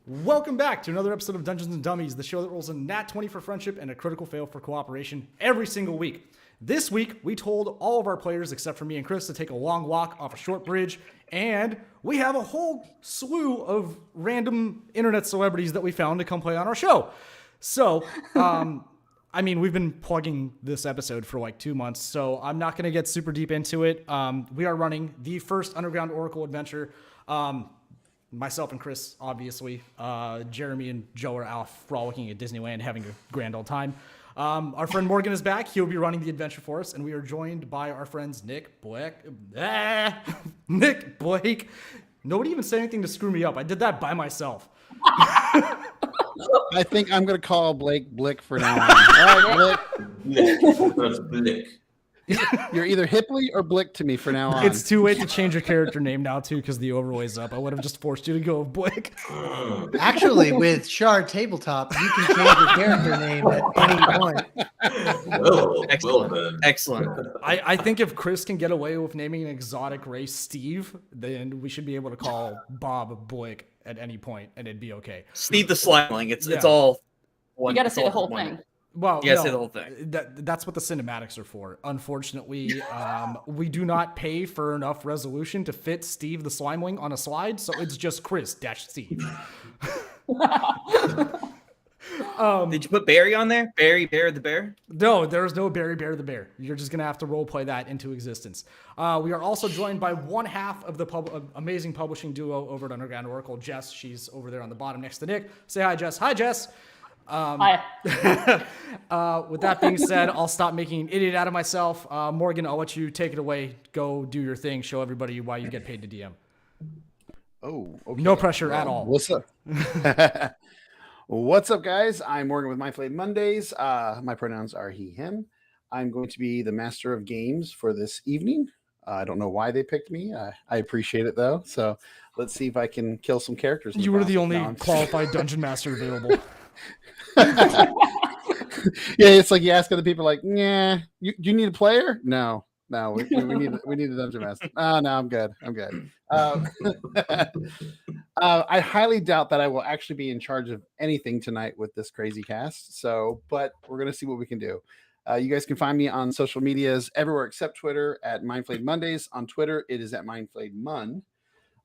Welcome back to another episode of Dungeons & Dummies, the show that rolls a nat 20 for friendship and a critical fail for cooperation every single week. This week, we told all of our players, except for me and Chris, to take a long walk off a short bridge, and we have a whole slew of random internet celebrities that we found to come play on our show. So, we've been plugging this episode for like 2 months, so I'm not going to get super deep into it. We are running the first Underground Oracle adventure. Myself and Chris, obviously. Jeremy and Joe are out frolicking at Disneyland, having a grand old time. Our friend Morgan is back. He'll be running the adventure for us, and we are joined by our friends Nick, Blake. Nobody even said anything to screw me up. I did that by myself. I think I'm going to call Blake Blick for now on. All right, Blick. Blick. You're either Hipley or Blick to me for now on. It's too late to change your character name now, too, because the overlay's up. I would have just forced you to go with Blick. Actually, with Shard Tabletop, you can change your character name at any point. Excellent. I think if Chris can get away with naming an exotic race Steve, then we should be able to call Bob Blick at any point, and it'd be okay. Steve the Slimeling. It's all one. You got to say the whole thing. Well, say the whole thing. That's what the cinematics are for. Unfortunately, we do not pay for enough resolution to fit Steve the Slimeling on a slide, so it's just Chris-Steve. Did you put Barry on there? Barry Bear the Bear? No, there's no Barry Bear the Bear. You're just going to have to roleplay that into existence. We are also joined by one half of the amazing publishing duo over at Underground Oracle, Jess. She's over there on the bottom next to Nick. Say hi, Jess. Hi, Jess. Hi. With that being said, I'll stop making an idiot out of myself. Morgan, I'll let you take it away. Go do your thing. Show everybody why you get paid to DM. Oh, okay. No pressure at all. What's up? What's up, guys? I'm Morgan with Mindflayed Mondays. My pronouns are he, him. I'm going to be the master of games for this evening. I don't know why they picked me. I appreciate it, though. So let's see if I can kill some characters. You were the only qualified dungeon master available. Yeah, it's like you ask other people, like, yeah, do you need a player? No, we need a dungeon master. Oh, no, I'm good. I highly doubt that I will actually be in charge of anything tonight with this crazy cast. But we're gonna see what we can do. You guys can find me on social medias everywhere except Twitter at Mindflayed Mondays. On Twitter, it is at Mindflayed Mun.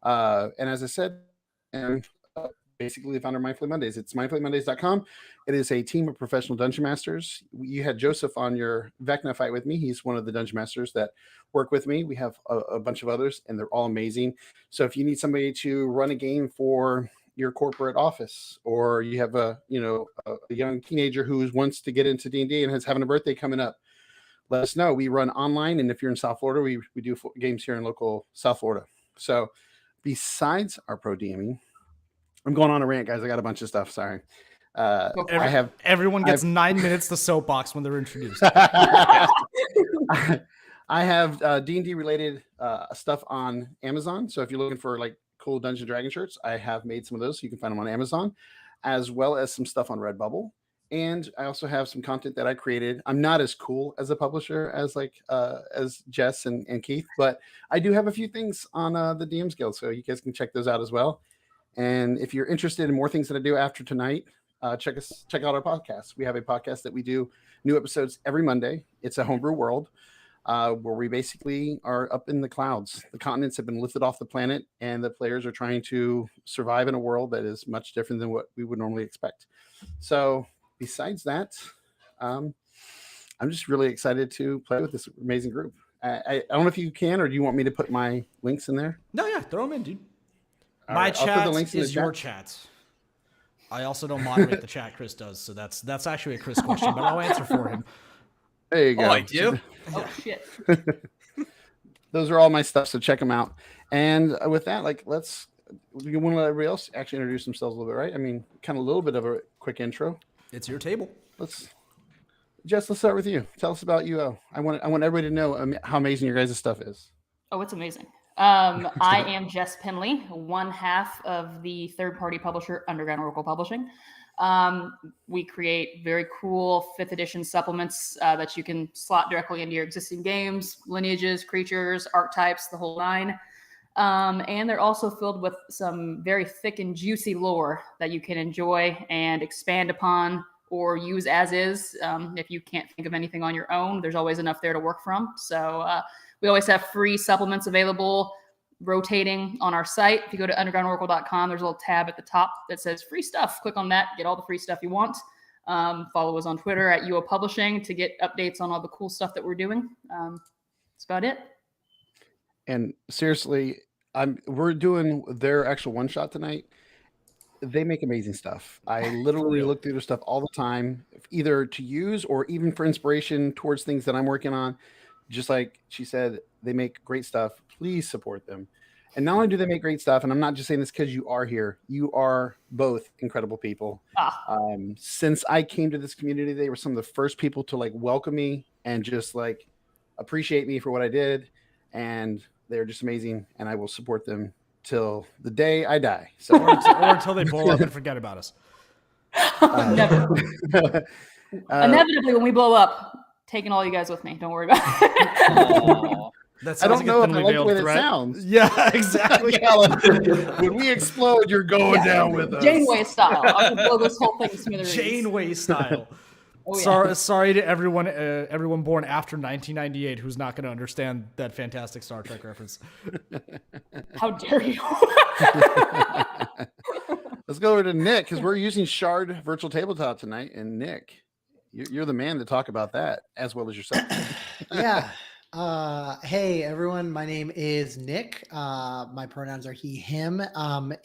And as I said, basically the founder of Mindfully Mondays. It's mindfullymondays.com. It is a team of professional dungeon masters. You had Joseph on your Vecna fight with me. He's one of the dungeon masters that work with me. We have a bunch of others, and they're all amazing. So if you need somebody to run a game for your corporate office, or you have a young teenager who wants to get into D&D and is having a birthday coming up, let us know. We run online, and if you're in South Florida, we do games here in local South Florida. So besides our pro DMing, I'm going on a rant, guys. I got a bunch of stuff. Sorry. Everyone gets 9 minutes to soapbox when they're introduced. I have D&D related stuff on Amazon. So if you're looking for like cool Dungeons & Dragons shirts, I have made some of those. So you can find them on Amazon, as well as some stuff on Redbubble. And I also have some content that I created. I'm not as cool as a publisher as Jess and Keith, but I do have a few things on the DMs Guild. So you guys can check those out as well. And if you're interested in more things that I do after tonight, check out our podcast. We have a podcast that we do new episodes every Monday. It's a homebrew world where we basically are up in the clouds. The continents have been lifted off the planet, and the players are trying to survive in a world that is much different than what we would normally expect. So besides that, I'm just really excited to play with this amazing group. I don't know if you can, or do you want me to put my links in there? No, yeah, throw them in, dude. My chat is your chat. I also don't moderate the chat. Chris does, so that's actually a Chris question, but I'll answer for him. There you go. Oh, I do? Oh, shit. Those are all my stuff, so check them out. And with that, you want to let everybody else actually introduce themselves a little bit, right? I mean, kind of a little bit of a quick intro. It's your table. Jess, let's start with you. Tell us about UO. I want everybody to know how amazing your guys' stuff is. Oh, it's amazing. I am Jess Penley, one half of the third-party publisher Underground Oracle Publishing. We create very cool 5th edition supplements that you can slot directly into your existing games, lineages, creatures, archetypes, the whole nine. And they're also filled with some very thick and juicy lore that you can enjoy and expand upon or use as is. If you can't think of anything on your own, there's always enough there to work from. So we always have free supplements available, rotating on our site. If you go to undergroundoracle.com, there's a little tab at the top that says free stuff. Click on that, get all the free stuff you want. Follow us on Twitter at UO Publishing to get updates on all the cool stuff that we're doing. That's about it. And seriously, we're doing their actual one shot tonight. They make amazing stuff. I literally look through their stuff all the time, either to use or even for inspiration towards things that I'm working on. Just like she said, they make great stuff. Please support them. And not only do they make great stuff, and I'm not just saying this because you are here, you are both incredible people. Since I came to this community, they were some of the first people to like welcome me and just like appreciate me for what I did. And they're just amazing. And I will support them till the day I die. So or until they blow up and forget about us. Never. Inevitably, when we blow up, taking all you guys with me. Don't worry about it. I don't know if I like the way that sounds. Yeah, exactly. When we explode, you're going down with us. Janeway style. I'll blow this whole thing to smithereens. Janeway style. Oh, yeah. Sorry to everyone born after 1998 who's not going to understand that fantastic Star Trek reference. How dare you? Let's go over to Nick because we're using Shard Virtual Tabletop tonight. And Nick, you're the man to talk about that as well as yourself. Yeah. Hey everyone, my name is Nick. My pronouns are he, him.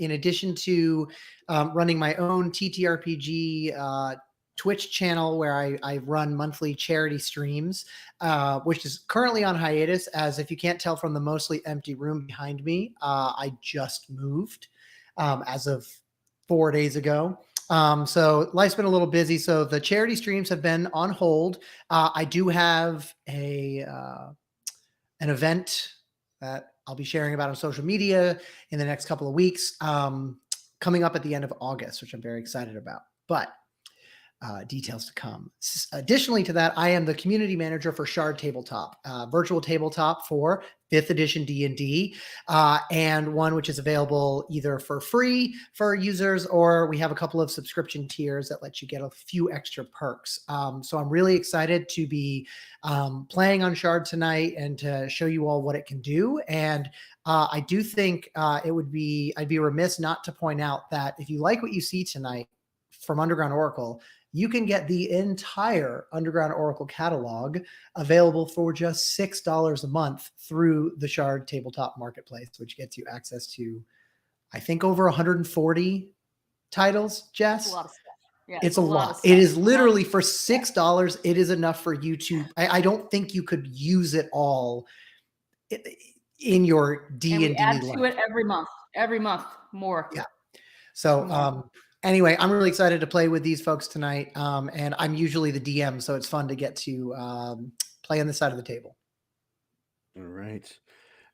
In addition to running my own TTRPG Twitch channel where I run monthly charity streams, which is currently on hiatus, as if you can't tell from the mostly empty room behind me, I just moved as of 4 days ago. So life's been a little busy. So the charity streams have been on hold. I do have an event that I'll be sharing about on social media in the next couple of weeks, coming up at the end of August, which I'm very excited about. But details to come. Additionally to that, I am the community manager for Shard Tabletop, virtual tabletop for 5th edition D&D, and one which is available either for free for users, or we have a couple of subscription tiers that let you get a few extra perks. So I'm really excited to be playing on Shard tonight and to show you all what it can do. And I do think I'd be remiss not to point out that if you like what you see tonight from Underground Oracle, you can get the entire Underground Oracle catalog available for just $6 a month through the Shard Tabletop Marketplace, which gets you access to, I think, over 140 titles, Jess. It's a lot of stuff. Yeah, it's a lot. It is literally for $6. It is enough for you to, I don't think you could use it all in your D&D life. And we add to it every month more. Yeah. So, anyway, I'm really excited to play with these folks tonight, and I'm usually the DM, so it's fun to get to play on this side of the table. All right.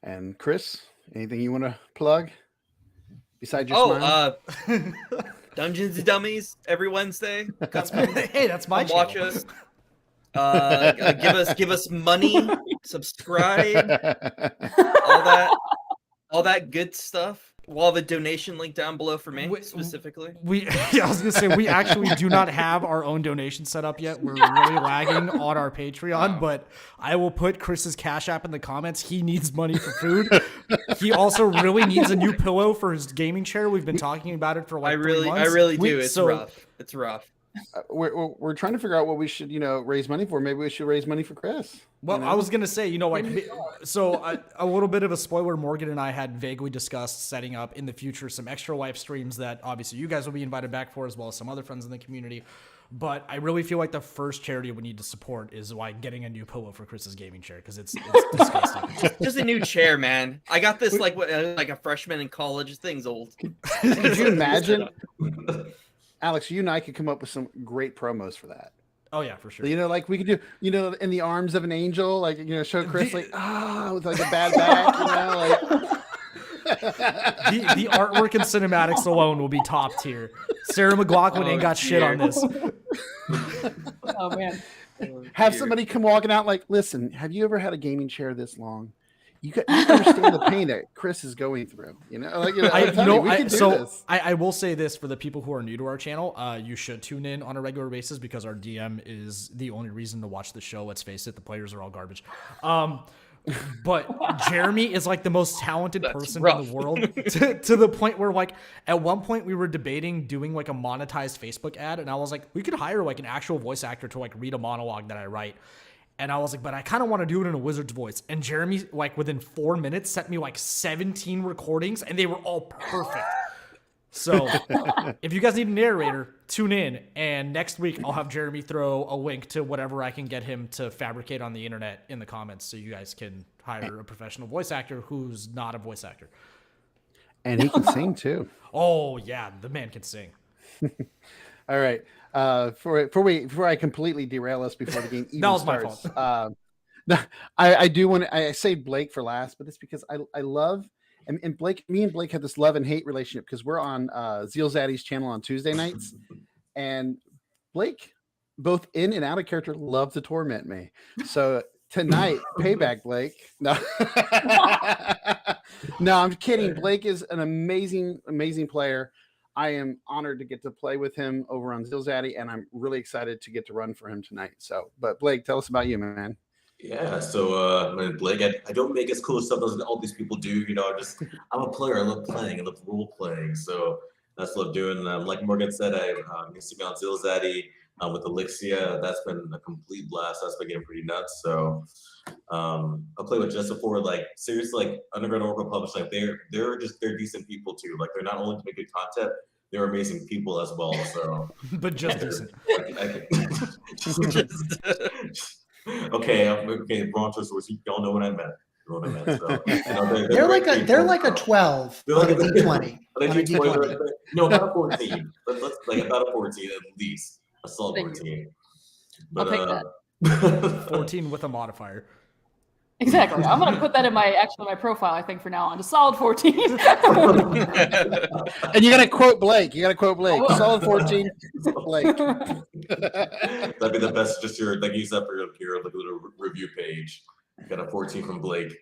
And Chris, anything you want to plug besides your smile? Dungeons and Dummies every Wednesday. Hey, that's my watch channel. us. Give us money. Subscribe. all that good stuff. Well, the donation link down below for me specifically. I was gonna say we actually do not have our own donation set up yet. We're really lagging on our Patreon, but I will put Chris's Cash App in the comments. He needs money for food. He also really needs a new pillow for his gaming chair. We've been talking about it for like 3 months. I really do. It's rough. It's rough. We're trying to figure out what we should, raise money for. Maybe we should raise money for Chris. Well, I was going to say, a little bit of a spoiler, Morgan and I had vaguely discussed setting up in the future some extra live streams that obviously you guys will be invited back for, as well as some other friends in the community. But I really feel like the first charity we need to support is like getting a new pillow for Chris's gaming chair, because it's disgusting. Just a new chair, man. I got this like a freshman in college. This thing's old. Could you imagine? Alex, you and I could come up with some great promos for that. Oh yeah, for sure. Like we could do, in the arms of an angel, like, show Chris with like a bad back, The artwork and cinematics alone will be top tier. Sarah McLachlan ain't got shit on this. Oh man. Have somebody come walking out like, listen, have you ever had a gaming chair this long? You understand the pain that Chris is going through. You know, like, I'm telling you, we can do this. I will say this for the people who are new to our channel. You should tune in on a regular basis because our DM is the only reason to watch the show. Let's face it, the players are all garbage. But Jeremy is like the most talented person in the world to the point where, like, at one point we were debating doing like a monetized Facebook ad, and I was like, we could hire like an actual voice actor to like read a monologue that I write. And I was like, but I kind of want to do it in a wizard's voice. And Jeremy, like, within 4 minutes, sent me like 17 recordings, and they were all perfect. So if you guys need a narrator, tune in. And next week, I'll have Jeremy throw a link to whatever I can get him to fabricate on the internet in the comments, so you guys can hire a professional voice actor who's not a voice actor. And he can sing too. Oh, yeah, the man can sing. All right. Before I completely derail us before the game even That was starts, my fault. I do want to. I saved Blake for last, but it's because I love and Blake. Me and Blake have this love and hate relationship because we're on Zeal Zaddy's channel on Tuesday nights, and Blake, both in and out of character, loves to torment me. So tonight, payback, Blake. No, no, I'm kidding. Blake is an amazing player. I am honored to get to play with him over on Zeal Zaddy, and I'm really excited to get to run for him tonight. So, but Blake, tell us about you, man. Yeah, so Blake, I don't make as cool stuff as all these people do. You know, I'm a player. I love playing. I love role playing. So that's what I'm doing. Like Morgan said, I'm used to be on Zeal Zaddy with Elixia. That's been a complete blast. That's been getting pretty nuts. So I play with Jessica for like seriously, like Underground Oracle Publishing. Like they're decent people too. Like they're not only to make good content, they're amazing people as well. So but just decent. Okay, wrong choice words. You don't know what I meant. So, you know, they're like a 12 on a D20. No, not a 14. Let's like about a 14 at least. A solid 14. But, I'll take that. 14 with a modifier. Exactly. I'm going to put that in my profile, I think, for now on. A solid 14. And you got to quote Blake. Solid 14, Blake. That'd be the best. Just like use that for your little review page. You got a 14 from Blake.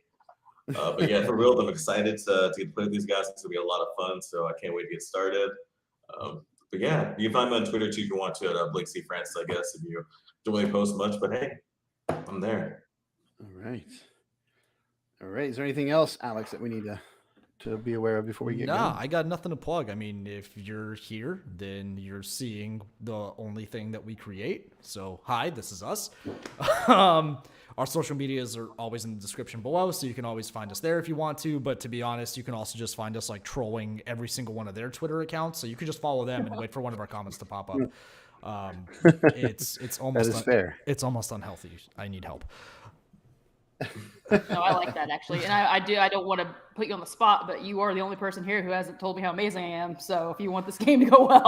But yeah, for real, I'm excited to get to play with these guys. It's gonna be a lot of fun. So I can't wait to get started. But yeah, you can find me on Twitter too if you want to at Blake C. Francis, I guess, if you don't really post much. But hey, I'm there. All right. Is there anything else, Alex, that we need to be aware of before we get going? I got nothing to plug. I mean, if you're here, then you're seeing the only thing that we create. So hi, this is us. Our social medias are always in the description below, so you can always find us there if you want to. But to be honest, you can also just find us like trolling every single one of their Twitter accounts. So you can just follow them and wait for one of our comments to pop up. It's almost that is fair. It's almost unhealthy. I need help. No, I like that actually, and I don't want to put you on the spot, but you are the only person here who hasn't told me how amazing I am. So if you want this game to go well,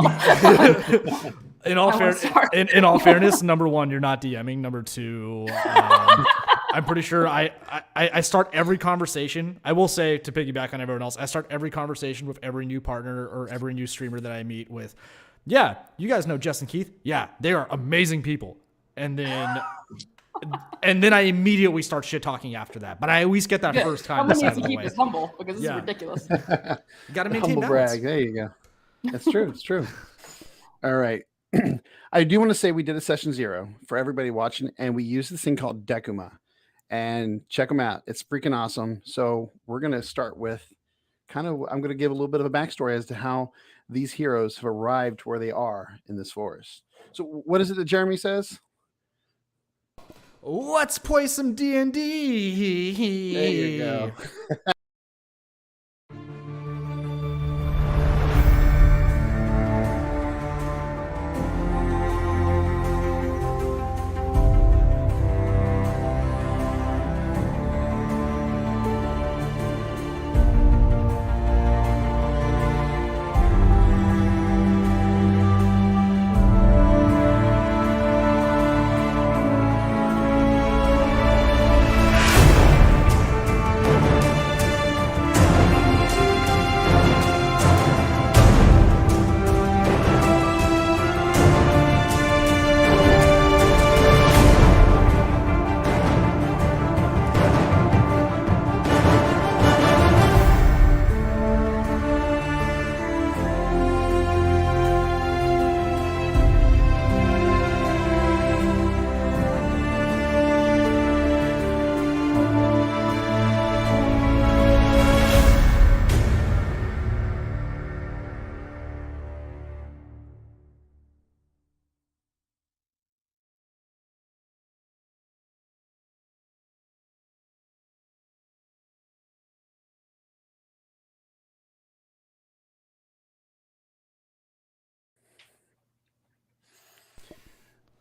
in all fairness, number one, you're not DMing. Number two, I'm pretty sure I start every conversation. I will say, to piggyback on everyone else, I start every conversation with every new partner or every new streamer that I meet with. Yeah, you guys know Jess and Keith. Yeah, they are amazing people, and then I immediately start shit talking after that. But I at least get that first time. How many has to keep us humble because this is ridiculous. You got to maintain humble balance. Brag. There you go. That's true. It's true. All right. I do want to say we did a session 0 for everybody watching, and we used this thing called Decuma. And check them out. It's freaking awesome. So we're going to start with I'm going to give a little bit of a backstory as to how these heroes have arrived where they are in this forest. So what is it that Jeremy says? Let's play some D&D. There you go.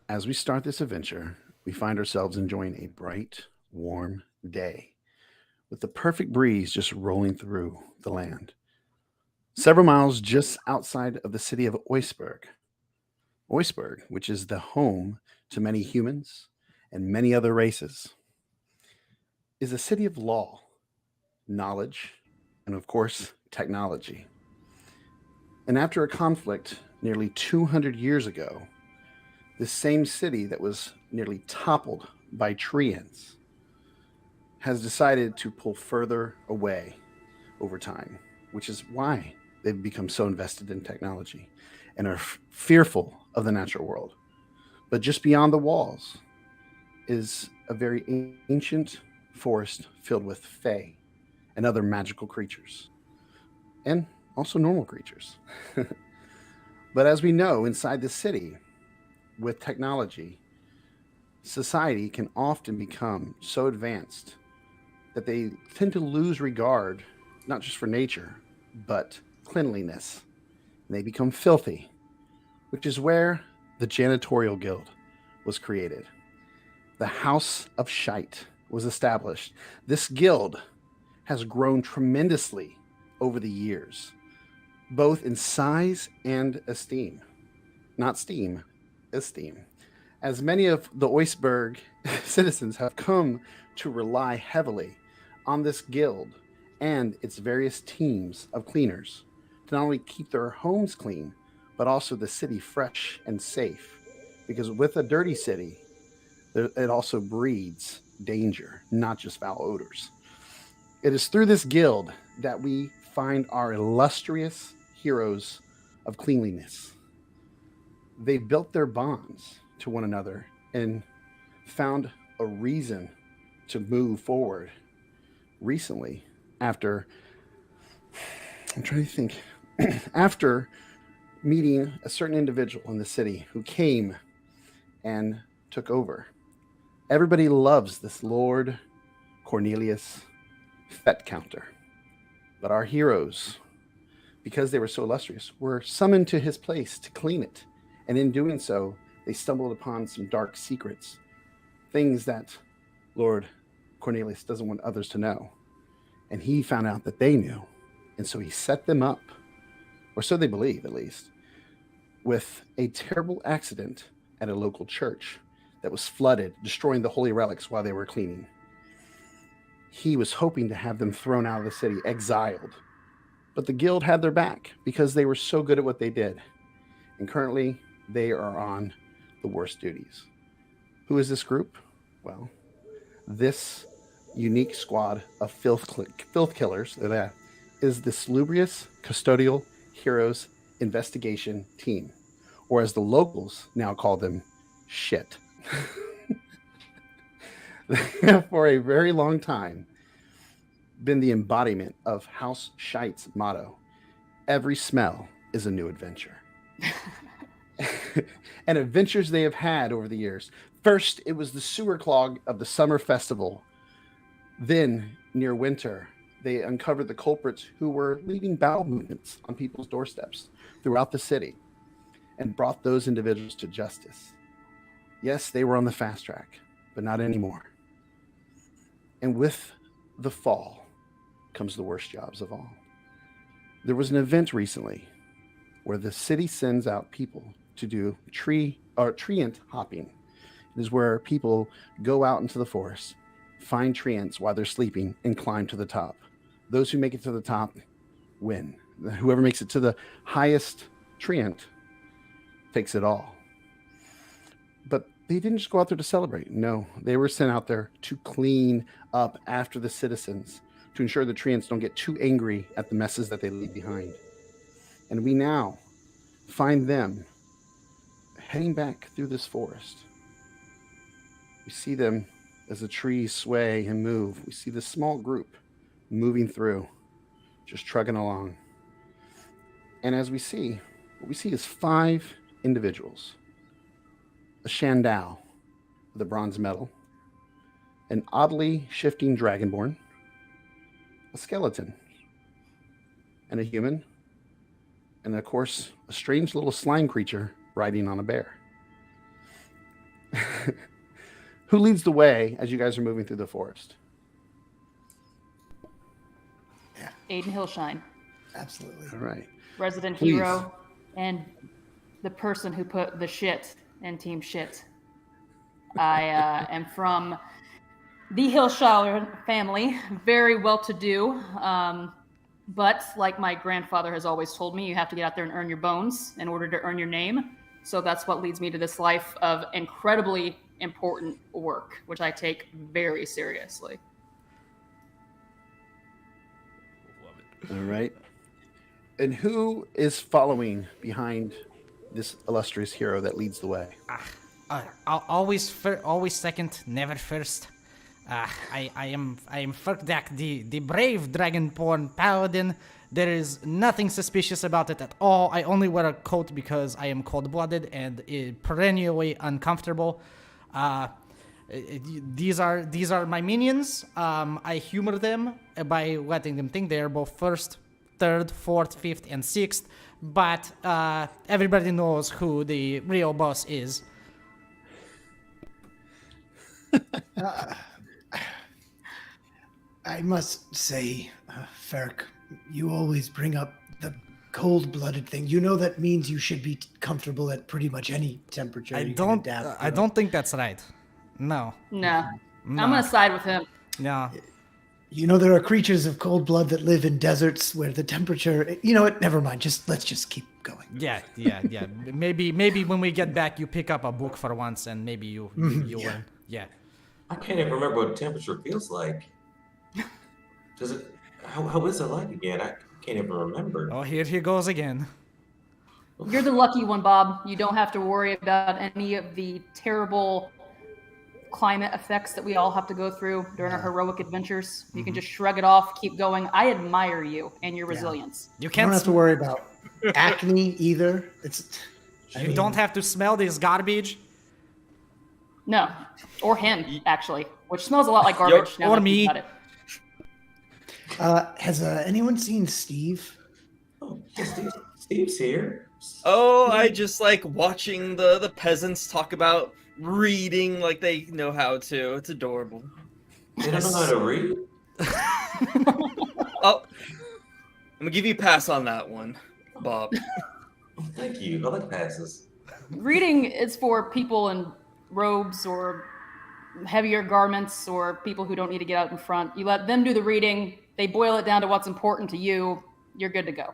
As we start this adventure, we find ourselves enjoying a bright, warm day with the perfect breeze just rolling through the land. Several miles just outside of the city of Oisburg. Oisburg, which is the home to many humans and many other races, is a city of law, knowledge, and of course, technology. And after a conflict nearly 200 years ago, this same city that was nearly toppled by treants has decided to pull further away over time, which is why they've become so invested in technology and are fearful of the natural world. But just beyond the walls is a very ancient forest filled with fae and other magical creatures, and also normal creatures. But as we know, inside the city, with technology, society can often become so advanced that they tend to lose regard, not just for nature, but cleanliness. And they become filthy, which is where the janitorial guild was created. The House of Shite was established. This guild has grown tremendously over the years, both in size and esteem. Not steam, esteem. As many of the Oisburg citizens have come to rely heavily on this guild and its various teams of cleaners to not only keep their homes clean, but also the city fresh and safe. Because with a dirty city, it also breeds danger, not just foul odors. It is through this guild that we find our illustrious heroes of cleanliness. They built their bonds to one another and found a reason to move forward recently after, I'm trying to think, after meeting a certain individual in the city who came and took over. Everybody loves this Lord Cornelius Fetcounter. But our heroes, because they were so illustrious, were summoned to his place to clean it. And in doing so, they stumbled upon some dark secrets, things that Lord Cornelius doesn't want others to know. And he found out that they knew. And so he set them up, or so they believe at least, with a terrible accident at a local church that was flooded, destroying the holy relics while they were cleaning. He was hoping to have them thrown out of the city, exiled. But the guild had their back because they were so good at what they did. And currently, they are on the worst duties. Who is this group? Well, this unique squad of filth killers is the Salubrious Custodial Heroes Investigation Team, or as the locals now call them, shit. They have for a very long time been the embodiment of House Shite's motto: every smell is a new adventure. And adventures they have had over the years. First, it was the sewer clog of the summer festival. Then, near winter, they uncovered the culprits who were leaving bowel movements on people's doorsteps throughout the city and brought those individuals to justice. Yes, they were on the fast track, but not anymore. And with the fall comes the worst jobs of all. There was an event recently where the city sends out people to do treant hopping. It is where people go out into the forest, find treants while they're sleeping, and climb to the top. Those who make it to the top win. Whoever makes it to the highest treant takes it all. But they didn't just go out there to celebrate. No, they were sent out there to clean up after the citizens, to ensure the treants don't get too angry at the messes that they leave behind. And we now find them heading back through this forest. We see them as the trees sway and move. We see this small group moving through, just trucking along. And as we see, what we see is 5 individuals: a Shandao with a bronze medal, an oddly shifting dragonborn, a skeleton, and a human, and of course, a strange little slime creature riding on a bear. Who leads the way as you guys are moving through the forest? Aiden Hillshine, Absolutely. All right. resident Please. hero, and the person who put the shit in Team Shit. I am from the Hillshire family, very well-to-do. But like my grandfather has always told me, you have to get out there and earn your bones in order to earn your name. So that's what leads me to this life of incredibly important work, which I take very seriously. All right. And who is following behind this illustrious hero that leads the way? Always second, never first. I am Ferkdak, the brave dragonborn paladin. There is nothing suspicious about it at all. I only wear a coat because I am cold-blooded and perennially uncomfortable. These are my minions. I humor them by letting them think they are both first, third, fourth, fifth, and sixth. But everybody knows who the real boss is. I must say, Ferk, you always bring up the cold-blooded thing. You know that means you should be comfortable at pretty much any temperature. I you can don't. adapt I to. don't think that's right. No. No, No. I'm gonna side with him. No. You know there are creatures of cold blood that live in deserts where the temperature. You know what? Never mind. Let's just keep going. Yeah. Maybe when we get back, you pick up a book for once, and maybe you yeah. learn. Yeah. I can't even remember what temperature feels like. Does it? How is it like again? I can't even remember. Oh, here he goes again. You're the lucky one, Bob. You don't have to worry about any of the terrible climate effects that we all have to go through during our heroic adventures. You can just shrug it off, keep going. I admire you and your resilience. You You can't. don't have to worry about acne either. You don't have to smell this garbage. No, or him actually, which smells a lot like garbage. Now or that I think me. about it. Has anyone seen Steve? Oh, Steve's here. Oh, I just like watching the peasants talk about reading like they know how to. It's adorable. They don't know how to read. Oh, I'm gonna give you a pass on that one, Bob. Oh, thank you. I like passes. Reading is for people in robes or heavier garments or people who don't need to get out in front. You let them do the reading. They boil it down to what's important to you. You're good to go.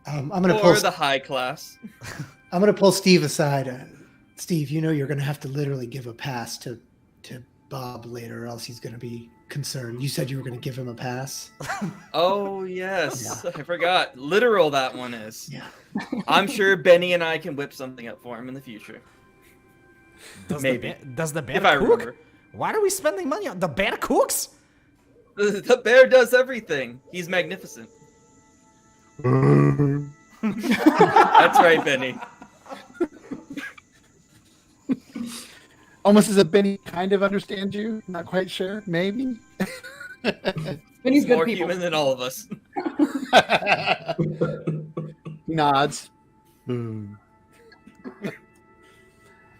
I'm gonna Or pull. the high class. I'm gonna pull Steve aside. Steve, you know you're gonna have to literally give a pass to Bob later, or else he's gonna be concerned. You said you were gonna give him a pass. Oh yes, I forgot. Literal that one is. Yeah. I'm sure Benny and I can whip something up for him in the future. Maybe. Does the bear If I cook? remember. Why are we spending money on the bear cooks? The bear does everything. He's magnificent. That's right, Benny. Almost as if Benny kind of understands you. Not quite sure. Maybe. Benny's He's good more people. human than all of us. Nods. And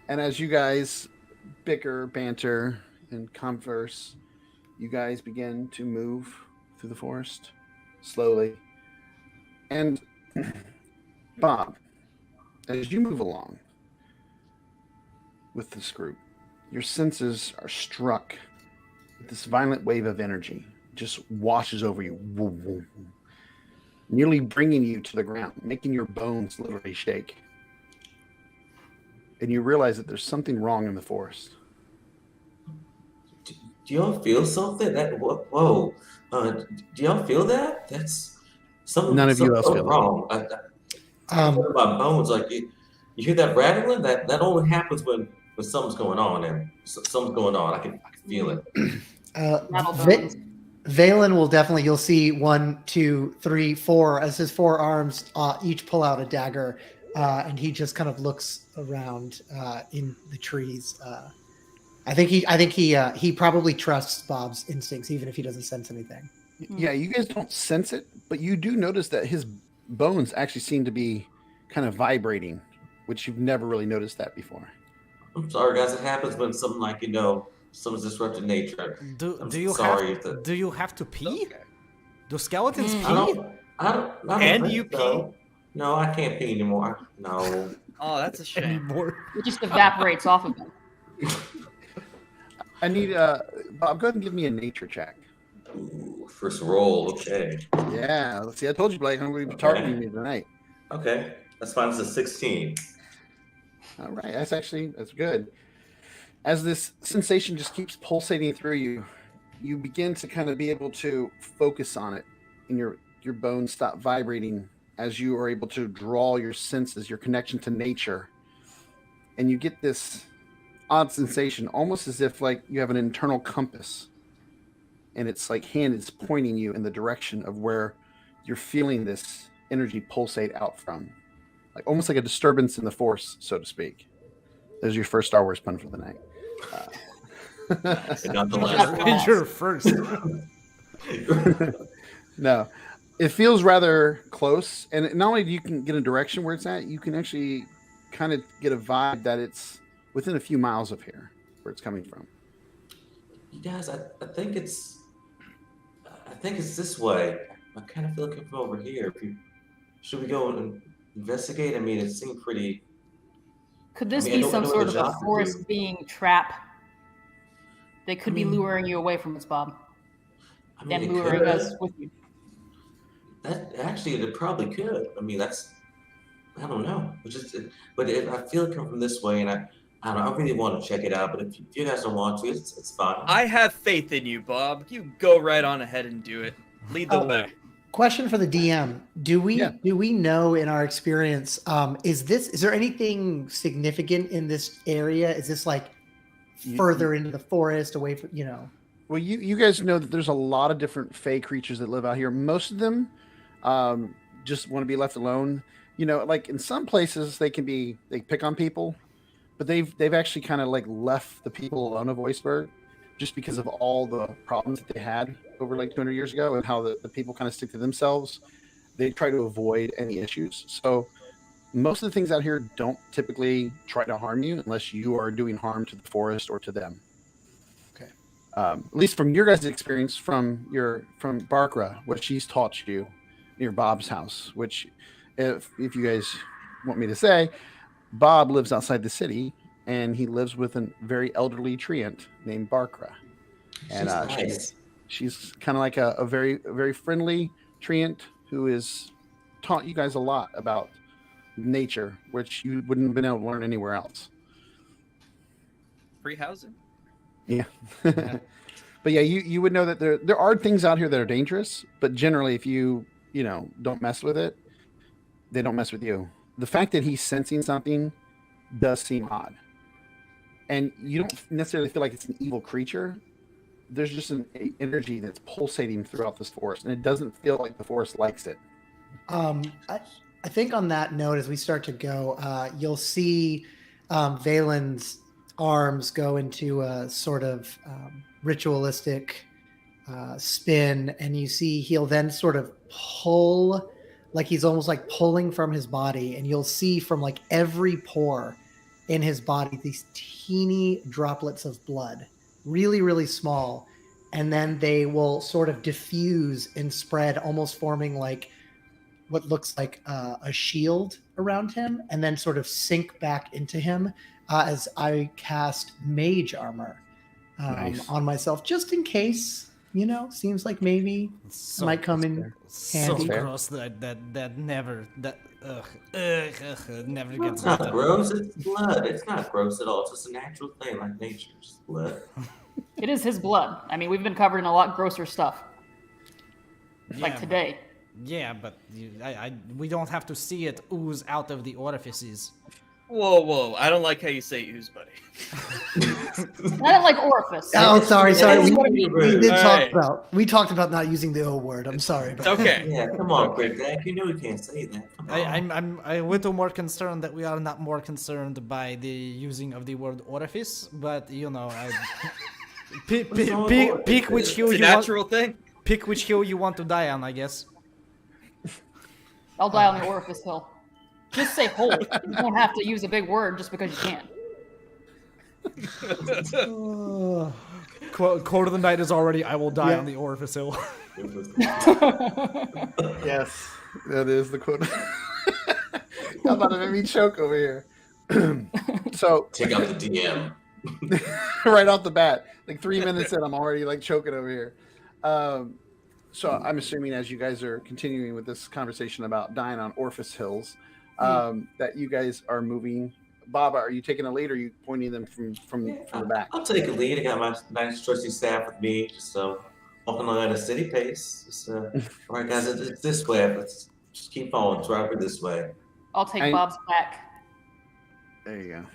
as you guys bicker, banter, and converse, you guys begin to move through the forest slowly. And Bob, as you move along with this group, your senses are struck with this violent wave of energy. It just washes over you, nearly bringing you to the ground, making your bones literally shake. And you realize that there's something wrong in the forest. Do y'all feel something? Whoa. Do y'all feel that? That's something. None of you else something feel it. wrong. I feel my bones. Like you hear that rattling? That only happens when something's going on, and something's going on. I can feel it. Rattle Va- bones. Valen will definitely. You'll see 1, 2, 3, 4 as his 4 arms each pull out a dagger, and he just kind of looks around in the trees. I think he probably trusts Bob's instincts, even if he doesn't sense anything. Yeah, you guys don't sense it, but you do notice that his bones actually seem to be kind of vibrating, which you've never really noticed that before. I'm sorry, guys. It happens when something like someone's disrupted nature. I'm Do you sorry have that do you have to pee? Do skeletons Mm. I pee? don't Can think you pee? so. No, I can't pee anymore. No. Oh, that's a shame. Anymore. It just evaporates off of them. I need Bob, go ahead and give me a nature check. Ooh, first roll. Okay. Yeah, let's see. I told you, Blake, I'm going to be targeting you tonight. Okay. That's fine. It's a 16. All right, that's good. As this sensation just keeps pulsating through you, you begin to kind of be able to focus on it, and your bones stop vibrating as you are able to draw your senses, your connection to nature, and you get this odd sensation, almost as if like you have an internal compass, and it's like hand is pointing you in the direction of where you're feeling this energy pulsate out from, like almost like a disturbance in the force, so to speak. There's your first Star Wars pun for the night. And not the last. You're first. No, it feels rather close, and not only do you can get a direction where it's at, you can actually kind of get a vibe that it's within a few miles of here where it's coming from. You guys, I think it's this way. I kind of feel like from over here. Should we go and investigate? I mean, it seemed pretty. Could this I mean, I be don't some know sort what of a job to forest do. being trap? They could be mean- luring you away from us, Bob, I mean, and it luring could. us with you. That actually, it probably could. I mean, I don't know. But I feel it coming from this way, and I don't know. I really want to check it out. But if you guys don't want to, it's fine. I have faith in you, Bob. You go right on ahead and do it. Lead the Oh. way. Question for the DM: Do we Yeah. know in our experience? Is there anything significant in this area? Is this like further into the forest, away from Well, you guys know that there's a lot of different fey creatures that live out here. Most of them just want to be left alone. Like in some places they pick on people, but they've actually kind of like left the people alone of Voiceberg just because of all the problems that they had over like 200 years ago and how the people kind of stick to themselves. They try to avoid any issues. So most of the things out here don't typically try to harm you unless you are doing harm to the forest or to them. Okay. At least from your guys' experience from Barkra, what she's taught you near Bob's house, which if you guys want me to say, Bob lives outside the city and he lives with a very elderly treant named Barkra. And nice. she's kind of like a very friendly treant who has taught you guys a lot about nature, which you wouldn't have been able to learn anywhere else. Free housing? Yeah. But yeah, you would know that there are things out here that are dangerous, but generally if you don't mess with it, they don't mess with you. The fact that he's sensing something does seem odd. And you don't necessarily feel like it's an evil creature. There's just an energy that's pulsating throughout this forest, and it doesn't feel like the forest likes it. I think on that note, as we start to go, you'll see Valen's arms go into a sort of ritualistic spin, and you see he'll then sort of pull, like he's almost like pulling from his body, and you'll see from like every pore in his body these teeny droplets of blood, really, really small, and then they will sort of diffuse and spread, almost forming like what looks like a shield around him, and then sort of sink back into him as I cast mage armor Nice. on myself, just in case. Seems like maybe So, might come in so handy. gross that never never gets It's not better. gross. It's blood. It's not gross at all. It's just a natural thing, like nature's blood. It is his blood. I mean, we've been covered in a lot grosser stuff, like Yeah, today. Yeah, but we don't have to see it ooze out of the orifices. Whoa. I don't like how you say ooze, buddy. I don't like orifice. Oh, sorry. That's We, what I mean. we did All talk right. about not using the O word. I'm sorry. It's okay. Yeah, come on, Quick Dak. You know we can't say that. Come on. I'm a little more concerned that we are not more concerned by the using of the word orifice, but pick which hill It's a you want. natural thing. Pick which hill you want to die on, I guess. I'll die on the orifice hill. Just say hole. You don't have to use a big word just because you can. Quote of the night is already, I will die Yeah. on the orifice hill. Yes, that is the quote. I'm about to make me choke over here. So Take out the DM. right off the bat, like 3 minutes in, I'm already like choking over here. So I'm assuming as you guys are continuing with this conversation about dying on Orifice Hills, that you guys are moving. Bob, are you taking a lead or are you pointing them from the back? I'll take a lead. I got my nice trusty staff with me. Just walking along at a steady pace. Just, all right, guys, it's this way. Let's just keep following. Drive it this way. I'll take I- Bob's back. There you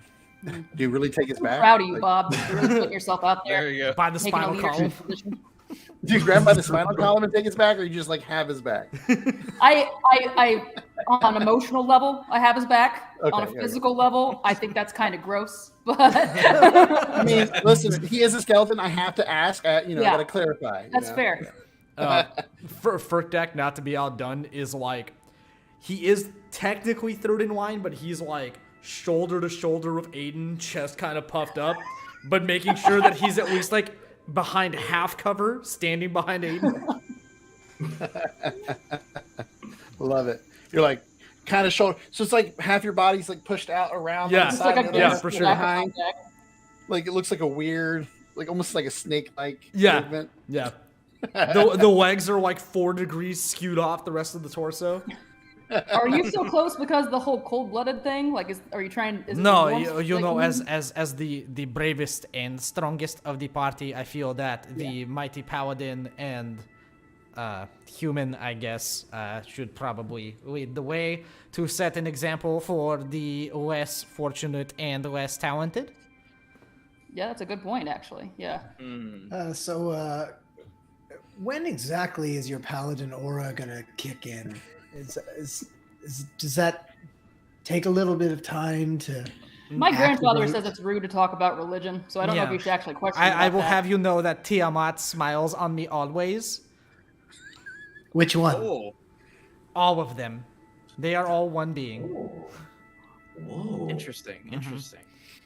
go. Do you really take his I'm back? proud of you, Like, Bob. You're really putting yourself out There there. you go. By the Taking a spinal column. leadership position. do you grab him by the spinal column and take his back, or you just like have his back? I, on an emotional level, I have his back. Okay, On a yeah, physical level, I think that's kind of gross. But I mean, listen, he is a skeleton. I have to ask. I Yeah. got to clarify. you that's know? fair. For Furkdak not to be outdone is like, he is technically third in line, but he's like shoulder to shoulder with Aiden, chest kind of puffed up, but making sure that he's at least like behind half cover, standing behind Aiden. Love it. You're like kind of shoulder. So it's like half your body's like pushed out around. Yeah. on the It's side like of a the yeah, other, for ghost sure. back behind. on deck. Like it looks like a weird, like almost like a snake-like Yeah. movement. Yeah. The legs are like 4 degrees skewed off the rest of the torso. Are you so close because the whole cold-blooded thing? Like, are you trying? Is it No, the warmth, you like, know, movement? as the bravest and strongest of the party, I feel that the Yeah. mighty paladin and human, I guess, should probably lead the way to set an example for the less fortunate and less talented. Yeah, that's a good point, actually. Yeah. So, when exactly is your paladin aura gonna kick in? Does that take a little bit of time to? My grandfather activate? says it's rude to talk about religion, so I don't know if Yeah. you should actually question. I about will that. have you know that Tiamat smiles on me always. Which one? Oh, All of them. They are all one being. Whoa. interesting. Interesting.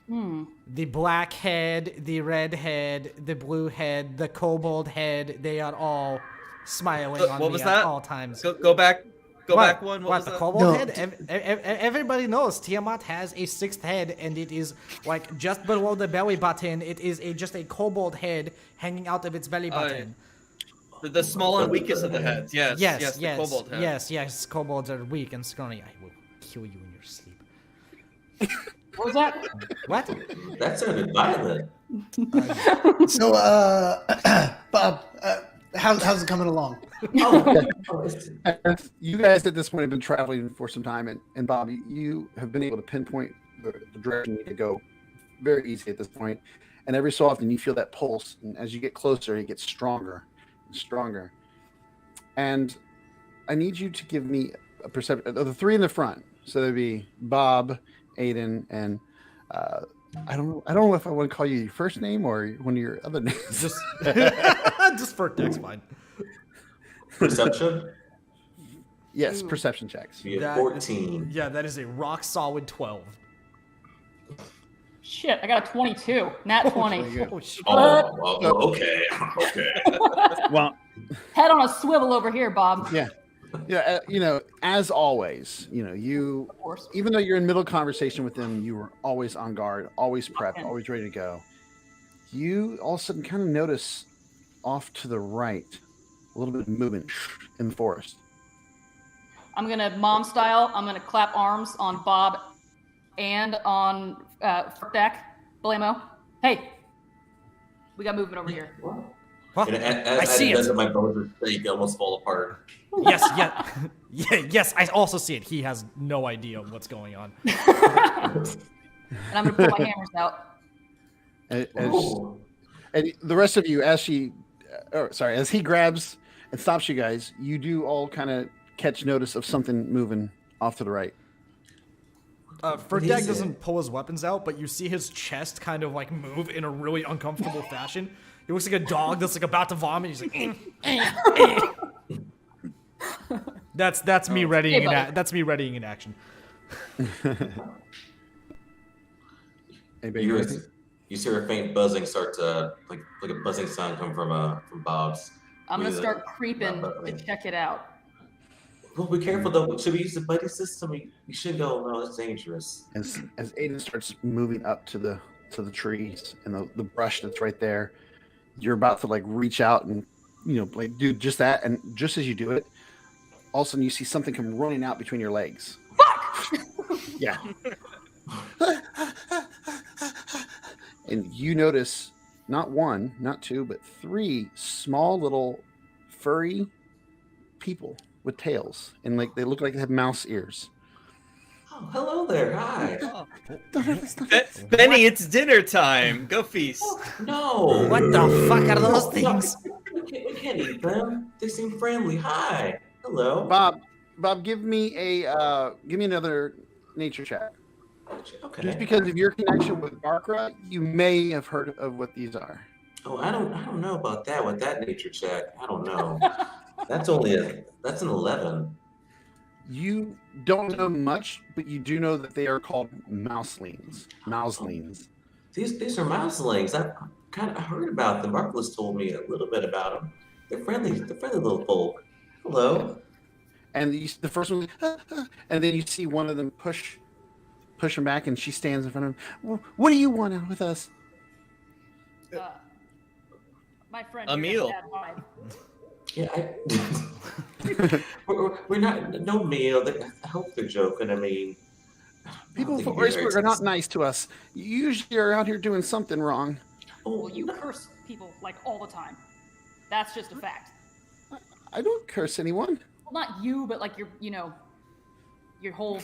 Hmm. The black head, the red head, the blue head, the kobold head, they are all smiling on What me was at that? all times. Go back. Go What? back one. What was the that? kobold No. head? Everybody knows Tiamat has a sixth head, and it is like just below the belly button. It is just a kobold head hanging out of its belly button. The small and weakest of the heads. Yes. yes, The kobold head. yes. Kobolds are weak and scrawny. I will kill you in your sleep. What was that? What? That sounded violent. So, Bob, how's it coming along? You guys at this point have been traveling for some time, and Bob, you have been able to pinpoint the direction you need to go very easy at this point. And every so often, you feel that pulse, and as you get closer, it gets stronger and stronger. And I need you to give me a perception of the three in the front. So there'd be Bob, Aiden, and I don't know if I want to call you your first name or one of your other names. Just Furkdak's fine. Perception? Yes, perception checks. You That get is- 14. Yeah, that is a rock solid 12. Shit, I got a 22. Nat 20. Oh, shit. Oh, well, okay. Okay. Well, Head on a swivel over here, Bob. yeah, as always, you, Of course. even though you're in middle conversation with them, you were always on guard, always prepped, Okay. always ready to go. You all of a sudden kind of notice off to the right a little bit of movement in the forest. I'm gonna mom style. I'm gonna clap arms on Bob and on Furkdak. Blamo. Hey, we got movement over here. What? And I as see it does it. it, my bones are shake, almost fall apart. Yes, yes. I also see it. He has no idea what's going on. And I'm gonna pull my hammers out. Ooh. And the rest of you, as he grabs and stops you guys, you do all kind of catch notice of something moving off to the right. Furkdak is doesn't pull his weapons out, but you see his chest kind of like move in a really uncomfortable fashion. He looks like a dog that's like about to vomit. He's like, that's me readying buddy. that's me readying in action. Anybody You got guys- anything? You see a faint buzzing start to like a buzzing sound come from Bob's. I'm gonna We, start creeping to check it out. Well, be careful though. Should we use the buddy system? We should go. No, it's dangerous. As Aiden starts moving up to the trees and the brush that's right there, you're about to like reach out and like do just that, and just as you do it, all of a sudden you see something come running out between your legs. Fuck! Yeah. And you notice not one, not two, but three small little furry people with tails, and like they look like they have mouse ears. Oh, hello there. Hi. Benny, it's dinner time. Go feast. No. What the fuck are those things? We can't eat them. They seem friendly. Hi. Hello. Bob, give me another nature check. Okay. Just because of your connection with Barkra, you may have heard of what these are. Oh, I don't know about that with that nature check. I don't know. That's an 11. You don't know much, but you do know that they are called mouselings. These are mouselings. I heard about them. Marcus told me a little bit about them. They're friendly little folk. Hello. And the first one, and then you see one of them push him back, and she stands in front of him. Well, what do you want out with us? My friend. A meal. Yeah, we're not no meal. I hope they're joking. I mean, People from Iceberg are not nice to us. You usually are out here doing something wrong. Well, you curse people like all the time. That's just a fact. I don't curse anyone. Well, not you, but like your whole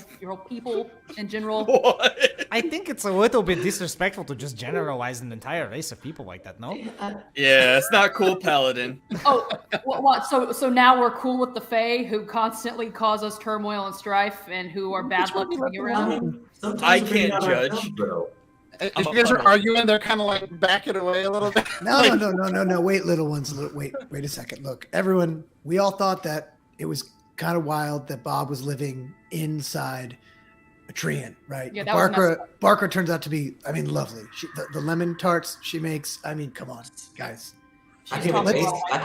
people in general. What? I think it's a little bit disrespectful to just generalize an entire race of people like that, no? Yeah, it's not cool, Paladin. Oh, what? So now we're cool with the Fae, who constantly cause us turmoil and strife, and who are bad luck to be around. I can't judge. If you guys are arguing, they're kind of like backing away a little bit. No. Wait, little ones. Wait a second. Look, everyone, we all thought that it was kind of wild that Bob was living inside a treant, right? Yeah, that was messed up. Barker turns out to be, lovely. The lemon tarts she makes, come on, guys. I can't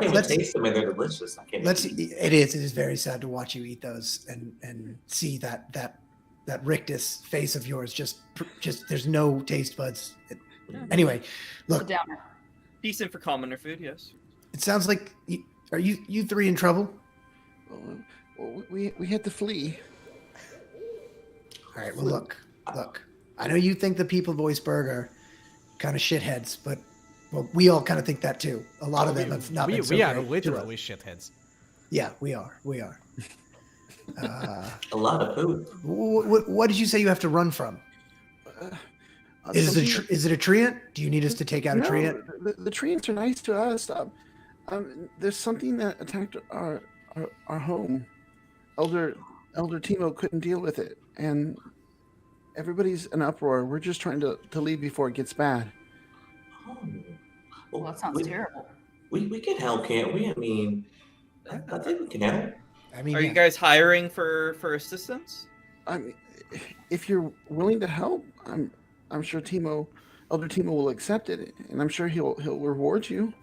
even taste them, and they're delicious. It is very sad to watch you eat those and see that rictus face of yours. Just there's no taste buds. Anyway, look. Downer. Decent for commoner food, yes. It sounds like are you three in trouble? Well, we had to flee. All right. Well, look. I know you think the people of Iceberg are kind of shitheads, but we all kind of think that too. A lot of them have not been so We are great to literally us. shitheads. Yeah, we are. A lot of food. What did you say you have to run from? Is it a treant? Do you need us to take out a treant? The treants are nice to us. There's something that attacked our home. Elder Timo couldn't deal with it, and everybody's in uproar. We're just trying to leave before it gets bad. Oh. Well, that sounds terrible. We can help, can't we? I think we can help. Are you guys hiring for assistance? If you're willing to help, I'm sure Elder Timo will accept it, and I'm sure he'll reward you.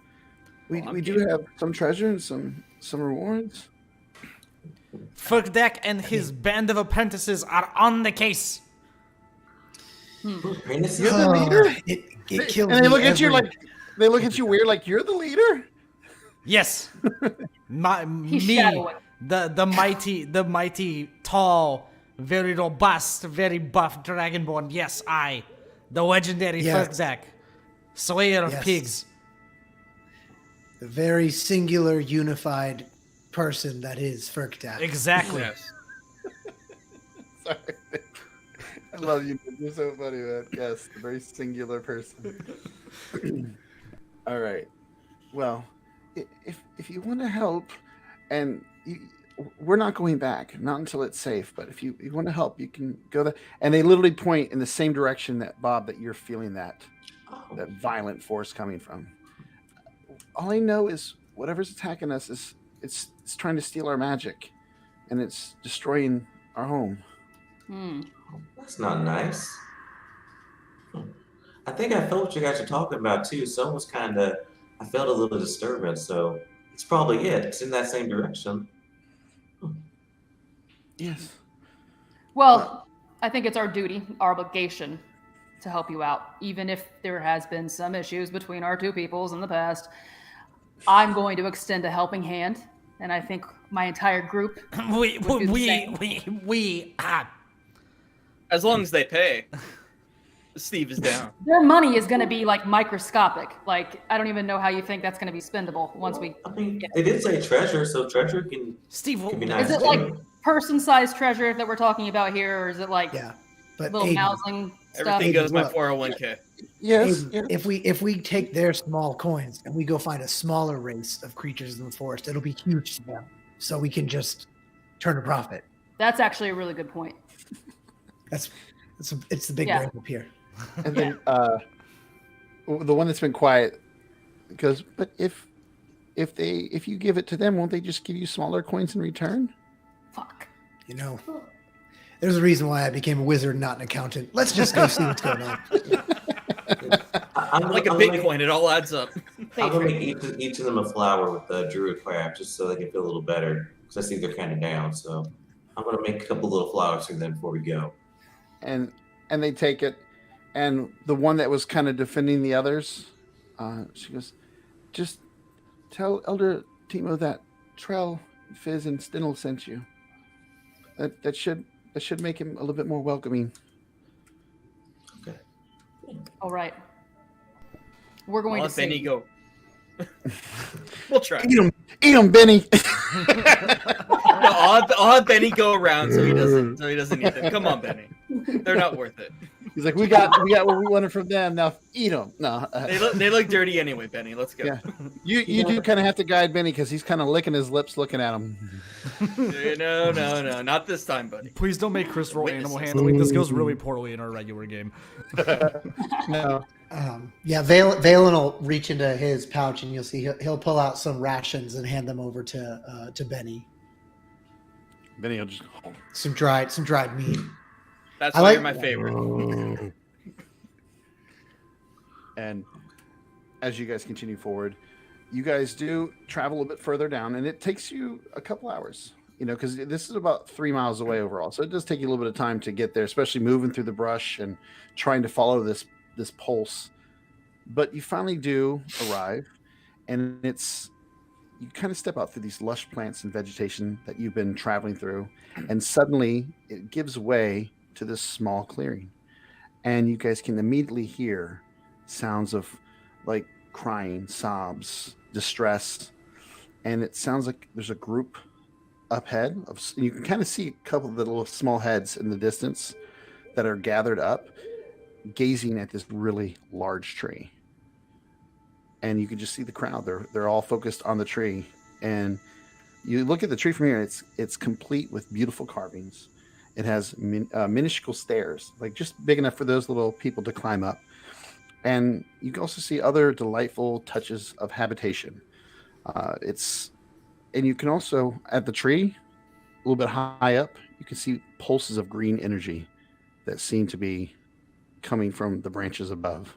We do have some treasure and some rewards. Furkdak and his band of apprentices are on the case. You're the leader. It kills and they me look at you like they look at you weird, like you're the leader. Yes, He's shadowing. the mighty, tall, very robust, very buff dragonborn. Yes, I, the legendary Furkdak, slayer of pigs. The very singular, unified person that is Furkdak. Exactly. Yes. Sorry. I love you. You're so funny, man. Yes, a very singular person. All right. Well, if you want to help, and we're not going back, not until it's safe. But if you want to help, you can go there. And they literally point in the same direction that Bob, that you're feeling that violent force coming from. All I know is whatever's attacking us is it's trying to steal our magic, and it's destroying our home. That's not nice. I think I felt what you guys are talking about too. Someone was kind of, I felt a little disturbance, so it's probably it. It's in that same direction. Yes. Well, I think it's our duty, our obligation to help you out, even if there has been some issues between our two peoples in the past. I'm going to extend a helping hand, and I think my entire group We would do the we same. we As long as they pay. Steve is down. Their money is going to be like microscopic. Like, I don't even know how you think that's going to be spendable once we. I mean, they did say treasure, so treasure can Steve, be nice Is it too. like person-sized treasure that we're talking about here, or is it like Yeah, but little Aiden, mousing stuff? Everything goes my look. 401k. Yes. Aiden, if we take their small coins and we go find a smaller race of creatures in the forest, it'll be huge to them. So we can just turn a profit. That's actually a really good point. It's the big Yeah. brain up here. And then the one that's been quiet goes, but if you give it to them, won't they just give you smaller coins in return? Fuck. You know, there's a reason why I became a wizard, not an accountant. Let's just go see what's going on. I'm Like a I'm gonna make- Bitcoin, it all adds up. I'm gonna make each of them a flower with the druid craft, just so they can feel a little better. Because I see they're kind of down, so I'm gonna make a couple little flowers for them before we go. And they take it, and the one that was kind of defending the others, she goes, just tell Elder Timo that Trell, Fizz, and Stinnel sent you. That should make him a little bit more welcoming. Okay. All right. We're going I'll to let Benny see. go. We'll try. Eat him, Benny. No, I'll have Benny go around so he doesn't eat them. Come on, Benny. They're not worth it. He's like, we got what we wanted from them. Now eat them. No, They look dirty anyway, Benny. Let's go. Yeah. you do kind of have to guide Benny because he's kind of licking his lips, looking at him. No, not this time, buddy. Please don't make Chris roll Witnesses. animal handling. This goes really poorly in our regular game. No. Yeah, Valen will reach into his pouch and you'll see he'll pull out some rations and hand them over to Benny. Benny will just. Some dried meat. That's I why like- you're my favorite. And as you guys continue forward, you guys do travel a bit further down, and it takes you a couple hours. Because this is about 3 miles away overall, so it does take you a little bit of time to get there, especially moving through the brush and trying to follow this pulse. But you finally do arrive, and you kind of step out through these lush plants and vegetation that you've been traveling through, and suddenly it gives way to this small clearing, and you guys can immediately hear sounds of like crying, sobs, distress, and it sounds like there's a group up ahead you can kind of see a couple of the little small heads in the distance that are gathered up gazing at this really large tree, and you can just see the crowd. They're all focused on the tree, and you look at the tree from here. It's complete with beautiful carvings. It has minuscule stairs, like just big enough for those little people to climb up, and you can also see other delightful touches of habitation. And you can also, at the tree, a little bit high up, you can see pulses of green energy that seem to be coming from the branches above.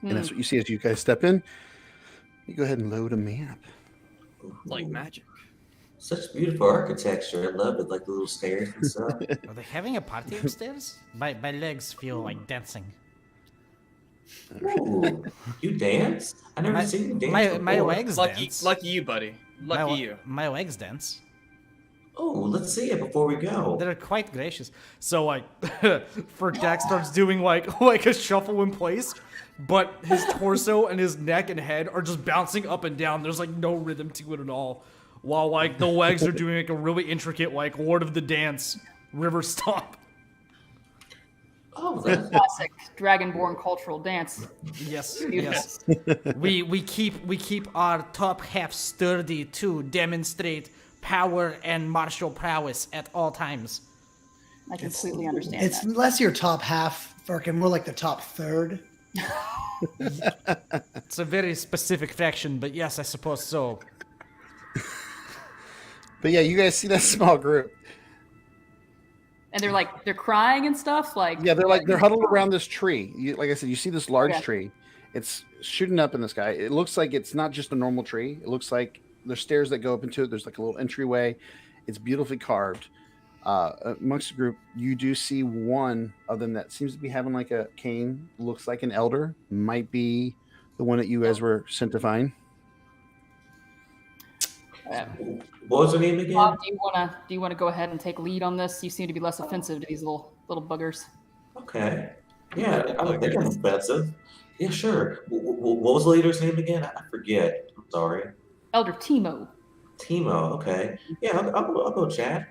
And that's what you see as you guys step in. You go ahead and load a map. Like magic. Such beautiful architecture. I love it, like the little stairs and stuff. Are they having a party upstairs? My legs feel like dancing. Ooh, you dance? I never seen you dance My before. legs dance. Lucky you, buddy. Lucky you. My legs dance. Oh, let's see it before we go. They're quite gracious. So like, Furdak starts doing like a shuffle in place, but his torso and his neck and head are just bouncing up and down. There's like no rhythm to it at all. While like the legs are doing like a really intricate like Lord of the Dance river stomp. Oh, that's Classic Dragonborn cultural dance. Yes, Yes. We keep our top half sturdy to demonstrate power and martial prowess at all times. I completely understand It's that. less your top half, Firkin, more like the top third. it's a very specific faction, but yes, I suppose so. But yeah, you guys see that small group. And they're crying and stuff. Like Yeah, they're huddled around this tree. Like I said, you see this large Okay. tree. It's shooting up in the sky. It looks like it's not just a normal tree. It looks like there's stairs that go up into it. There's like a little entryway. It's beautifully carved. Amongst the group, you do see one of them that seems to be having like a cane. Looks like an elder. Might be the one that you guys were sent to find. What was her name again? Bob, do you wanna go ahead and take lead on this? You seem to be less offensive to these little buggers. Okay. Yeah, I don't think I'm offensive. Yeah, sure. What was the leader's name again? I forget. I'm sorry. Elder Timo. Timo. Okay. Yeah, I'll go chat.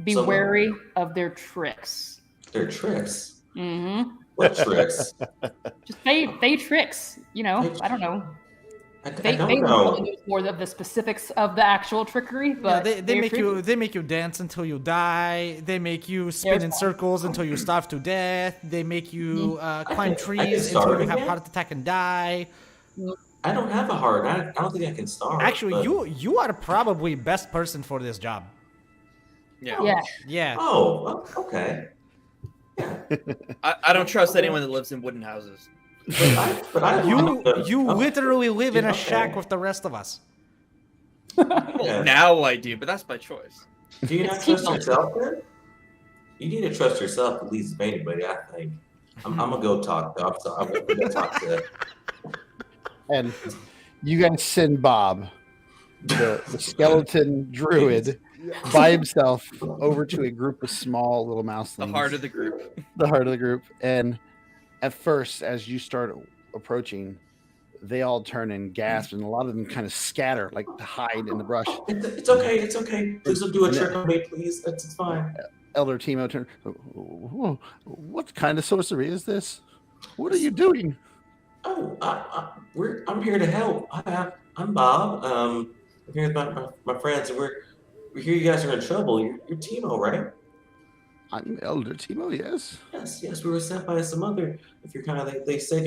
Be So- wary of their tricks. Their tricks. Mm-hmm. What tricks? Just they tricks. You know, They- I don't know. I They don't probably know. knows more of the specifics of the actual trickery, Yeah, but they they're make tricky. they make you dance until you die. They make you spin in There's one. circles until you starve to death. They make you climb can trees starve until you have a again? heart attack and die. I don't have a heart. I don't think I can starve. Actually, but- you are probably best person for this job. Yeah. Yeah. Yeah. Oh, well, okay. Yeah. I don't trust anyone that lives in wooden houses. But I You literally live in a Okay. shack with the rest of us. Well, Yeah. now I do, but that's by choice. Do you not It's trust Timo. yourself then? You need to trust yourself at least of anybody, I think. I'm gonna go talk though. I'm sorry. I'm gonna go talk to And you guys send Bob, the skeleton druid, by himself over to a group of small little mouselings. The heart of the group. The heart of the group. And at first, as you start approaching, they all turn and gasp, and a lot of them kind of scatter, like to hide in the brush. It's okay, it's okay. Please don't do a trick on me, please. It's fine. Elder Timo turn. What kind of sorcery is this? What are you doing? Oh, I'm here to help. I'm Bob. I'm here with my friends, and we hear you guys are in trouble. You're Timo, right? I'm Elder Timo, yes. Yes. We were sent by some other. If you're kind of, they said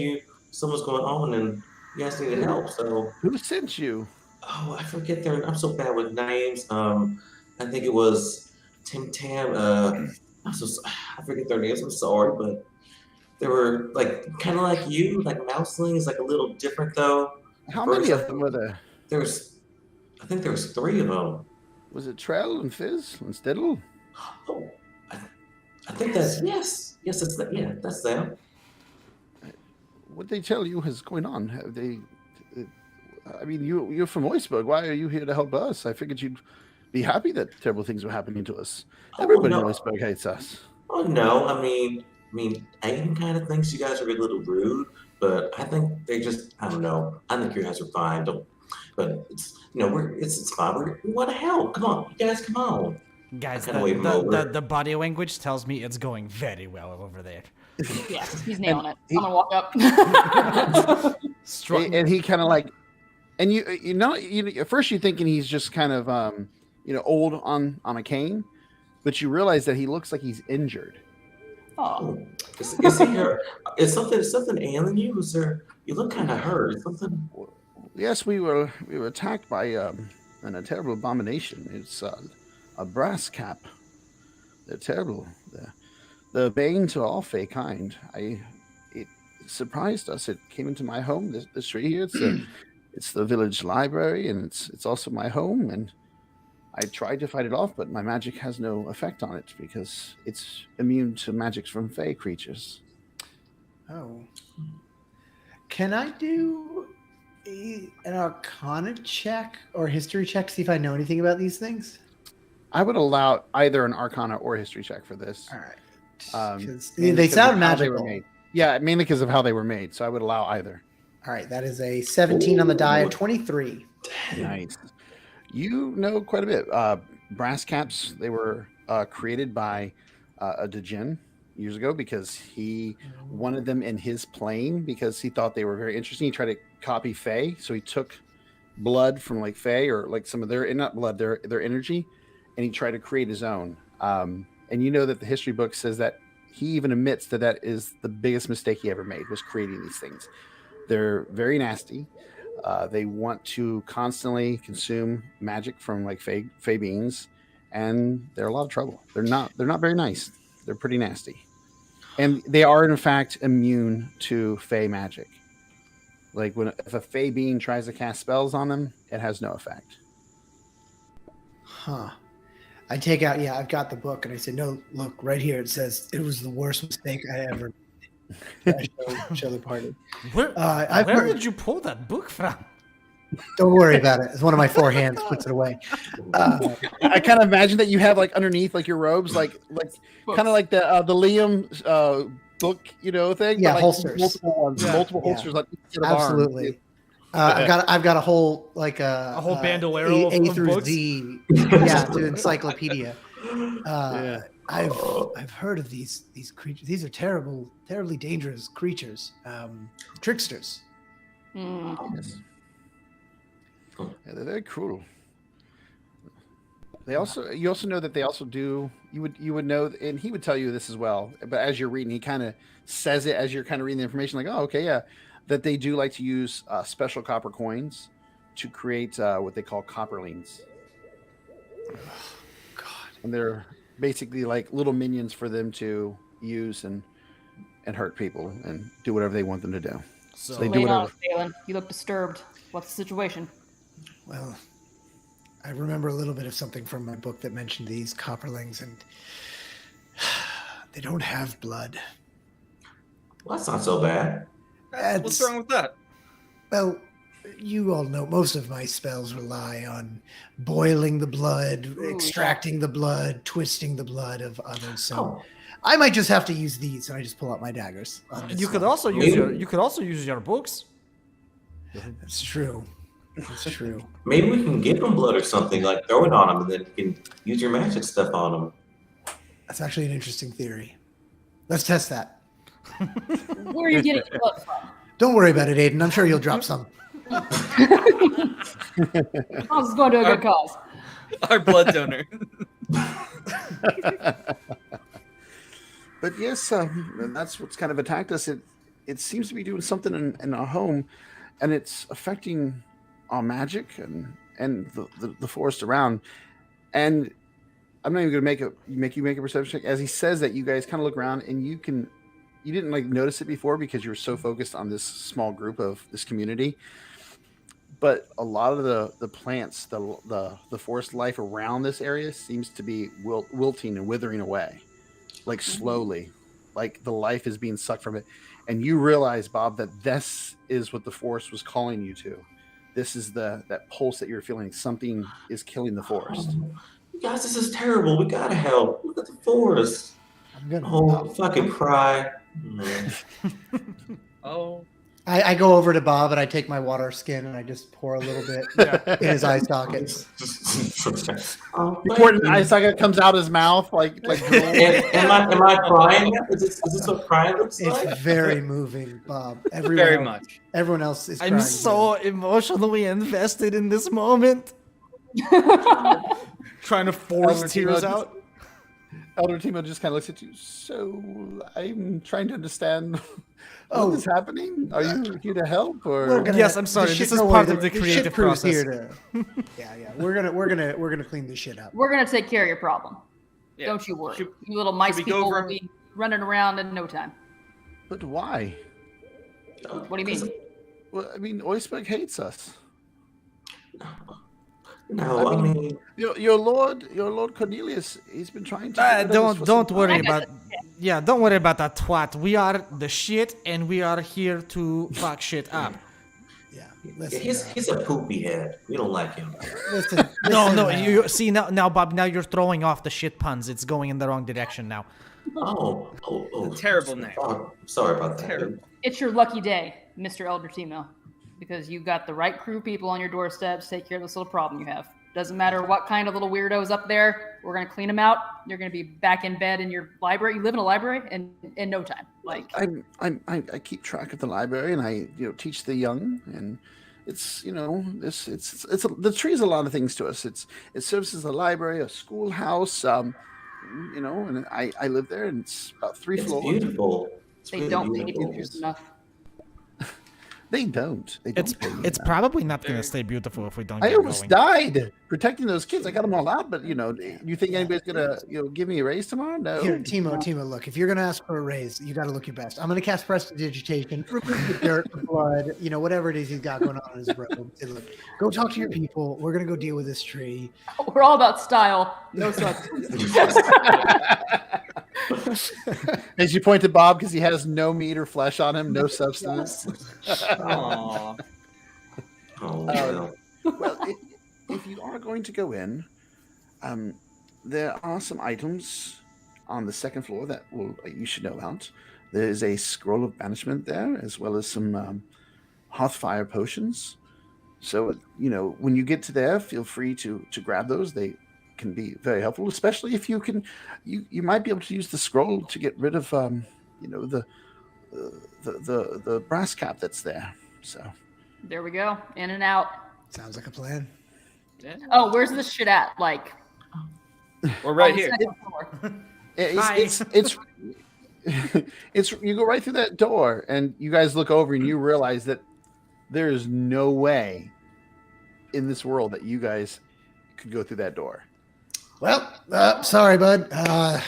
someone's going on, and you guys needed help. So, Who sent you? oh, I forget their. I'm so bad with names. I think it was Tim Tam. I forget their names. I'm sorry, but they were like kind of like you, like mouselings, like a little different though. How many of them were there? I think there was 3 of them. Was it Trell and Fizz and Stiddle? Oh, I think that's yes, that's them. What they tell you is going on? Have they? I mean, you're from Oisburg. Why are you here to help us? I figured you'd be happy that terrible things were happening to us. Everybody no. in Oisburg hates us. Oh no, I mean, Aiden kind of thinks you guys are a little rude, but I think they just, I don't know. I think you guys are fine. But it's it's fine. We want to help. Come on, you guys, come on. Guys, Kinda wave 'em over. the body language tells me it's going very well over there. Yeah, he's nailing it. he- I'm gonna walk up. Strong. And he kind of like, and at first you're thinking he's just kind of old on a cane, but you realize that he looks like he's injured. Oh, Is is something ailing you? Is there? You look kind of hurt. Is something? Yes, we were attacked by a terrible abomination. It's a brass cap. They're terrible. The bane to all fey kind. It surprised us. It came into my home. This tree here. It's the village library, and it's also my home. And I tried to fight it off, but my magic has no effect on it because it's immune to magics from fey creatures. Oh. Can I do an Arcana check or history check, see if I know anything about these things? I would allow either an Arcana or history check for this. All right. 'Cause Mainly they because sound of how they were magical. made. Yeah, mainly because of how they were made. So I would allow either. All right, that is a 17 on the die, Ooh. 23. Nice. You know quite a bit. Brass caps, they were created by a Djinn years ago because he wanted them in his plane because he thought they were very interesting. He tried to copy Fae, so he took blood from like Fae or like some of their, not blood, their energy, and he tried to create his own. And you know that the history book says that he even admits that is the biggest mistake he ever made, was creating these things. They're very nasty. They want to constantly consume magic from like fey beings, and they're a lot of trouble. They're not very nice. They're pretty nasty, and they are in fact immune to Fey magic. Like if a Fey being tries to cast spells on them, it has no effect. Huh. I take out, I've got the book, and I say, no, look, right here, it says, it was the worst mistake I ever made. I show the party. Where did you pull that book from? Don't worry about it. It's one of my 4 hands puts it away. I kind of imagine that you have like underneath like your robes, like kind of like the Liam book, thing. Yeah, but, like, holsters. multiple ones, multiple holsters. Like absolutely. I've got a whole a whole bandolero A of through books? Z, to encyclopedia. Yeah. I've heard of these creatures. These are terribly dangerous creatures, tricksters. Yes. Yeah, they're very cruel. You also know that they also do. You would know, and he would tell you this as well. But as you're reading, he kind of says it as you're kind of reading the information. Like, oh, okay, yeah, that they do like to use special copper coins to create what they call copperlings. God, And they're basically like little minions for them to use and hurt people and do whatever they want them to do. So They do Lay it on whatever. us, Galen. You look disturbed. What's the situation? well, I remember a little bit of something from my book that mentioned these copperlings, and they don't have blood. Well, that's not so bad. What's wrong with that? Well, you all know most of my spells rely on boiling the blood, extracting the blood, twisting the blood of others. So Oh, I might just have to use these, and I just pull out my daggers. you could also use your books. That's true. That's true. maybe we can give them blood or something, like throw it on them, and then you can use your magic stuff on them. That's actually an interesting theory. Let's test that. Where are you getting your blood from? Don't worry about it, Aiden. I'm sure you'll drop some. This is going to a good cause. Our blood donor. But yes, that's what's kind of attacked us. It seems to be doing something in our home, and it's affecting our magic and the forest around. And I'm not even going to make you make a perception check. As he says that, you guys kind of look around, and you didn't like notice it before because you were so focused on this small group of this community. But a lot of the plants, the forest life around this area seems to be wilting and withering away, like slowly, like the life is being sucked from it. And you realize, Bob, that this is what the forest was calling you to. This is that pulse that you're feeling. Something is killing the forest. You guys, this is terrible. We gotta help. Look at the forest. I'm gonna. Oh, fucking cry. Oh. I go over to Bob and I take my water skin and I just pour a little bit in his eye sockets. Oh, You pour it in the eye socket, comes out his mouth like drool. am I crying? Is this what crying looks like? It's very moving, Bob. Very much. Everyone else is. I'm crying so emotionally invested in this moment. Trying to force Elder tears Timo out. Elder Timo just kind of looks at you. So I'm trying to understand what is happening. Are you here to help, or Yes, I'm sorry. This is part of the creative process. Here to, yeah. We're gonna clean this shit up. We're going to take care of your problem. Yeah. Don't you worry. Should- You little mice we go people over- will be running around in no time. But why? What do you mean? Well, I mean, Oisberg hates us. No, I mean, Your Lord Cornelius, he's been trying to. get rid of us for Don't some worry time. about. Yeah, don't worry about that twat. We are the shit, and we are here to fuck shit up. Yeah. Listen, he's a poopy head. We don't like him. listen, No, no. listen, You see now, Bob. Now you're throwing off the shit puns. It's going in the wrong direction now. Oh. Terrible name. Sorry about that. Terrible. It's your lucky day, Mr. Elder Timo, because you got the right crew of people on your doorstep to take care of this little problem you have. Doesn't matter what kind of little weirdos up there. We're gonna clean them out. You're gonna be back in bed in your library. You live in a library in no time. Like I keep track of the library, and I teach the young, and it's the tree is a lot of things to us. It serves as a library, a schoolhouse, and I live there, and it's about 3 It's floors. beautiful. It's they really don't paint beautiful. pictures enough. They don't. They don't. It's probably not going to stay beautiful if we don't I get almost going. died protecting those kids. I got them all out, but you think anybody's gonna give me a raise tomorrow? No. Here, Timo, look, if you're gonna ask for a raise, you got to look your best. I'm gonna cast prestidigitation, remove the dirt, the blood, whatever it is he's got going on in his robe. Say, look, go talk to your people. We're gonna go deal with this tree. We're all about style, no substance. As you point to Bob, because he has no meat or flesh on him, no substance. Aww. Oh, no. Well, if you are going to go in, there are some items on the second floor that you should know about. There is a scroll of banishment there, as well as some hearthfire potions. So, when you get to there, feel free to grab those. They can be very helpful, especially if you can. You might be able to use the scroll to get rid of, the brass cap that's there. So. There we go. In and out. Sounds like a plan. Yeah. Oh, where's this shit at? Like, We're right on the here. second floor. It's you go right through that door, and you guys look over and you realize that there is no way in this world that you guys could go through that door. Well, sorry, bud.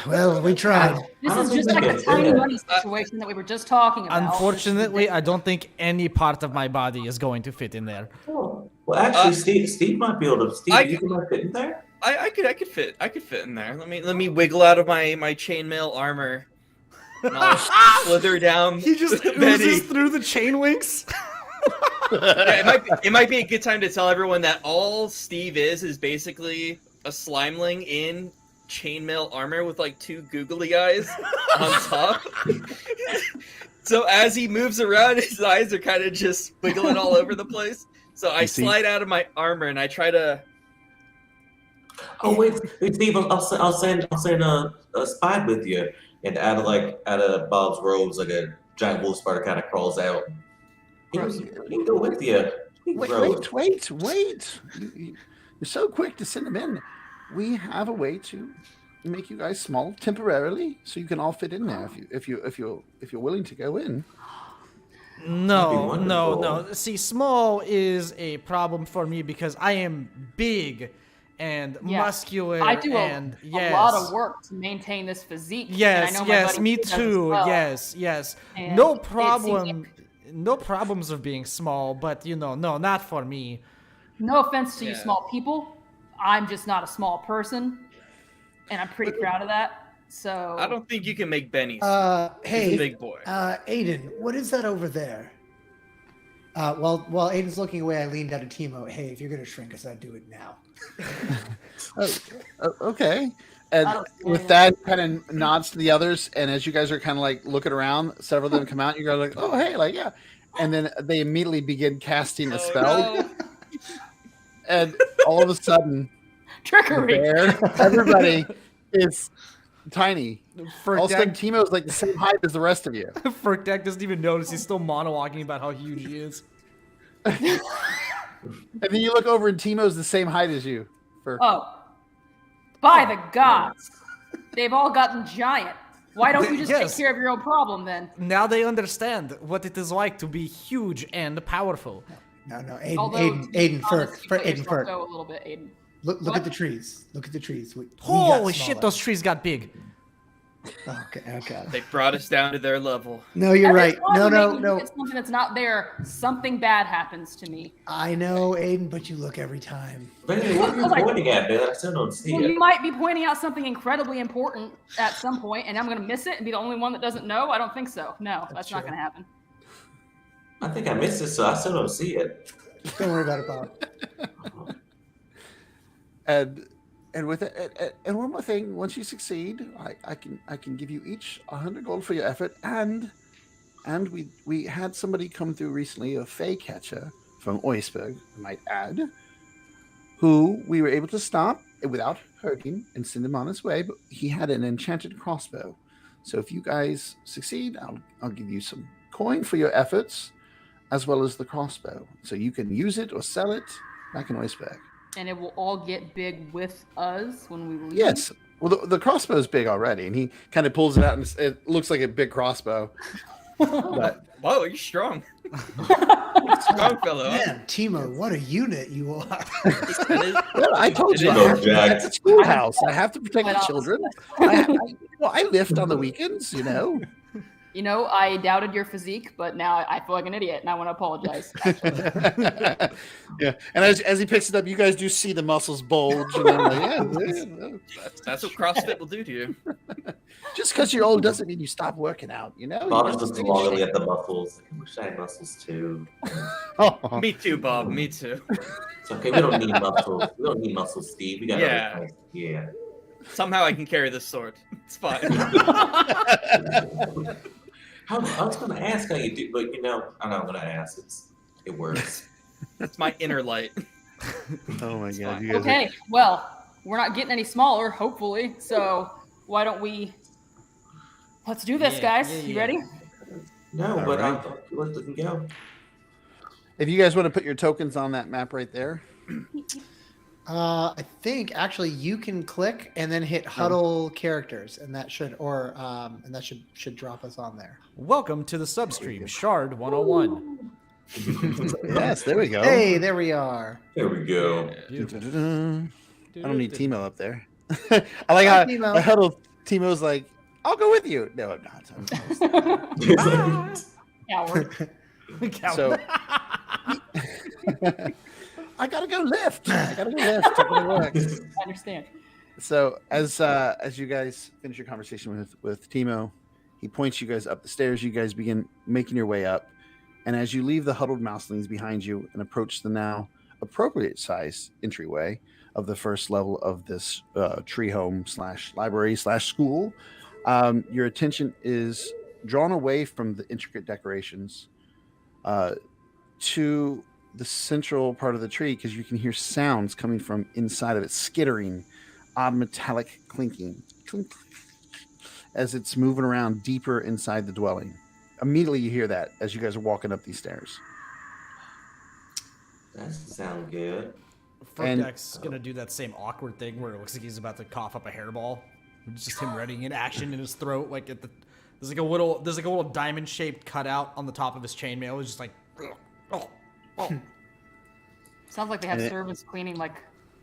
Well, we tried. This I is don't just think like we the can tiny do it. money situation that we were just talking about. Unfortunately, I don't think any part of my body is going to fit in there. Oh, well, actually, Steve might be able to. Steve, you can fit in there. I could fit in there. Let me wiggle out of my chainmail armor. And I'll slither down. He just Betty. oozes through the chain links. Yeah, it might be a good time to tell everyone that all Steve is basically a slimeling in chainmail armor with like two googly eyes on top. So as he moves around, his eyes are kind of just wiggling all over the place. So I slide out of my armor and I try to. Oh wait, Steve, I'll send a spy with you, and out of Bob's robes, like a giant wolf spider kind of crawls out. He can go with you. Wait! You're so quick to send them in. We have a way to make you guys small temporarily, so you can all fit in there if you're willing to go in. No. See, small is a problem for me because I am big and muscular. I do and a lot of work to maintain this physique. Yes, and I know my yes, buddy me does as too. well. Yes. And No it problem. seems- No problems of being small, but no, not for me. No offense to you Yeah. small people. I'm just not a small person. And I'm pretty proud of that. So I don't think you can make Benny. He's Hey, a big boy. Aiden, what is that over there? While Aiden's looking away, I leaned out to Timo. Hey, if you're gonna shrink us, I'd do it now. Okay. I And don't see with it. that, kind of nods to the others, and as you guys are kind of like looking around, several of them come out. You guys are like, "Oh, hey, like yeah," and then they immediately begin casting a spell, no. and all of a sudden, the trickery. bear, everybody is tiny. All of a sudden, Ferkdak Timo's like the same height as the rest of you. doesn't even notice. He's still monologuing about how huge he is. And then you look over, and Timo's the same height as you. Oh. By the gods. They've all gotten giant. Why don't you just Yes. take care of your own problem then? Now they understand what it is like to be huge and powerful. No, Although, Aiden, honestly, you cut Aiden, yourself Ferk. go a little bit, Aiden. Look What? at the trees. Look at the trees. We got Holy shit, smaller. those trees got big. Okay. They brought us down to their level. No, you're Every right. time you make me No. look at something that's not there, something bad happens to me. I know, Aiden, but you look every time. Benny, what are you pointing at, man? I still don't see Well, it. you might be pointing out something incredibly important at some point, and I'm going to miss it and be the only one that doesn't know. I don't think so. No, that's not true. going to happen. I think I missed it, so I still don't see it. Don't worry about it, Bob. And with it, and one more thing, once you succeed, I can give you each 100 gold for your effort, and we had somebody come through recently, a Fey catcher from Oisberg, I might add, who we were able to stop without hurting and send him on his way, but he had an enchanted crossbow. So if you guys succeed, I'll give you some coin for your efforts, as well as the crossbow, so you can use it or sell it back in Oisberg. And it will all get big with us when we leave. Yes. Well, the crossbow is big already, and he kind of pulls it out, and it looks like a big crossbow. But Whoa, you're strong. Strong fellow. Man, Timo, what a unit you are. well, I told you, It I is have to protect the schoolhouse. I have to protect the Quite children. I lift on the weekends, You know, I doubted your physique, but now I feel like an idiot, and I want to apologize. Yeah, and as he picks it up, you guys do see the muscles bulge. That's what CrossFit will do to you. Just because you're old doesn't mean you stop working out. You Bob's just just stay in longing shape. at the muscles. I wish I had muscles too. Oh, Me too, Bob. Me too. It's okay. We don't need muscles. We don't need muscles, Steve. We got Yeah. other kinds. Yeah. Somehow I can carry this sword. It's fine. I was going to ask how you do, but I'm not going to ask. It works. It's my inner light. oh my It's god! fine. You guys Okay, well, we're not getting any smaller, hopefully. So why don't we? Let's do this, guys. You ready? No, All but right. let's go. If you guys want to put your tokens on that map right there, I think actually you can click and then hit huddle characters, and that should should drop us on there. Welcome to the substream, Shard 101. yes, there we go. Hey, there we are. There we go. Dun-dun-dun-dun. I don't need Timo up there. I like how Hi, Timo. I huddle. Timo's like, "I'll go with you." No, I'm not. Coward. So I gotta go lift. I gotta work. I understand. So as you guys finish your conversation with Timo, he points you guys up the stairs. You guys begin making your way up, and as you leave the huddled mouselings behind you and approach the now appropriate size entryway of the first level of this tree home / library / school, your attention is drawn away from the intricate decorations to the central part of the tree, because you can hear sounds coming from inside of it, skittering, odd metallic clinking, clink, as it's moving around deeper inside the dwelling. Immediately you hear that as you guys are walking up these stairs. That doesn't sound good. Furkdeck's gonna do that same awkward thing where it looks like he's about to cough up a hairball. It's just him readying an action in his throat, like there's like a little diamond shaped cutout on the top of his chainmail. It's just like, oh. Sounds like they have And servants cleaning like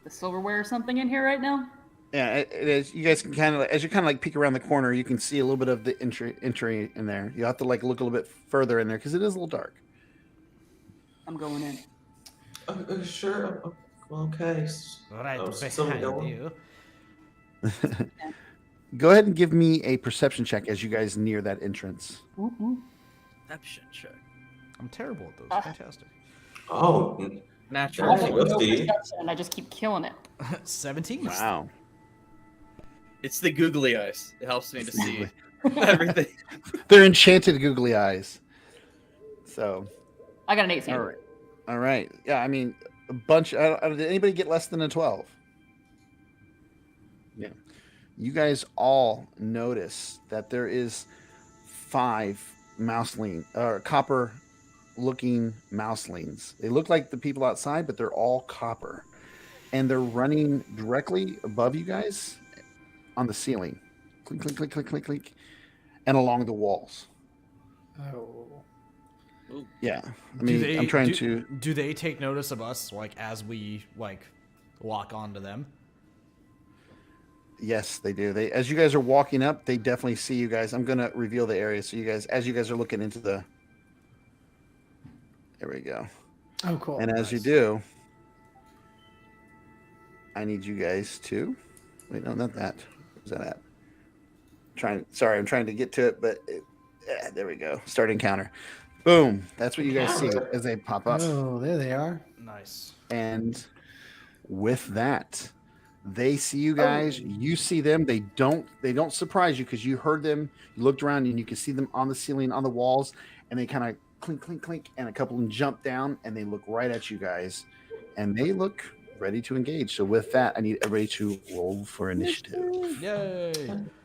the silverware or something in here right now. Yeah, it is. You guys can kind of, as you kind of like peek around the corner, you can see a little bit of the entry in there. You have to like look a little bit further in there because it is a little dark. I'm going in. Sure. Okay. Right So behind going. you. Go ahead and give me a perception check as you guys near that entrance. Perception check. I'm terrible at those. Fantastic. Oh, Natural. That's No Steve. perception, and I just keep killing it. 17. Wow. It's the googly eyes. It helps me to see everything. They're enchanted googly eyes. So, I got an 18. all right. All right. Yeah, I mean, a bunch. Did anybody get less than a 12? Yeah. You guys all notice that there is 5 copper-looking mouselings. They look like the people outside, but they're all copper, and they're running directly above you guys on the ceiling, clink, clink, clink, clink, clink, clink, and along the walls. Oh. Yeah, I mean, I'm trying to. Do they take notice of us, like as we lock onto them? Yes, they do. As you guys are walking up, they definitely see you guys. I'm gonna reveal the area so you guys, as you guys are looking into the. There we go. Oh, cool. And as you do, I need you guys to. Wait, no, not that. Where's that at? I'm trying to get to it, but there we go. Start encounter. Boom. That's what you guys see as they pop up. Oh, there they are. Nice. And with that, they see you guys. You see them. They don't surprise you because you heard them. You looked around and you can see them on the ceiling, on the walls, and they kind of clink, clink, clink, and a couple of them jump down and they look right at you guys, and they look ready to engage. So with that, I need everybody to roll for initiative. Yay.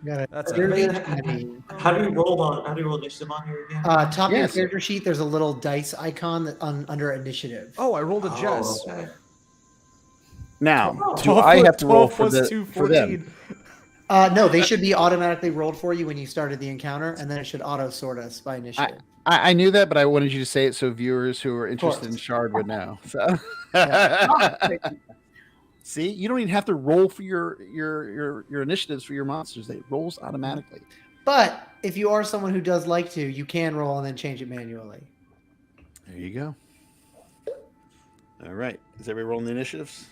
Got it. That's How it. do you roll initiative on here again? Top of your Yes. character sheet, there's a little dice icon under initiative. Oh, I rolled a Jess. Okay. Now, do 12 I have to roll 12 for plus the 2, for them? 14. No, they should be automatically rolled for you when you started the encounter, and then it should auto sort us by initiative. I knew that, but I wanted you to say it so viewers who are course. interested in Shard would know. So, Yeah. see, you don't even have to roll for your initiatives for your monsters; it rolls automatically. But if you are someone who does like to, you can roll and then change it manually. There you go. All right, is everybody rolling the initiatives?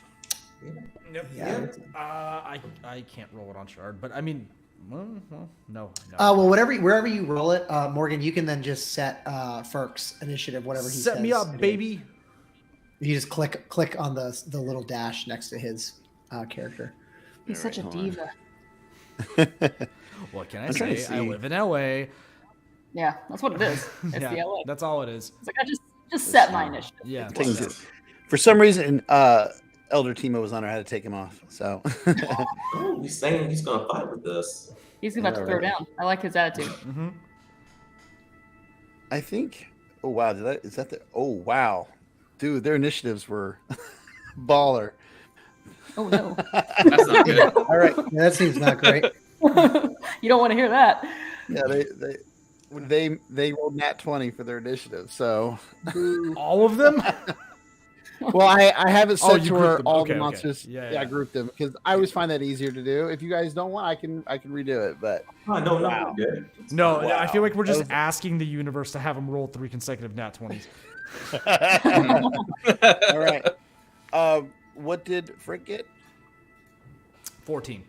Yep. Yeah. I can't roll it on Shard, but I mean, no. Well, wherever you roll it, Morgan, you can then just set Ferk's initiative, whatever he Set says. me up, baby. You just click on the little dash next to his character. He's such a diva. What can I I'm trying to say? I see. live in LA. Yeah, that's what it is. It's Yeah, the LA. that's all it is. It's like I just set my initiative. Yeah. Taking it. For some reason, Elder Timo was on her. I had to take him off. So Oh, he's saying he's gonna fight with us. He's about to throw down. I like his attitude. Mm-hmm. I think. Oh wow! Is that the? Oh wow, dude, their initiatives were baller. Oh no. That's not good. All right. Yeah, that seems not great. You don't want to hear that. Yeah, they rolled nat 20 for their initiative. So, All of them? well, I have it Oh, set you to grouped where them. all Okay, the okay. monsters. Yeah, I yeah. grouped them because I always find that easier to do. If you guys don't want, I can redo it. But Oh, no, Wow. we're good. No, Wow. I feel like we're just That was- asking the universe to have him roll 3 consecutive nat 20s. all right. What did Frick get? 14.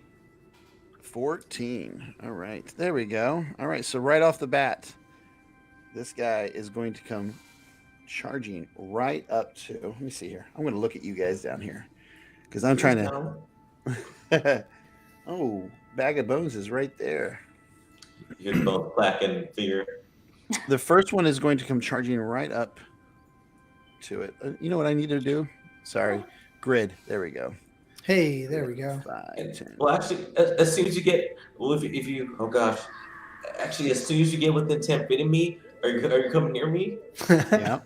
14. All right. There we go. All right. So right off the bat, this guy is going to come charging right up to. Let me see here. I'm going to look at you guys down here because I'm trying to. Oh, Bag of Bones is right there. You can both clack and figure. The first one is going to come charging right up to it. You know what I need to do? Sorry. Grid. There we go. Hey, there we go. 5, 10. Well, actually, as soon as you get, well, if you, oh gosh, actually, as soon as you get within 10 feet of me, are you coming near me? Yeah.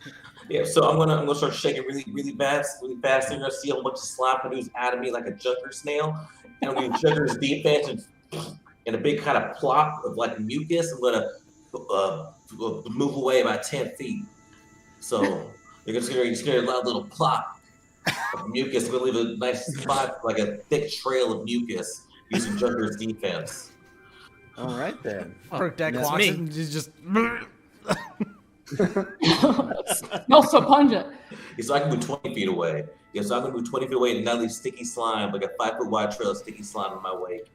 Yeah. So I'm gonna start shaking really fast. You're gonna see a bunch of slime noodles out of me like a junker snail, and I'm gonna junker's defense and a big kind of plop of like mucus. I'm gonna move away about 10 feet. So you're just gonna a loud little plop of mucus. We're gonna leave a nice spot, like a thick trail of mucus using junker's defense. All right then. Perk deck That's walks me. in and he's just. Smells so pungent. Yeah, so I can move 20 feet away. Yeah, so I'm gonna move 20 feet away and now leave sticky slime, like a 5-foot wide trail of sticky slime in my wake.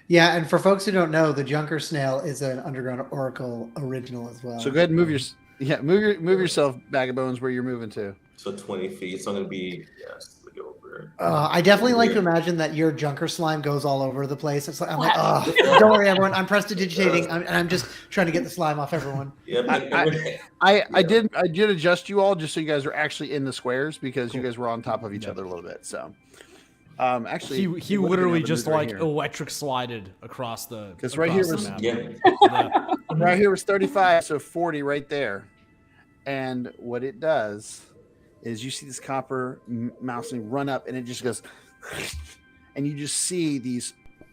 Yeah, and for folks who don't know, the Junker Snail is an Underground Oracle original as well. So go ahead and move yourself, Bag of Bones, where you're moving to. So 20 feet. So I'm gonna be look over. I definitely like to imagine that your Junker slime goes all over the place. It's like I'm like, oh, don't worry, everyone. I'm prestidigitating. I'm just trying to get the slime off everyone. Yeah, I did adjust you all just so you guys are actually in the squares because you guys were on top of each other a little bit. So actually He it would have been literally able to just move right like here. electric slided across the. 'Cause right here across the was- map. yeah. Right here was 35, so 40 right there. And what it does is you see this copper mouseling run up and it just goes, and you just see these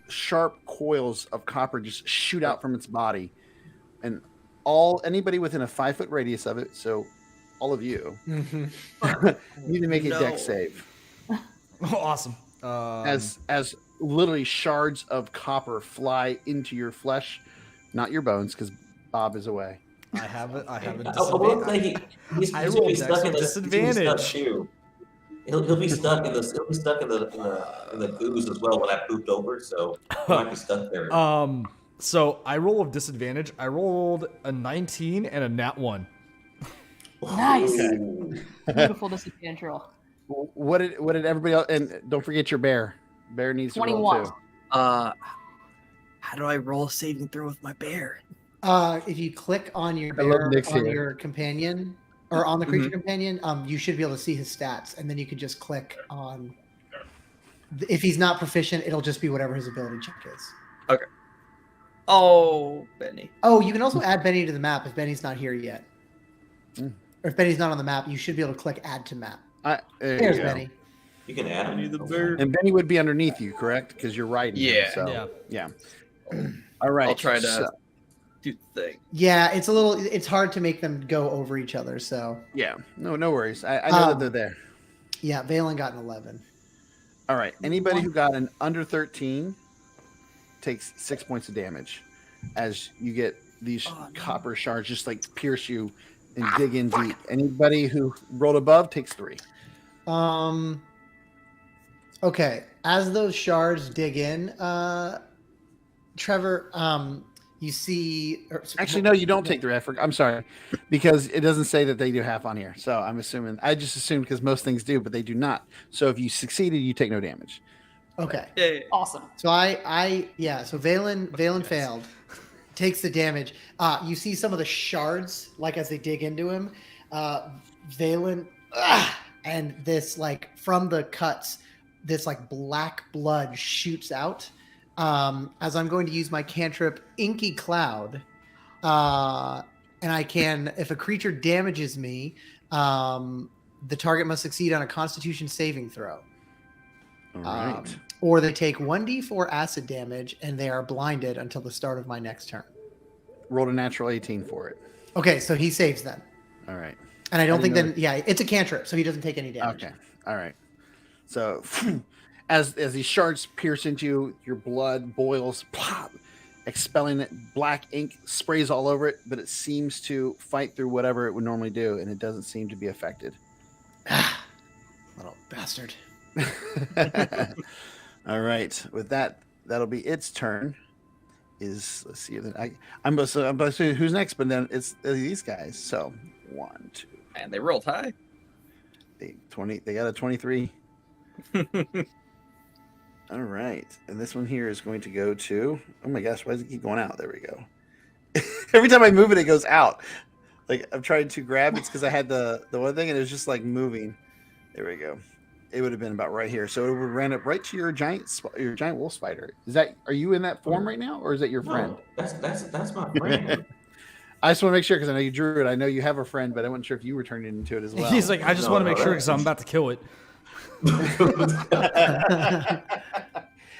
sharp coils of copper just shoot out from its body. And anybody within a 5-foot radius of it, so all of you, need to make a deck save. Awesome. As literally shards of copper fly into your flesh, not your bones, because Bob is away. I have it. I have a I will say disadvantage. he's I gonna be rolled stuck in dex the with he's gonna be stuck disadvantage. too. He'll be stuck in the in the ooze as well when I pooped over, so he might be stuck there. So I roll with disadvantage. I rolled a 19 and a nat 1. Nice. Ooh. Beautiful disadvantage roll. What did everybody else? And don't forget your bear. Bear needs to roll 21. too. How do I roll a saving throw with my bear? If you click on your I love bear Nick's on here. your companion or on the creature companion, you should be able to see his stats, and then you can just click on. If he's not proficient, it'll just be whatever his ability check is. Oh, Benny. Oh, you can also add Benny to the map if Benny's not here yet. Mm. Or if Benny's not on the map, you should be able to click add to map. There you There's go. Benny. You can add Benny him. the bird. And Benny would be underneath you, correct? Because you're riding him. Yeah. So, Yeah. yeah. All right. I'll try to so- do the thing. Yeah, it's hard to make them go over each other. So yeah. No worries. I know that they're there. yeah, Valen got an 11. All right. Anybody who got an under 13 takes 6 points of damage as you get these copper shards just like pierce you and dig in deep. Anybody who rolled above takes 3. Okay, as those shards dig in, Trevor, you see. Actually, no, you don't take the effort. I'm sorry, because it doesn't say that they do half on here. So I'm assuming. I just assumed because most things do, but they do not. So if you succeeded, you take no damage. Okay, Yeah. Awesome. so so Valen failed, takes the damage. You see some of the shards, like as they dig into him, Valen, and this like from the cuts, this like black blood shoots out. As I'm going to use my cantrip Inky Cloud, and I can, if a creature damages me, the target must succeed on a Constitution saving throw. All right. Or they take 1d4 acid damage and they are blinded until the start of my next turn. Rolled a natural 18 for it. Okay, so he saves them. All right. And I don't I think didn't then, yeah, it's a cantrip, so he doesn't take any damage. Okay. All right. So as these shards pierce into you, your blood boils, plop, expelling it. Black ink sprays all over it, but it seems to fight through whatever it would normally do, and it doesn't seem to be affected. Little bastard. All right. With that, that'll be its turn. Let's see. I'm about to say who's next, but then it's these guys. So 1, 2, And they rolled high. 20. They got a 23. All right. And this one here is going to go to. Oh my gosh! Why does it keep going out? There we go. Every time I move it, it goes out. Like I'm trying to grab. It's because I had the one thing, and it was just like moving. There we go. It would have been about right here. So it would ran up right to your giant wolf spider. Are you in that form right now, or is that your friend? No, that's my friend. I just want to make sure because I know you drew it. I know you have a friend, but I wasn't sure if you were turning into it as well. He's like, I just want to make sure because I'm about to kill it.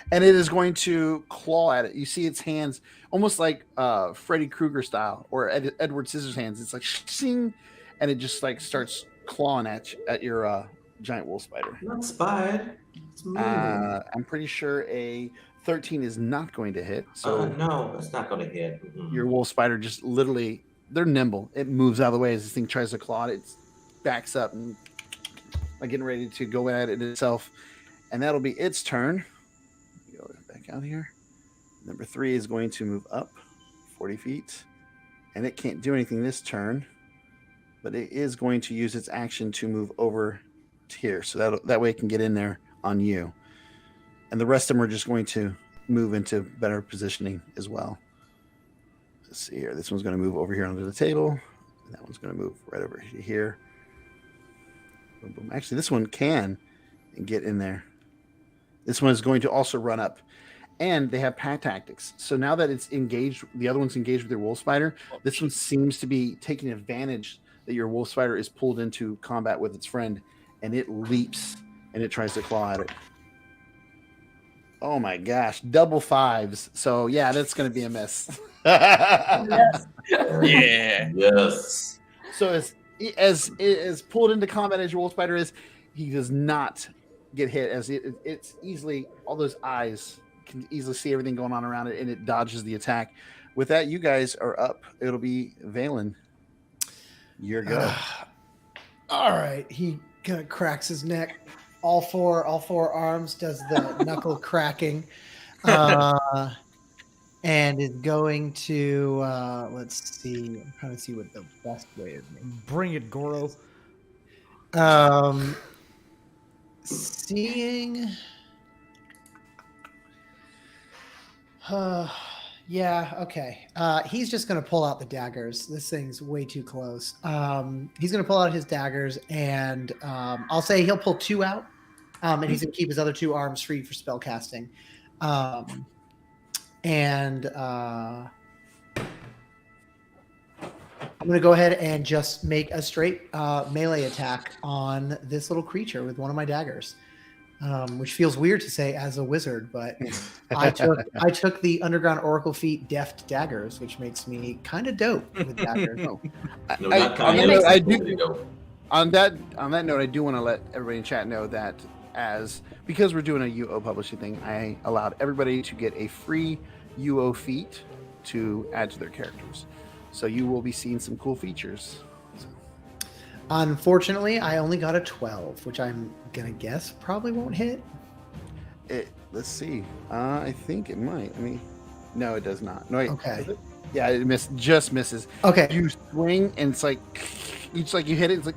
And it is going to claw at it. You see its hands almost like Freddy Krueger style or Edward Scissorhands. It's like shing, and it just like starts clawing at your giant wolf spider. Not spied. It's moving. I'm pretty sure a 13 is not going to hit. So no, it's not going to hit. your wolf spider just literally, they're nimble. It moves out of the way as this thing tries to claw it. It backs up and like getting ready to go at it itself. And that'll be its turn. Go back out here. Number 3 is going to move up 40 feet. And it can't do anything this turn. But it is going to use its action to move over to here. So that way it can get in there on you. And the rest of them are just going to move into better positioning as well. Let's see here. This one's going to move over here under the table. And that one's going to move right over here. Boom, boom. Actually, this one can get in there. This one is going to also run up. And they have pack tactics. So now that it's engaged, the other one's engaged with their wolf spider. This one seems to be taking advantage that your wolf spider is pulled into combat with its friend. And it leaps and it tries to claw at it. Oh my gosh, double 5s. So yeah, that's going to be a miss. Yeah. Yes. So as it is pulled into combat as your wolf spider is, he does not get hit as it's easily, all those eyes can easily see everything going on around it, and it dodges the attack. With that, you guys are up. It'll be Valen. Your go. All right, he kind of cracks his neck. All four arms, does the knuckle cracking, and is going to let's see. I'm trying to see what the best way is. Bring it, Goro. Seeing. Yeah, okay. He's just going to pull out the daggers. This thing's way too close. He's going to pull out his daggers, and I'll say he'll pull 2 out, and he's going to keep his other 2 arms free for spell casting. I'm going to go ahead and just make a straight melee attack on this little creature with one of my daggers. which feels weird to say as a wizard, but I took the Underground Oracle feat Deft Daggers, which makes me kind of dope with daggers. No, I- that on kind that of note, I makes do- it go. On that note, I do want to let everybody in chat know that because we're doing a UO publishing thing, I allowed everybody to get a free UO feat to add to their characters. So you will be seeing some cool features. Unfortunately, I only got a 12, which I'm gonna guess probably won't hit. Let's see. I think it might. I mean, no, it does not. No, wait. Okay. Does it? Yeah, it just misses. Okay. You swing and it's like you hit it. It's like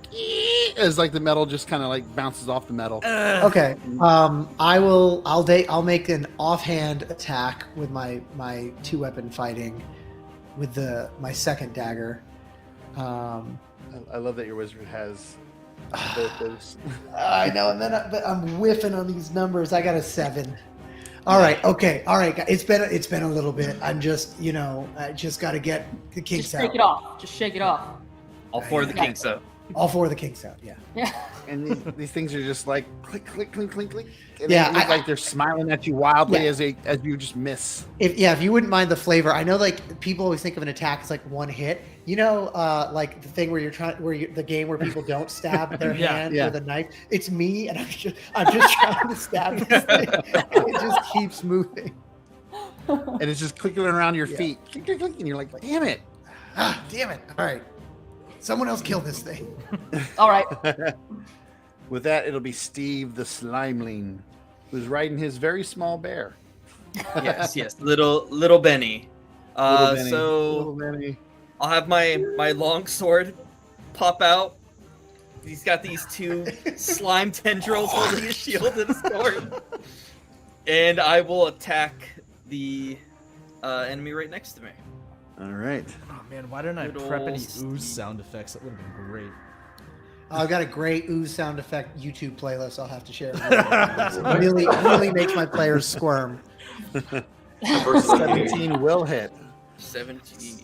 as like the metal just kind of like bounces off the metal. Okay. I'll make an offhand attack with my 2-weapon fighting with my second dagger. I love that your wizard has both those. I know, and then but I'm whiffing on these numbers. I got a 7. All right, okay, all right. It's been a little bit. I'm just I just got to get the kinks Just out. shake it off. Just shake it off. All four of the kinks out. All 4 of the kinks out. Yeah. Yeah. And these things are just like click, click, click, click, click. And Yeah, they look like they're smiling at you wildly as you just miss. If you wouldn't mind the flavor, I know like people always think of an attack as like one hit. Like the thing where the game where people don't stab their hand with a knife. It's me, and I'm just trying to stab this thing. It just keeps moving. And it's just clicking around your feet. Click, click, click, and you're like, damn it. Damn it! All right, someone else kill this thing. All right. With that, it'll be Steve the Slimeling, who's riding his very small bear. Yes, little Benny. Little Benny. So Little Benny. I'll have my long sword pop out. He's got these 2 slime tendrils holding a shield and a sword. And I will attack the enemy right next to me. All right. Oh man, why didn't I Good prep any old ooze sound effects? That would have been great. I've got a great ooze sound effect YouTube playlist. I'll have to share. It really makes my players squirm. 17 will hit. 17.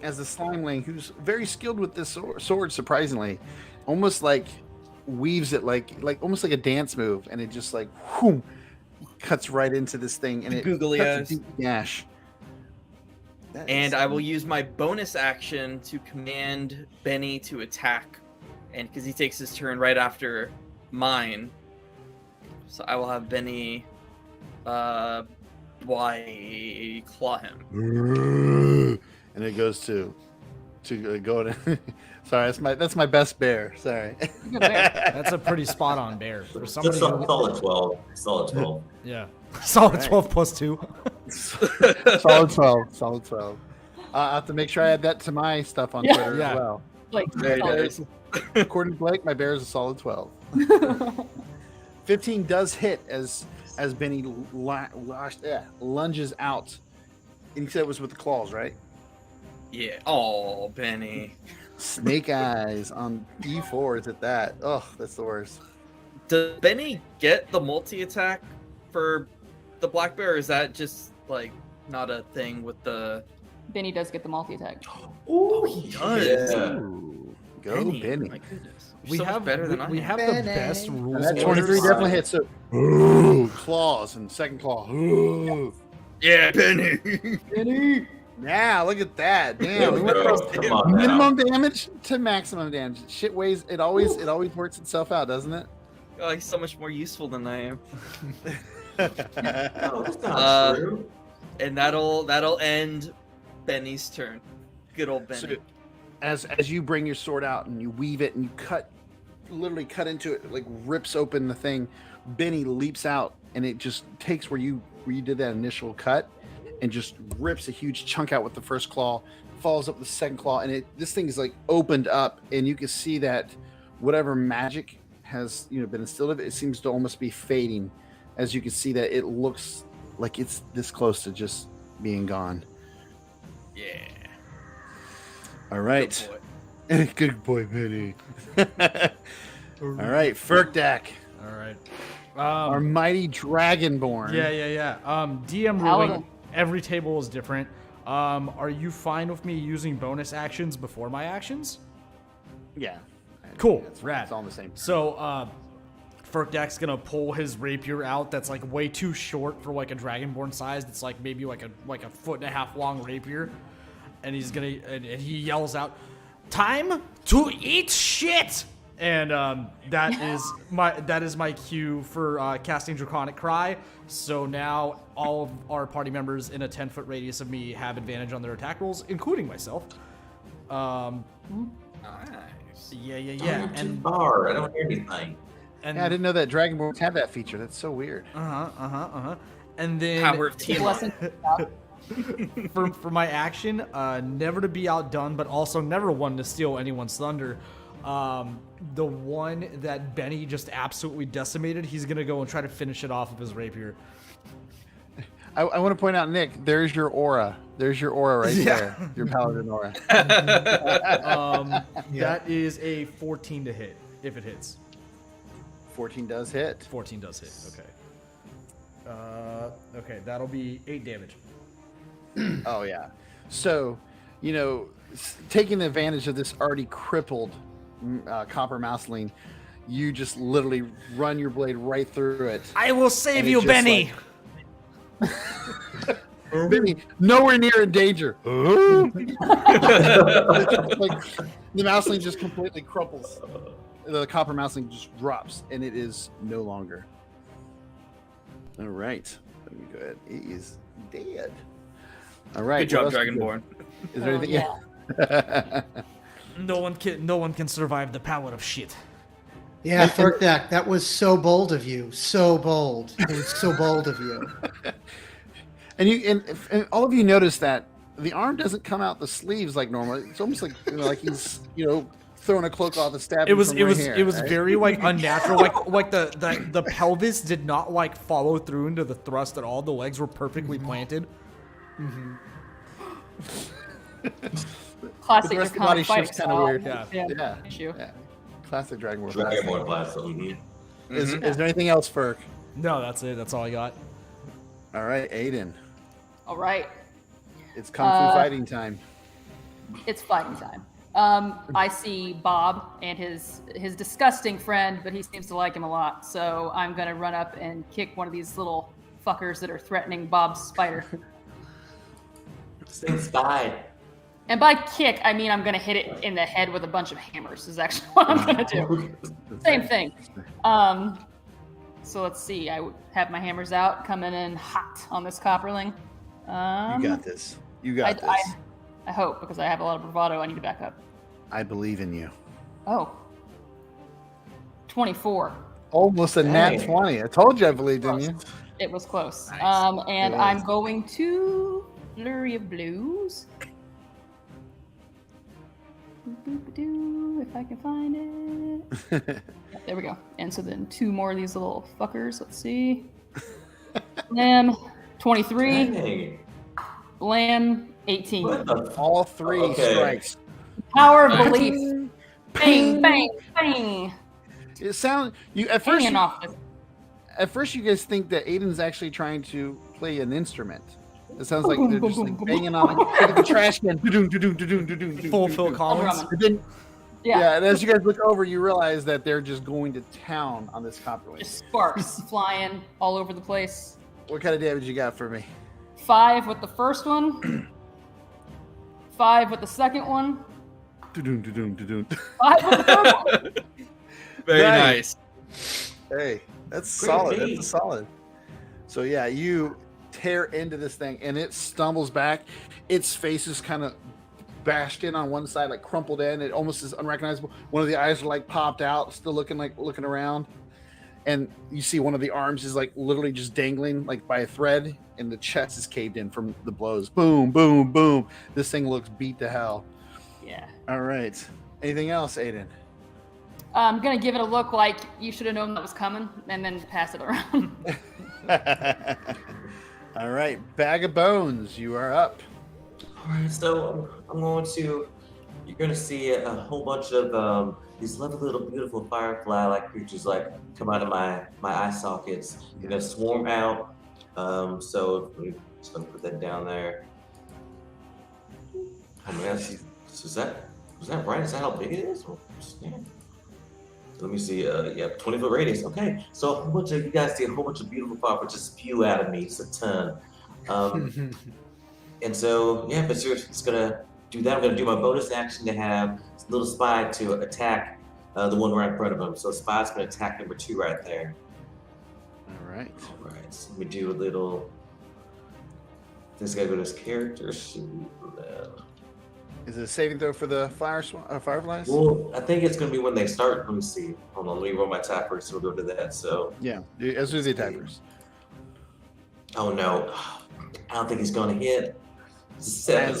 As the Slimeling, who's very skilled with this sword, surprisingly, almost like weaves it like almost like a dance move, and it just like whoom, cuts right into this thing, and it Googly cuts a eyes. deep gash. And I will use my bonus action to command Benny to attack. And because he takes his turn right after mine. So I will have Benny claw him. And it goes to go to. Sorry, that's my best bear. Sorry. That's a pretty spot on bear for somebody. That's solid 12. Solid 12. Yeah, solid Right. 12 plus 2. Solid 12. Solid 12. I have to make sure I add that to my stuff on Twitter Yeah. as well. Like, There it is. According to Blake, my bear is a solid 12. 15 does hit as Benny lunges out. And you said it was with the claws, right? Yeah. Oh, Benny. Snake eyes on D4s at that. Oh, that's the worst. Does Benny get the multi-attack for the black bear, or is that just like not a thing with the Benny does get the multi-attack. Oh, he does. Yeah. Ooh, go Benny. My goodness. We So much have better than I we am. have the Benny. best And rules. that 23 orders. definitely hits. So, ooh, claws and second claw. Ooh. Yeah, Benny. Benny. Yeah, look at that. There Damn, we we went go. from Come on now. minimum damage to maximum damage. Shit weighs. It always works itself out, doesn't it? Oh, he's so much more useful than I am. No, that's not Uh, true. And that'll end Benny's turn. Good old Benny. So, as you bring your sword out and you weave it and you literally cut into it, like rips open the thing. Benny leaps out and it just takes where you did that initial cut and just rips a huge chunk out with the first claw, follows up with the second claw, and this thing is like opened up, and you can see that whatever magic has been instilled of it, it seems to almost be fading. As you can see that it looks like it's this close to just being gone. Yeah. All right. Good boy. Good boy, Benny. All right, Furkdak, All right. our mighty dragonborn. Yeah. DM Paladin. ruling. Every table is different. Are you fine with me using bonus actions before my actions? Yeah. Cool. It's Rad. It's all the same. So, Furkdak's gonna pull his rapier out. That's like way too short for like a dragonborn size. It's like maybe like a 1.5 foot long rapier, and he's gonna and he yells out, "Time to eat shit!" And that is my cue for casting Draconic Cry. So now all of our party members in a 10-foot radius of me have advantage on their attack rolls, including myself. Nice. Yeah. Too And far. I don't hear anything. and Yeah, I didn't know that Dragonborns had that feature. That's so weird. And then Power of Tiamat. Blessing. for my action, never to be outdone, but also never one to steal anyone's thunder. The one that Benny just absolutely decimated, he's gonna go and try to finish it off with his rapier. I want to point out, Nick, there's your aura. There's your aura right there. Your paladin aura. That is a 14 to hit, if it hits. 14 does hit. 14 does hit, okay. Okay, that'll be 8 damage. Oh, yeah. So, taking advantage of this already crippled copper mouseling, you just literally run your blade right through it. I will save And you, it's just Benny. Benny, nowhere near in danger. Like, the mouseling just completely crumples. The copper mouseling just drops, and it is no longer. All right. Let me go ahead. It is dead. All right. Good job, what else we do? Dragonborn. Is there anything? Yeah. Yeah. No one can survive the power of shit. Yeah, Furkdak, that was so bold of you. So bold. It was so bold of you. And all of you notice that the arm doesn't come out the sleeves like normal. It's almost like like he's throwing a cloak off the stab. It was very like unnatural. like the pelvis did not like follow through into the thrust at all. The legs were perfectly planted. Classic The rest of the Draconic body fighting shape's kinda style. weird. Yeah. Issue. Yeah. Classic Dragonborn. Dragonborn blast. Is there anything else, Ferk? No, that's it. That's all I got. All right, Aiden. All right. It's kung fu fighting time. It's fighting time. I see Bob and his disgusting friend, but he seems to like him a lot. So I'm gonna run up and kick one of these little fuckers that are threatening Bob's spider. Stay spy. And by kick, I mean I'm gonna hit it in the head with a bunch of hammers. Is actually what I'm gonna do. Same thing. So let's see. I have my hammers out, coming in hot on this copperling. You got this. You got this. I hope, because I have a lot of bravado. I need to back up. I believe in you. Oh. 24. Almost a nat Dang. 20. I told you I believed in you. It was close. Nice. And It I'm was. going to Flurry of Blues. If I can find it. Yeah, there we go. And so then 2 more of these little fuckers. Let's see. Blam, 23. Dang. Blam, 18. What the All 3 Okay. strikes. Power of belief. Bang, bang, bang. It sounds you at first. Hanging off this. At first, you guys think that Aiden's actually trying to play an instrument. It sounds like they're just like banging on like a trash can. Full Phil Collins. drumming. And then, Yeah. and as you guys look over, you realize that they're just going to town on this copperling. Just sparks flying all over the place. What kind of damage you got for me? 5 with the first one. 5 with the second one. 5 with the third one. Very Nice. nice. Hey, that's Great solid. beat. That's solid. So yeah, you tear into this thing and it stumbles back. Its face is kind of bashed in on one side, like crumpled in. It almost is unrecognizable. One of the eyes are like popped out, still looking around. And you see one of the arms is like literally just dangling like by a thread, and the chest is caved in from the blows. Boom, boom, boom. This thing looks beat to hell. Yeah. All right. Anything else, Aiden? I'm going to give it a look like you should have known that was coming, and then pass it around. All right, Bag of Bones, you are up. Alright, so I'm going to. You're going to see a whole bunch of these lovely little beautiful firefly-like creatures like come out of my eye sockets. They're going to swarm out. So we're just going to put that down there. Oh my gosh, was that right? Is that how big it is? Oh, snap. Let me see. Yeah, 20-foot radius. Okay, so a whole bunch of you guys see a whole bunch of beautiful pop just spew out of me. It's a ton. And so yeah, but you're just gonna do that. I'm gonna do my bonus action to have a little spy to attack the one right in front of him. So spy's gonna attack number 2 right there. All right. All right. So let me do a little. This guy go to his character. Shoot. Is it a saving throw for the fireflies? Well, I think it's gonna be when they start. Let me see. Hold on. Let me roll my attack first. So we'll go to that. So. Yeah. Let's do the attack first. Oh no. I don't think he's gonna hit. 7.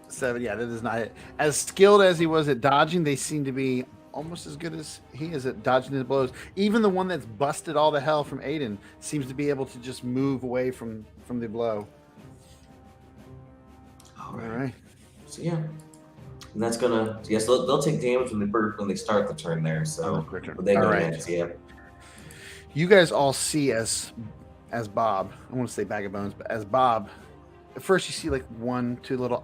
7. Yeah, that is not it. As skilled as he was at dodging, they seem to be almost as good as he is at dodging his blows. Even the one that's busted all the hell from Aiden seems to be able to just move away from the blow. All All right. So yeah, and that's gonna they'll take damage when they start the turn there. So quick turn. when they All go right. next, yeah. You guys all see as Bob. I want to say bag of bones, but as Bob. At first, you see like 1, 2 little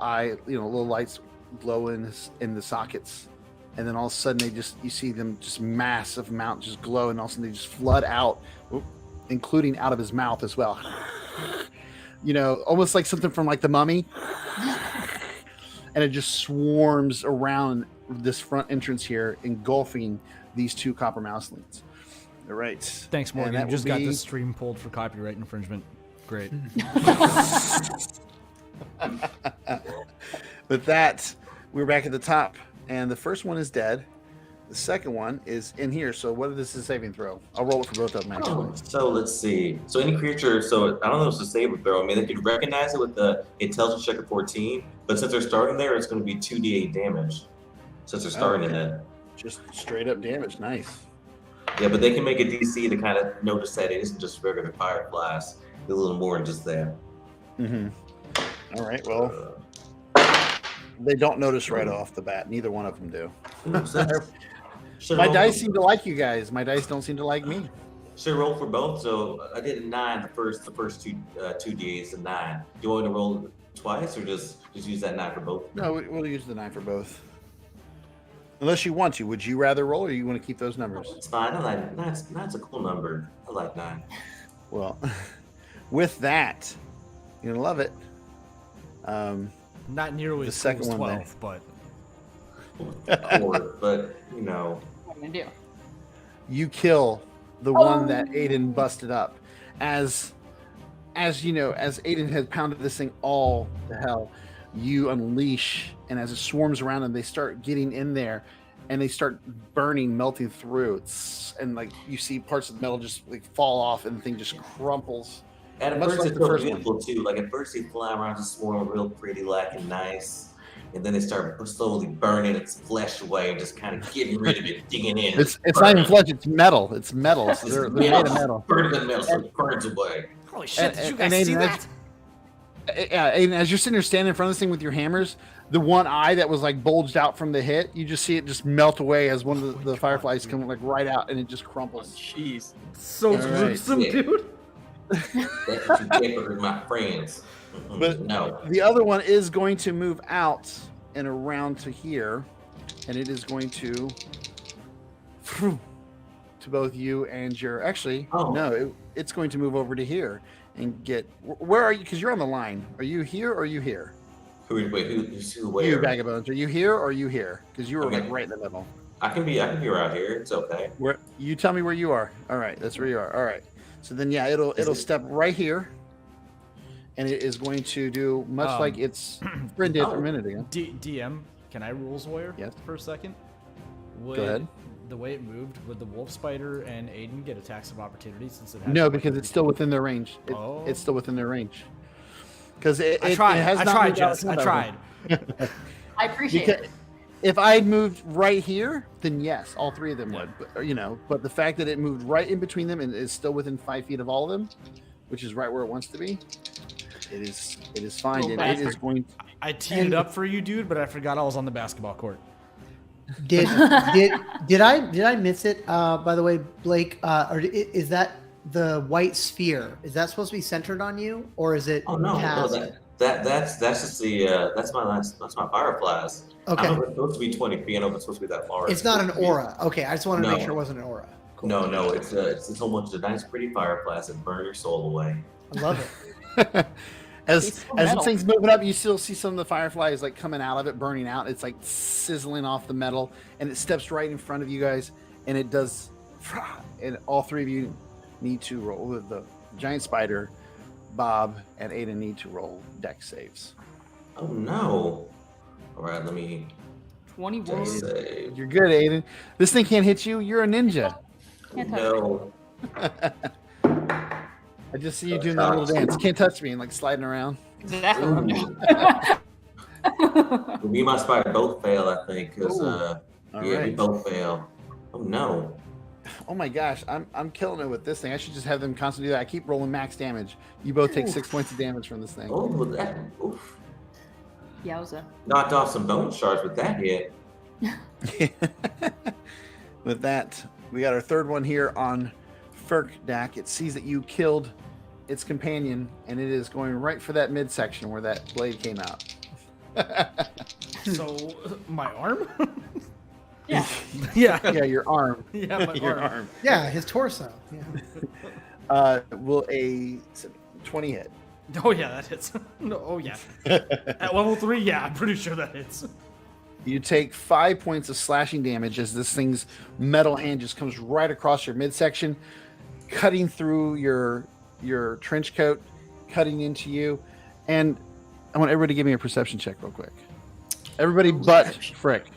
little lights glow in the sockets, and then all of a sudden you see them just massive amount just glow, and all of a sudden they just flood out, including out of his mouth as well. Almost like something from like the Mummy, and it just swarms around this front entrance here, engulfing these 2 copper mouselings. All right. Thanks, Morgan. And You that just will got be- this stream pulled for copyright infringement. Great. With that, we're back at the top, and the first one is dead. The second one is in here. So what is this saving throw? I'll roll it for both of them, actually. So let's see. So any creature. So I don't know if it's a save or throw. I mean, they could recognize it with the intelligence check of 14, but since they're starting there, it's going to be 2d8 damage. Since they're starting in it. Just straight up damage. Nice. Yeah, but they can make a DC to kind of notice that it isn't just regular fireflies. A little more than just that. Mm-hmm. All right. Well, they don't notice right off the bat. Neither one of them do. My dice seem to like you guys. My dice don't seem to like me. Should roll for both. So I did a 9 the first two D8s and 9. Do you want me to roll twice or just use that 9 for both? No, we'll use the 9 for both. Unless you want to. Would you rather roll, or you want to keep those numbers? It's fine. I like 9's a cool number. I like 9. Well, with that, you're gonna love it. Not nearly The as cool second as one 12, but But What are you gonna do? You kill the one that Aiden busted up. As Aiden has pounded this thing all to hell, you unleash, and as it swarms around them, they start getting in there, and they start burning, melting through. And like you see parts of the metal just like fall off, and the thing just crumples. and at Much first like it's the so first one. beautiful too. Like at first they fly around just swarm real pretty, like and nice. And then they start slowly burning its flesh away and just kind of getting rid of it, digging in. It's not even flesh; it's metal. It's metal. So they're made of metal. Burns the metal, so it burns away. Holy shit, did you And guys Aiden, see that? And as you're sitting there standing in front of this thing with your hammers, the one eye that was like bulged out from the hit, you just see it just melt away as one of the fireflies come like right out, and it just crumples. Jeez. so All right. gruesome, dude. That's what you get for my friends. But no. the other one is going to move out and around to here, and it is going to both you and your. Actually, no, it's going to move over to here and get. Where are you? Because you're on the line. Are you here or are you here? Who where? You bag of bones. Are you here or are you here? Because you were Okay. like right in the middle. I can be around here. It's okay. Where you tell me where you are. All right, that's where you are. All right. So then, yeah, it'll step right here, and it is going to do much like its friend did a minute ago. DM, can I rules lawyer? Yes. For a second. Would, Go ahead. The way it moved, would the wolf spider and Aiden get attacks of opportunity since it has? No, because it's still within their range. It's still within their range. Because it has not moved out Jess. I of tried. I appreciate Because it. if I had moved right here, then yes, all three of them would. But, but the fact that it moved right in between them and is still within 5 feet of all of them, which is right where it wants to be, it is fine. Little And it is bastard. going. I teed it up for you, dude, but I forgot I was on the basketball court. Did I miss it? By the way, Blake, or is that the white sphere? Is that supposed to be centered on you, or is it? Oh no, past? That's just that's my fireflies. I Okay. don't know if it's supposed to be 20 feet. I don't know if it's supposed to be that large. It's not an supposed to be- aura. Okay, I just wanted to make No. sure it wasn't an aura. Cool. No, it's almost a nice, pretty fireflies that burn your soul away. I love it. as It's so as the metal. thing's moving up, you still see some of the fireflies like coming out of it, burning out. It's like sizzling off the metal, and it steps right in front of you guys, and it does. And all three of you need to roll with the giant spider. Bob and Aiden need to roll dex saves. Oh no! All right, let me 21. just say You're good, Aiden. This thing can't hit you. You're a ninja. Can't touch no. I just see you doing that little dance. Can't touch me and like sliding around. Exactly what I'm doing. Me and my spider both fail, I think, because Ooh. yeah, All we right. both fail. Oh no! Oh my gosh, I'm killing it with this thing. I should just have them constantly do that. I keep rolling max damage. You both take 6 points of damage from this thing. Oh, that oof. Yowza. Knocked off some bone shards with that hit. With that, we got our third one here on Ferkdak. It sees that you killed its companion, and it is going right for that midsection where that blade came out. So my arm? Yeah. Yeah. Yeah, your arm. Yeah, my Your arm. arm. Yeah, his torso. Yeah. Will a 20 hit? Oh yeah, that hits. No, oh yeah. At level 3, yeah, I'm pretty sure that hits. You take 5 points of slashing damage as this thing's metal hand just comes right across your midsection, cutting through your trench coat, cutting into you. And I want everybody to give me a perception check real quick. Everybody but Frick.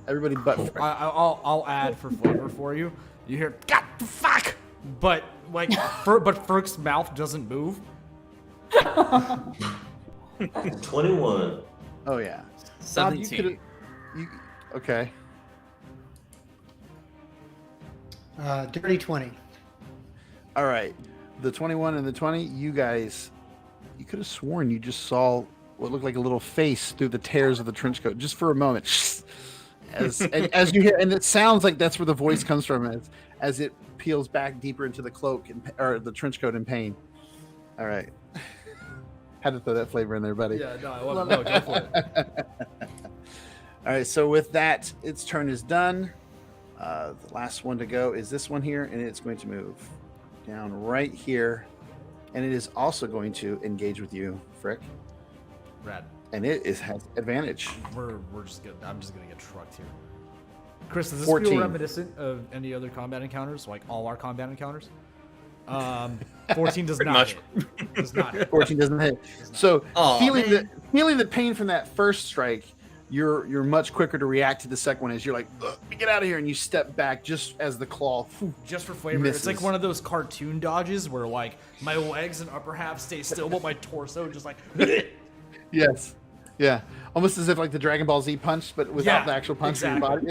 Everybody but Frick. I'll add for flavor for you. You hear, God, fuck! But, like, but Frick's mouth doesn't move. 21. Oh yeah. Bob, you 17. could've- you okay. Dirty 20. All right. The 21 and the 20, you guys, you could have sworn you just saw what looked like a little face through the tears of the trench coat just for a moment. As you hear, and it sounds like that's where the voice comes from as it peels back deeper into the cloak or the trench coat in pain. All right. Had to throw that flavor in there, buddy. Yeah, no, I love it. No, go for it. All right, so with that, its turn is done. The last one to go is this one here, and it's going to move down right here, and it is also going to engage with you, Frick, Rad. and it has advantage. I'm just gonna get trucked here. Chris, does this 14. feel reminiscent of any other combat encounters, like all our combat encounters? 14 does Pretty not much. hit. Does not hit. 14 doesn't hit. So Aw, feeling man. the pain from that first strike, you're much quicker to react to the second one as you're like, "Ugh, get out of here, and you step back just as the claw. Just for flavor, Misses. it's like one of those cartoon dodges where like my legs and upper half stay still, but my torso just like. Yes. Yeah. Almost as if like the Dragon Ball Z punch, but without Yeah, the actual punch in your body.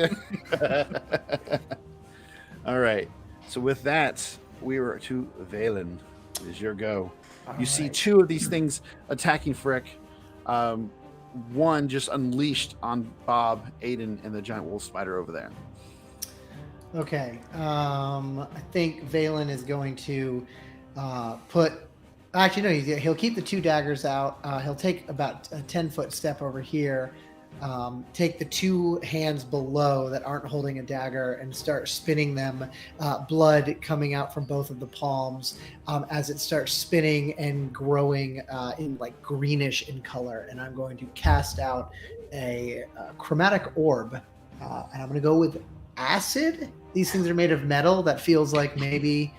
All right. So with that, we are to Valen. It is your go. You see two of these things attacking Frick. One just unleashed on Bob, Aiden, and the giant wolf spider over there. Okay. I think Valen is going to put. Actually, no. He'll keep the two daggers out. He'll take about a 10-foot step over here. Take the two hands below that aren't holding a dagger and start spinning them. Blood coming out from both of the palms as it starts spinning and growing in like greenish in color. And I'm going to cast out a chromatic orb, and I'm going to go with acid. These things are made of metal. That feels like maybe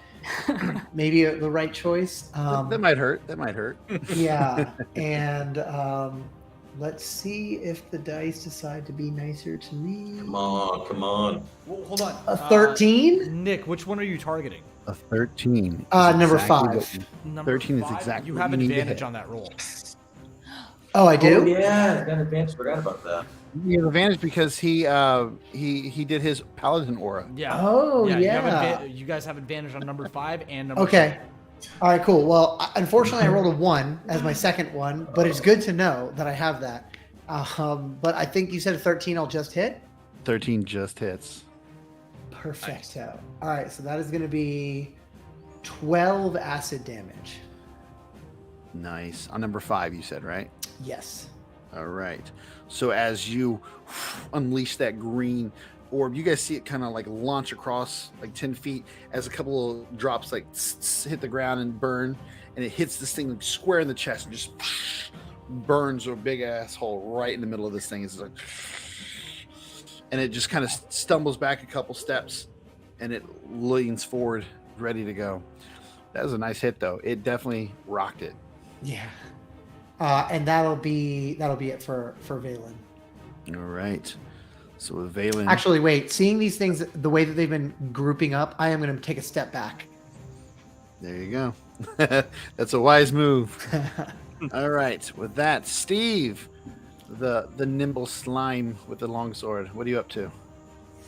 the right choice. That might hurt. That might hurt. Yeah, and let's see if the dice decide to be nicer to me. Come on. Well, hold on. A 13? Nick, which one are you targeting? A 13. Number Exactly 5. Number 13 is 5? exactly You what have you need to advantage hit. on that roll. Oh, I do? Oh, yeah, got advantage. Forgot about that. You have advantage because he did his paladin aura. Yeah. Oh, You, have yeah. you guys have advantage on number 5 and number Okay. All right, cool. Well, unfortunately, I rolled a 1 as my second one, but it's good to know that I have that. But I think you said a 13 I'll just hit. 13 just hits. Perfecto. All right, so that is going to be 12 acid damage. Nice. On number 5, you said, right? Yes. All right. So as you unleash that green orb, you guys see it kind of like launch across like 10 feet as a couple of drops like hit the ground and burn, and it hits this thing square in the chest and just burns a big asshole right in the middle of this thing. It's like, and it just kind of stumbles back a couple steps and it leans forward, ready to go. That was a nice hit, though. It definitely rocked it. Yeah. And that'll be it for Valen. All right. So with Valen, Actually, wait. Seeing these things the way that they've been grouping up, I am going to take a step back. there you go. That's a wise move. All right. With that, Steve, the nimble slime with the longsword. What are you up to?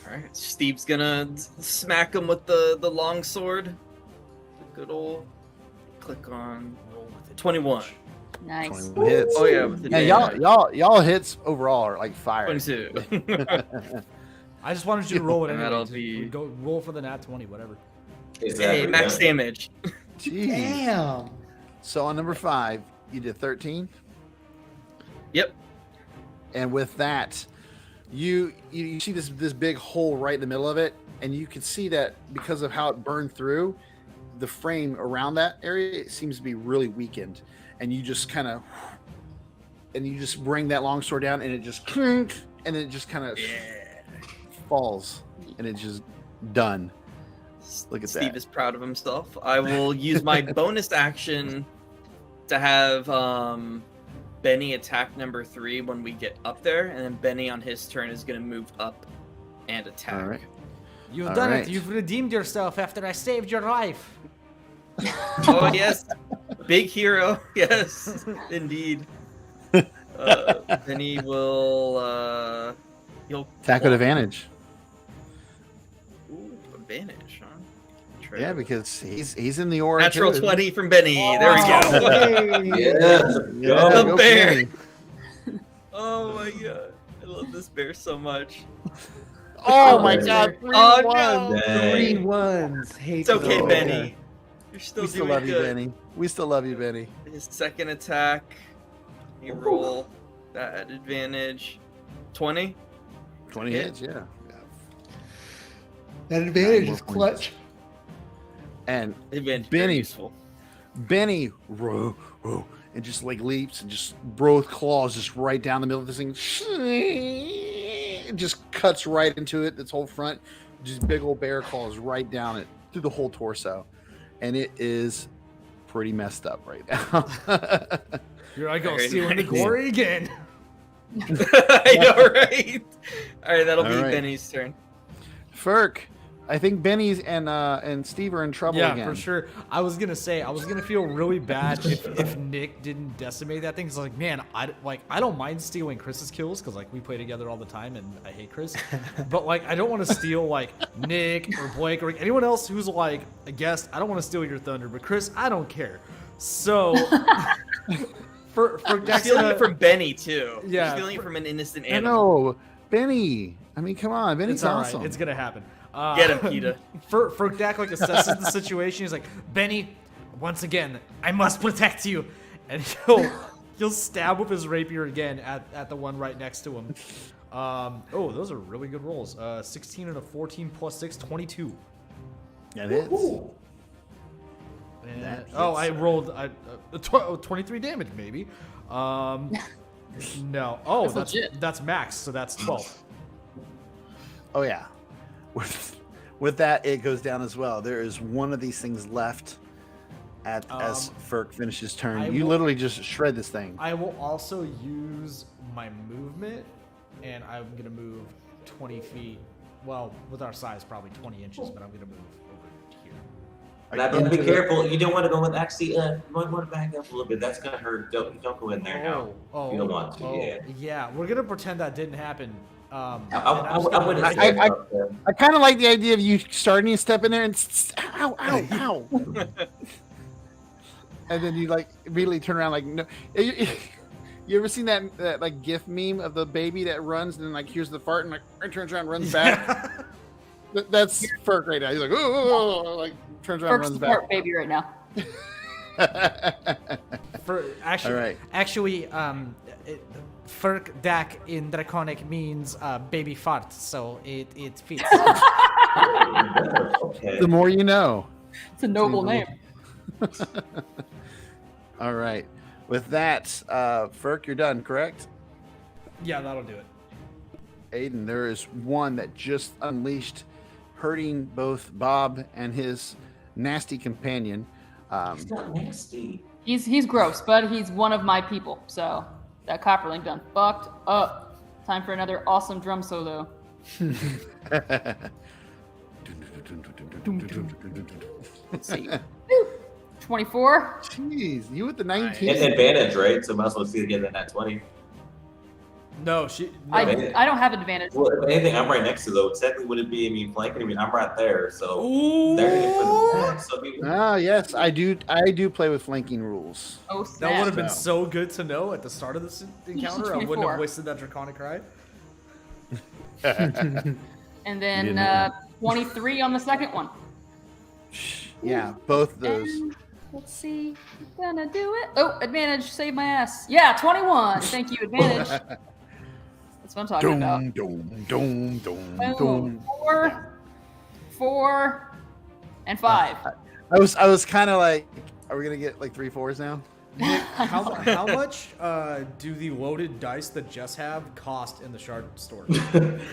All right, Steve's gonna smack him with the long sword. Good old click on roll with it. 21. Nice. 21 hits. Oh yeah, with the Yeah, damage. y'all hits overall are like fire. 22. I just wanted you to roll it And anyway. that'll Just be- go roll for the nat 20, whatever. Exactly. Hey, max damage. Jeez. Damn. So on number 5, you did 13. Yep. And with that, you see this big hole right in the middle of it, and you can see that because of how it burned through, the frame around that area, it seems to be really weakened. And you just kind of, and you just bring that longsword down, and it just clink, and it just kind of falls, and it's just done. Look at Steve that. is proud of himself. I will use my bonus action to have Benny attack number 3 when we get up there, and then Benny on his turn is going to move up and attack. All right. You've All done right. it. You've redeemed yourself after I saved your life. Oh yes, big hero. Yes, indeed. Benny will he'll Attack with advantage. Ooh, advantage, huh? Try Yeah, to- because he's in the aura. natural too. 20 from Benny. There we go. Yeah. Yeah, The go bear. Benny. Oh my god, I love this bear so much. Oh my Oh, God! 3 Oh, ones. no. Three Dang. ones. Hate It's okay, Oh. Benny. You're still We still doing love you, good. Benny. We still love you, Benny. His second attack, you roll that at advantage. 20. 20 Hit. hits, yeah. That advantage Nine is more clutch. And Advantage. Benny. Very useful. Benny, row, and just like leaps and just both claws just right down the middle of this thing. It just cuts right into it. Its whole front, just big old bear claws right down it through the whole torso, and it is pretty messed up right now. Here I go, Very stealing the nice. glory again. I know, right? All right, that'll All be right. Benny's turn. Ferk, I think Benny's and Steve are in trouble Yeah, again. for sure. I was gonna feel really bad if Nick didn't decimate that thing. Cause like, man, I don't mind stealing Chris's kills because like we play together all the time and I hate Chris. But like, I don't want to steal like Nick or Blake or anyone else who's like a guest. I don't want to steal your thunder, but Chris, I don't care. So for You're Dex, stealing it from Benny too. Yeah, You're stealing it from an innocent I animal. know, Benny. I mean, come on, Benny's it's all right. awesome. It's gonna happen. Get him, PETA. Dak like assesses the situation. He's like, Benny, once again, I must protect you, and he'll stab with his rapier again at the one right next to him. Oh, those are really good rolls. 16 and a 14 plus 6, 22. That is. And, That I hits, rolled 23 damage maybe. No. Oh, That's that's legit. that's max, so that's 12. Oh yeah. With that, it goes down as well. There is one of these things left as Ferk finishes turn. I You will- literally just shred this thing. I will also use my movement, and I'm gonna move 20 feet. Well, with our size, probably 20 inches, but I'm gonna move over here. Now, but be careful. You don't want to go with actually. You might want to back up a little bit. That's gonna hurt. Don't go in there now. Oh, You don't want to, yeah. We're gonna pretend that didn't happen. I I wouldn't I- say I- up there. I kind of like the idea of you starting to step in there and ow, ow, ow. And then you like immediately turn around like no. You ever seen that like GIF meme of the baby that runs and then like hears the fart and like turns around and runs back? That's Ferk right now. He's like, oh, like turns around and First runs support back. baby right now. For actually, All right. Actually, Ferk Dak in Draconic means baby fart, so it fits. Okay. The more you know. It's a noble name. All right. With that, Ferk, you're done, correct? Yeah, that'll do it. Aiden, there is one that just unleashed, hurting both Bob and his nasty companion. It's not nasty. He's gross, but he's one of my people. So that copperling done fucked up. Time for another awesome drum solo. Let's see. 24. Jeez, you with the 19. It's advantage, right? So might as well see again than that 20. No, she. No, I don't have advantage. Well, if anything, I'm right next to though. Technically, would it be? I mean, flanking. I mean, I'm right there, so they're gonna put the back. So I mean, Ah, yes, I do play with flanking rules. Oh, that snap. would have been so good to know at the start of this encounter. I wouldn't 24. have wasted that draconic cry. And then didn't 23 on the second one. Yeah, both of those. And let's see. Gonna do it. Oh, advantage. Save my ass. Yeah, 21. Thank you, advantage. That's what I'm talking about. Boom. Boom. 4, and 5. I was kind of like, are we gonna get like 3 4s now? Nick, how much do the loaded dice that Jess have cost in the shard store?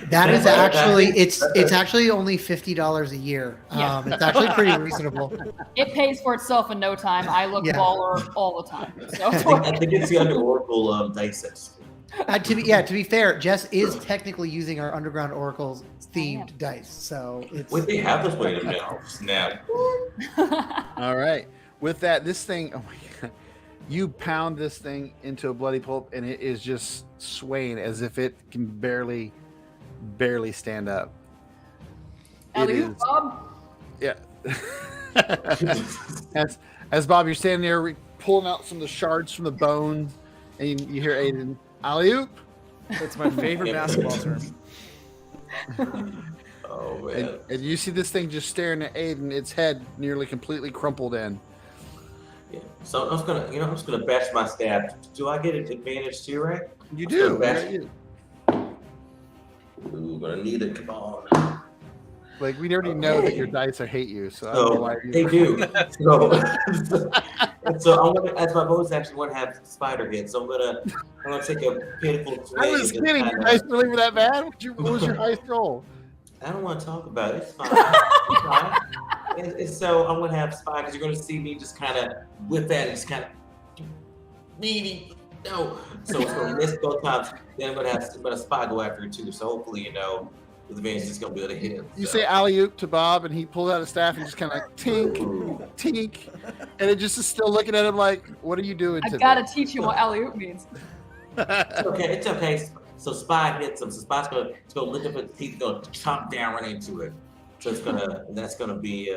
That is actually it's actually only $50 a year. Yeah. It's actually pretty reasonable. It pays for itself in no time. I look Yeah. baller all the time. So I think it's the under Oracle dice sets. To be fair, Jess is technically using our Underground Oracles themed dice, so it's Wait, they have this way now. Snap. All right. With that, this thing, oh my god, you pound this thing into a bloody pulp, and it is just swaying as if it can barely stand up. It Alley-oop, is- Bob. Yeah. as Bob, you're standing there pulling out some of the shards from the bones, and you hear Aiden, alley-oop. It's my favorite basketball term. Oh man. And you see this thing just staring at Aiden, its head nearly completely crumpled in. Yeah. So I'm just gonna bash my stab. Do I get an advantage too, right? You I'm do. gonna bash- right? You- Ooh, gonna need it. Come on. Like, we already know that your dice are hate you, so I don't know why They do. So I'm gonna, as my bonus action, want to have spider hit. So I'm gonna take a pitiful swing. I was and just kidding. Your kinda- dice were even that bad? What was your dice roll? I don't want to talk about it. It's fine. It's fine. And so I'm gonna have spider because you're gonna see me just kind of whip that and just kind of meaty. No. So it's gonna miss both times. Then I'm gonna spy go after it too. So hopefully, with advantage, it's gonna be able to hit him. You So. say alley-oop to Bob, and he pulls out a staff and just kind of like tink, Ooh. tink, and it just is still looking at him like, "What are you doing I today?" gotta teach you what alley-oop means. It's okay. It's okay. So spy hits him. So spy's gonna lift up its teeth, go chomp down right into it. So it's gonna be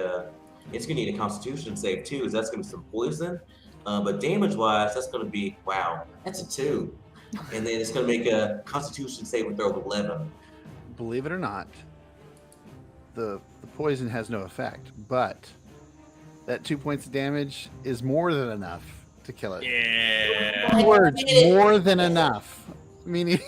it's gonna need a Constitution save too. Is that's gonna be some poison, but damage wise, that's gonna be wow. That's a 2, and then it's gonna make a Constitution saving throw of 11. Believe it or not, the poison has no effect, but that 2 points of damage is more than enough to kill it. Yeah. Words, more than enough. Meaning,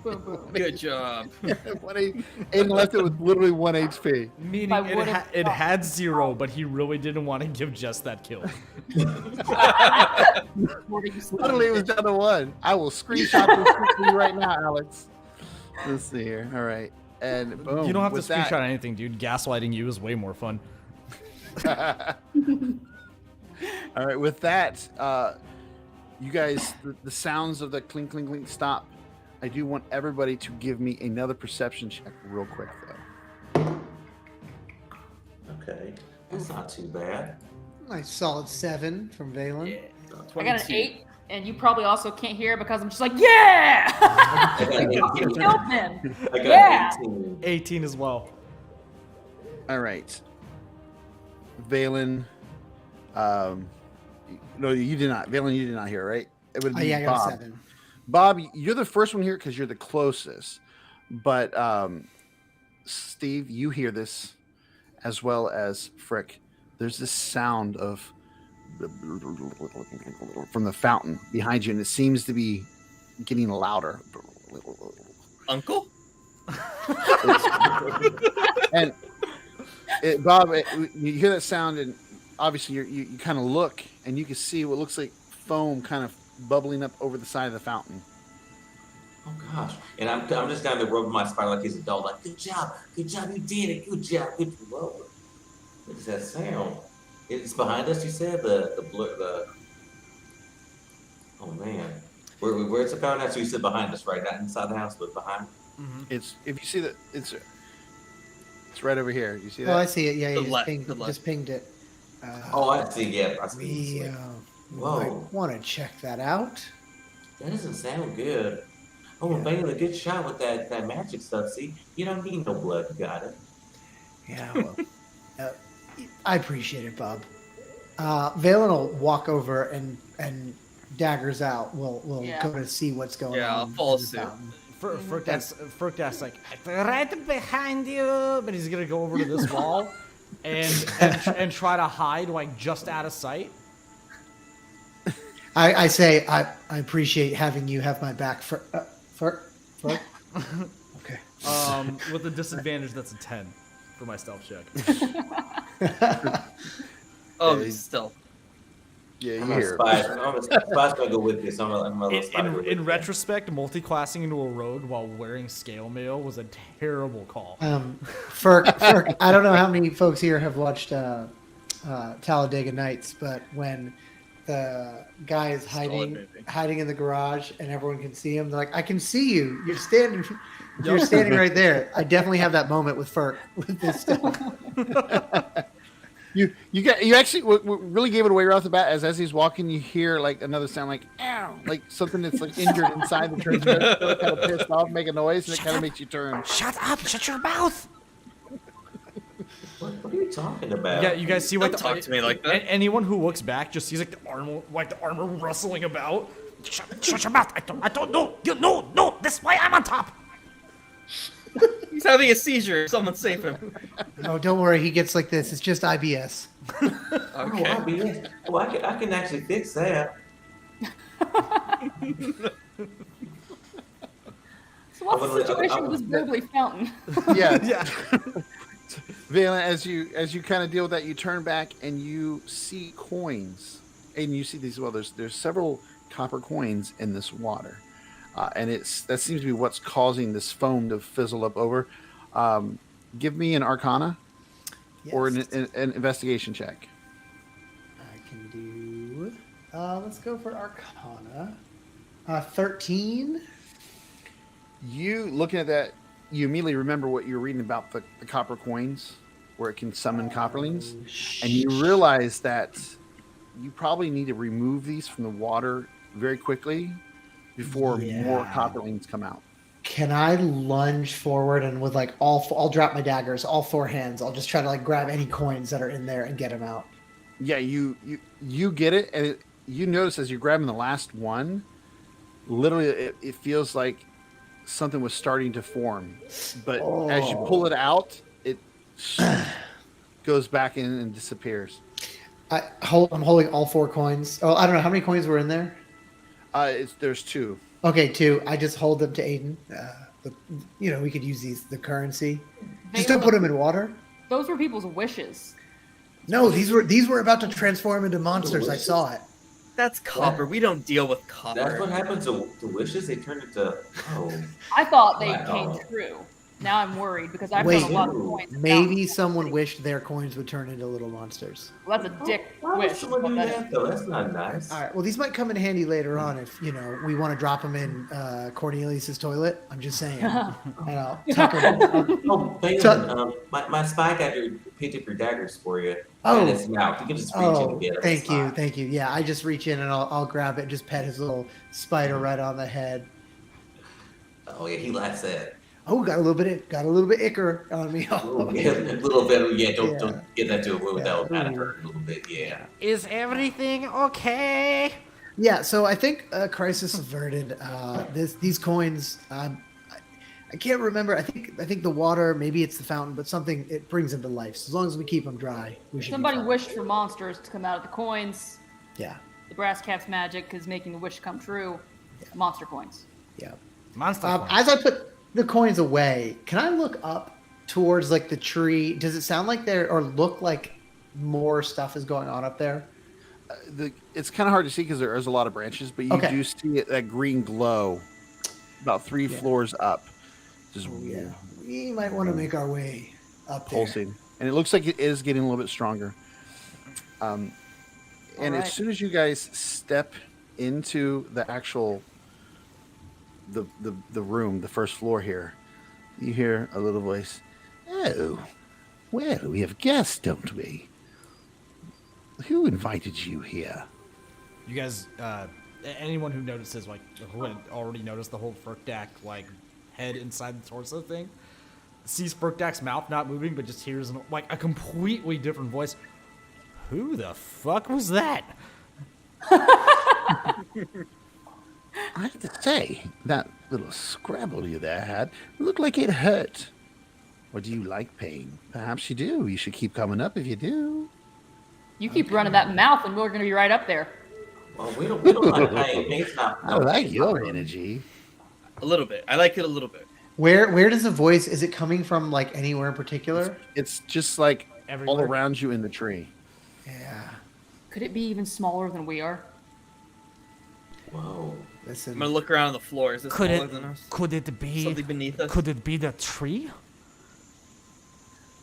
Boom, boom. Good job. Aiden left it with literally 1 HP. Meaning I it, would've it thought- had 0, but he really didn't want to give Jess that kill. What are you saying? Literally, it was down to 1. I will screenshot this for you right now, Alex. Let's see here. All right, and boom. You don't have to with that- screenshot anything, dude. Gaslighting you is way more fun. All right, with that, you guys, the sounds of the clink, clink, clink stop. I do want everybody to give me another perception check real quick, though. Okay, that's not too bad. nice solid 7 from Valen. Yeah. I got an 8, and you probably also can't hear it because I'm just like, yeah! I got You 18. killed him. I got Yeah. 18. 18 as well. All right, Valen. No, you did not. Valen, you did not hear, right? It would be Yeah, I got Bob. a 7. Bob, you're the first one here because you're the closest. But Steve, you hear this as well as Frick. There's this sound of from the fountain behind you, and it seems to be getting louder. Uncle? And Bob, you hear that sound, and obviously you kind of look, and you can see what looks like foam kind of bubbling up over the side of the fountain. Oh gosh! And I'm just down there rubbing my spine like he's a dog. Like, good job, you did it, good job, good. Whoa! What is that sound? It's behind us. You said the. Oh man, where's the fountain at? So you said behind us, right? Not inside the house, but behind. Mm-hmm. It's if you see that it's right over here. You see that? Oh, I see it. Yeah, The you left, just, the left. just pinged it. Oh, I see. Yeah, I see. We Whoa. might want to check that out. That doesn't sound good. Oh, we're making a good shot with that magic stuff. See, you don't need no blood. You got it. Yeah, well, I appreciate it, Bob. Valen will walk over and daggers out. We'll Yeah. go to see what's going Yeah, on. I'll follow in the suit. fountain. Ferkdak's like right behind you, but he's gonna go over to this wall and try to hide like just out of sight. I say I appreciate having you have my back for. Okay. With a disadvantage, that's a 10 for my stealth check. Oh, Yeah, still. Yeah, I'm you a hear. spy's gonna go with this. I'm gonna spy go with In this. retrospect, multi-classing into a rogue while wearing scale mail was a terrible call. Ferk, I don't know how many folks here have watched Talladega Nights, but when the guy is movie. hiding in the garage and everyone can see him, they're like, "I can see you. You're standing right there." I definitely have that moment with Ferk with this stuff. You actually what really gave it away right off the bat as he's walking, you hear like another sound like ow, like something that's like injured inside the turns kind of pissed off, make a noise, and it kind of makes you turn. Shut up! Shut your mouth! What are you talking about? Yeah, you guys see what Don't talk to me like that. Anyone who looks back just sees like the armor rustling about. Shut your mouth! I don't know. You no. That's why I'm on top. He's having a seizure. Someone save him. No, don't worry. He gets like this. It's just IBS. Okay. Oh, I can actually fix that. So what's the situation with this burbly fountain? Yeah, Yeah. Valen, as you kind of deal with that, you turn back and you see coins, and you see these. Well, there's several copper coins in this water, and that seems to be what's causing this foam to fizzle up over. Give me an Arcana or an investigation check. I can do. Let's go for Arcana. 13. You looking at that, you immediately remember what you're reading about the copper coins, where it can summon copperlings, and you realize that you probably need to remove these from the water very quickly before more copperlings come out. Can I lunge forward and with like I'll drop my daggers, all four hands. I'll just try to like grab any coins that are in there and get them out. Yeah, you get it, and you notice as you're grabbing the last one, literally it feels like something was starting to form, but as you pull it out, it goes back in and disappears. I'm holding all four coins. Oh, I don't know how many coins were in there. There's two. Okay, two. I just hold them to Aiden. We could use the currency. Just don't put them in water. Those were people's wishes. No, these were about to transform into monsters. I saw it. That's copper. We don't deal with copper. That's what happens to wishes. They turn into I thought they Wow. came true. Now I'm worried because I've Wait, got a lot of coins. maybe someone wished their coins would turn into little monsters. Well, that's a dick Why would wish. someone do But that's- that though? That's not nice. All right. Well, these might come in handy later on if we want to drop them in Cornelius's toilet. I'm just saying. And I'll tuck 'em. Oh, Balin, my spy got picked up your daggers for you. Oh. And it's out. You can just reach in and get it. Thank It's you, fine. thank you. Yeah, I just reach in and I'll grab it and just pet his little spider right on the head. Oh yeah, he likes that. Oh, got a little bit ichor on me. Oh, yeah, a little bit. Yeah, don't get that to a wound. Yeah. That would kind of hurt a little bit. Yeah. Is everything okay? Yeah, so I think crisis averted. These coins. I can't remember. I think the water. Maybe it's the fountain, but something it brings them to life. So as long as we keep them dry, we should. Somebody be fine. wished for monsters to come out of the coins. Yeah. The brass cap's magic is making the wish come true. Monster coins. Yeah. Monster coins. As I put the coins away, can I look up towards like the tree? Does it sound like there or look like more stuff is going on up there? It's kind of hard to see because there is a lot of branches, but you do see that green glow about 3 floors up. Just We might want to make our way up there. pulsing, and it looks like it is getting a little bit stronger. And as soon as you guys step into the actual the room, the first floor here, you hear a little voice. Oh, well, we have guests, don't we? Who invited you here? You guys, anyone who notices, like, who had already noticed the whole Furkdak, like, head inside the torso thing, sees Furkdak's mouth not moving, but just hears, like, a completely different voice. Who the fuck was that? I have to say, that little scrabble you there had looked like it hurt. Or do you like pain? Perhaps you do. You should keep coming up if you do. You keep running that mouth, and we're going to be right up there. Well, we don't like pain. It's not. I like your energy. A little bit. I like it a little bit. Where does the voice? Is it coming from? Like anywhere in particular? It's just like Everywhere. all around you in the tree. Yeah. Could it be even smaller than we are? Whoa. Listen. I'm gonna look around on the floor. Is this Could smaller it than us? could it be Something beneath us? could it be the tree?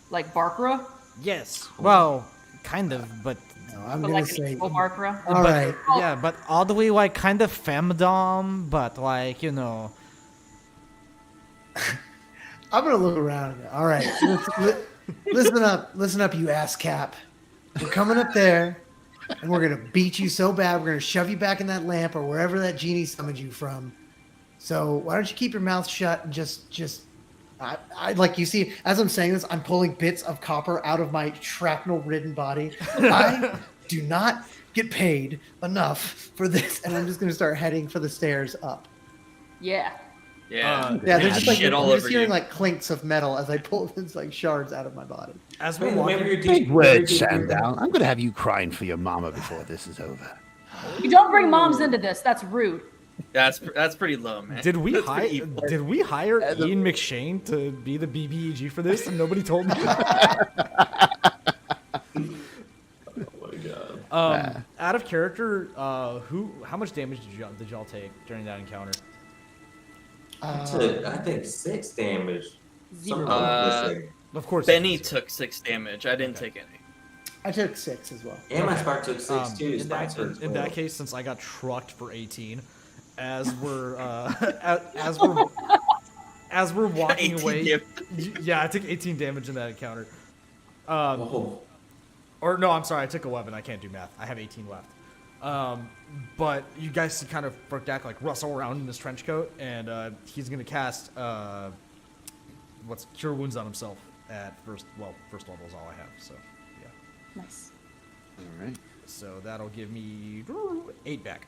Like Barkra? Yes. Well, kind of, but No, I'm But gonna like an say. evil Barkra? All right. yeah, but oddly like kind of femdom, but like, you know. I'm gonna look around. All right. Listen up, you ass cap. We're coming up there, and we're gonna beat you so bad. We're gonna shove you back in that lamp or wherever that genie summoned you from. So why don't you keep your mouth shut and just. I like you see as I'm saying this, I'm pulling bits of copper out of my shrapnel-ridden body. I do not get paid enough for this, and I'm just gonna start heading for the stairs up. Yeah. Yeah. Yeah, there's just like Shit all I'm just over hearing you. like clinks of metal as I pull these like shards out of my body. As we're Maybe walking, you're Big deep. word, Sandown. I'm going to have you crying for your mama before this is over. You don't bring moms into this. That's rude. That's pretty low, man. did we That's hire pretty evil. did we hire Ian McShane to be the BBEG for this, and nobody told me? Oh my god. Out of character, how much damage did y'all take during that encounter? I think 6 damage. Zero. Of course, Benny took 6 damage. I didn't take any. I took 6 as well. And my spark took 6 too. In Spikes that, hurt in as that well. case, since I got trucked for 18, as we're as we're walking 18 away, damage. yeah, I took 18 damage in that encounter. Oh. Or no, I'm sorry, I took 11. I can't do math. I have 18 left. But you guys see kind of Furkdak like rustle around in his trench coat, and he's gonna cast what's Cure Wounds on himself at first level is all I have. So yeah, Nice. All right. so that'll give me 8 back.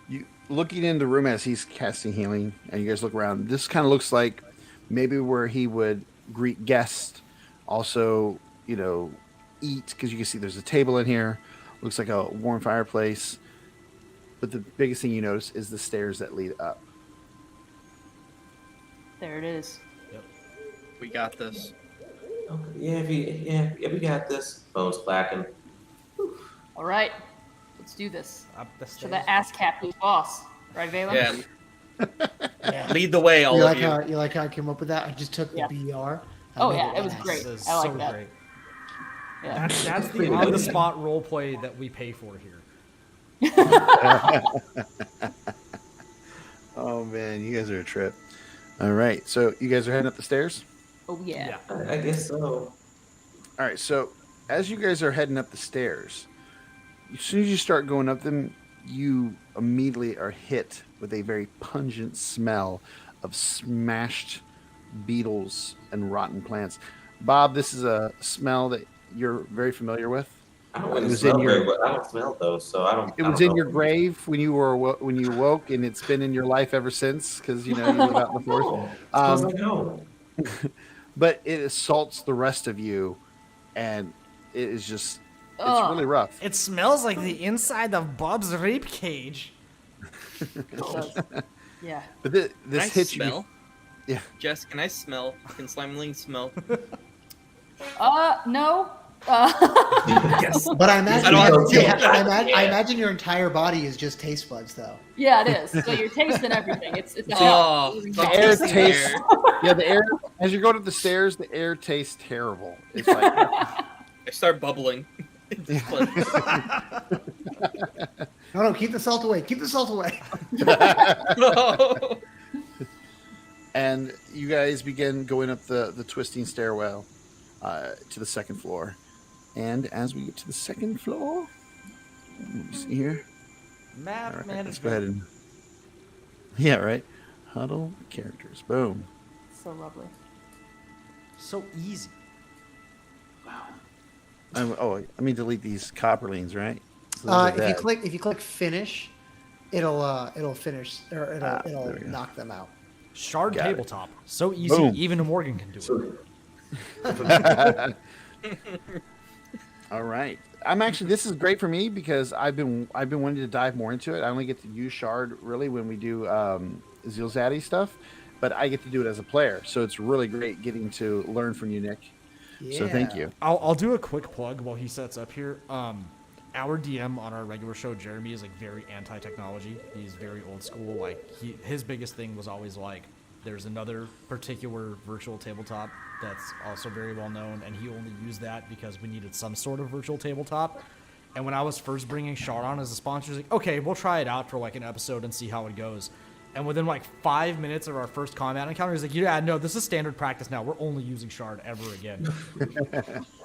You looking in the room as he's casting healing, and you guys look around. This kind of looks like maybe where he would greet guests, also, you know, eat, because you can see there's a table in here. Looks like a warm fireplace. But the biggest thing you notice is the stairs that lead up. There it is. We got this. Okay. Yeah, we got this. Bones clacking. All right. Let's do this. Up the So stairs. that ass cap who's boss. Right, Valen? Yeah. Yeah. Lead the way, all You of like you. how you like how I came up with that? I just took the Yeah. BR. Oh, made yeah, it was last. great. This is I like so that. great. Yeah. That's the on-the-spot role play that we pay for here. Oh man, you guys are a trip. All right, so you guys are heading up the stairs. Oh, yeah. I guess so. All right, so as you guys are heading up the stairs, as soon as you start going up them, you immediately are hit with a very pungent smell of smashed beetles and rotten plants. Bob, this is a smell that you're very familiar with. I don't It really was smell in your- great, but I don't smell those, so I don't. It I was don't in know. your grave when you woke, and it's been in your life ever since because you know you live out in the forest. Oh, smells like home. But it assaults the rest of you, and it is just It's really rough. It smells like the inside of Bob's rib cage. Yeah. But Can this I hits smell? you. Yeah. Jess, can I smell? Can Slimeling smell? No. Yes. But I imagine, I don't have to deal yeah, with that. I imagine your entire body is just taste buds, though. Yeah, it is. So you're tasting everything. It's Oh, The air tasting tastes. air. Yeah, the air. As you're going up the stairs, the air tastes terrible. It's like I start bubbling. It's pleasant. No, keep the salt away. Keep the salt away. No. and you guys begin going up the twisting stairwell to the second floor. And as we get to the second floor, let me see here. Map All right, management. let's go ahead and right. Huddle characters. Boom. so lovely. So easy. Let me delete these copperlings, right? So those are If dead. you click finish, it'll finish or there it'll we go. knock them out. Shard Got it. tabletop. So easy, Boom. even Morgan can do it. So, All right. This is great for me because I've been wanting to dive more into it. I only get to use Shard really when we do Zilzaddy stuff, but I get to do it as a player. So it's really great getting to learn from you, Nick. So thank you. I'll do a quick plug while he sets up here. Our DM on our regular show, Jeremy, is like very anti-technology. He's very old school. Like his biggest thing was always like, there's another particular virtual tabletop that's also very well known, and he only used that because we needed some sort of virtual tabletop. And when I was first bringing Shard on as a sponsor, he's like, okay, we'll try it out for like an episode and see how it goes. And within like 5 minutes of our first combat encounter, he's like, yeah, no, this is standard practice now. We're only using Shard ever again.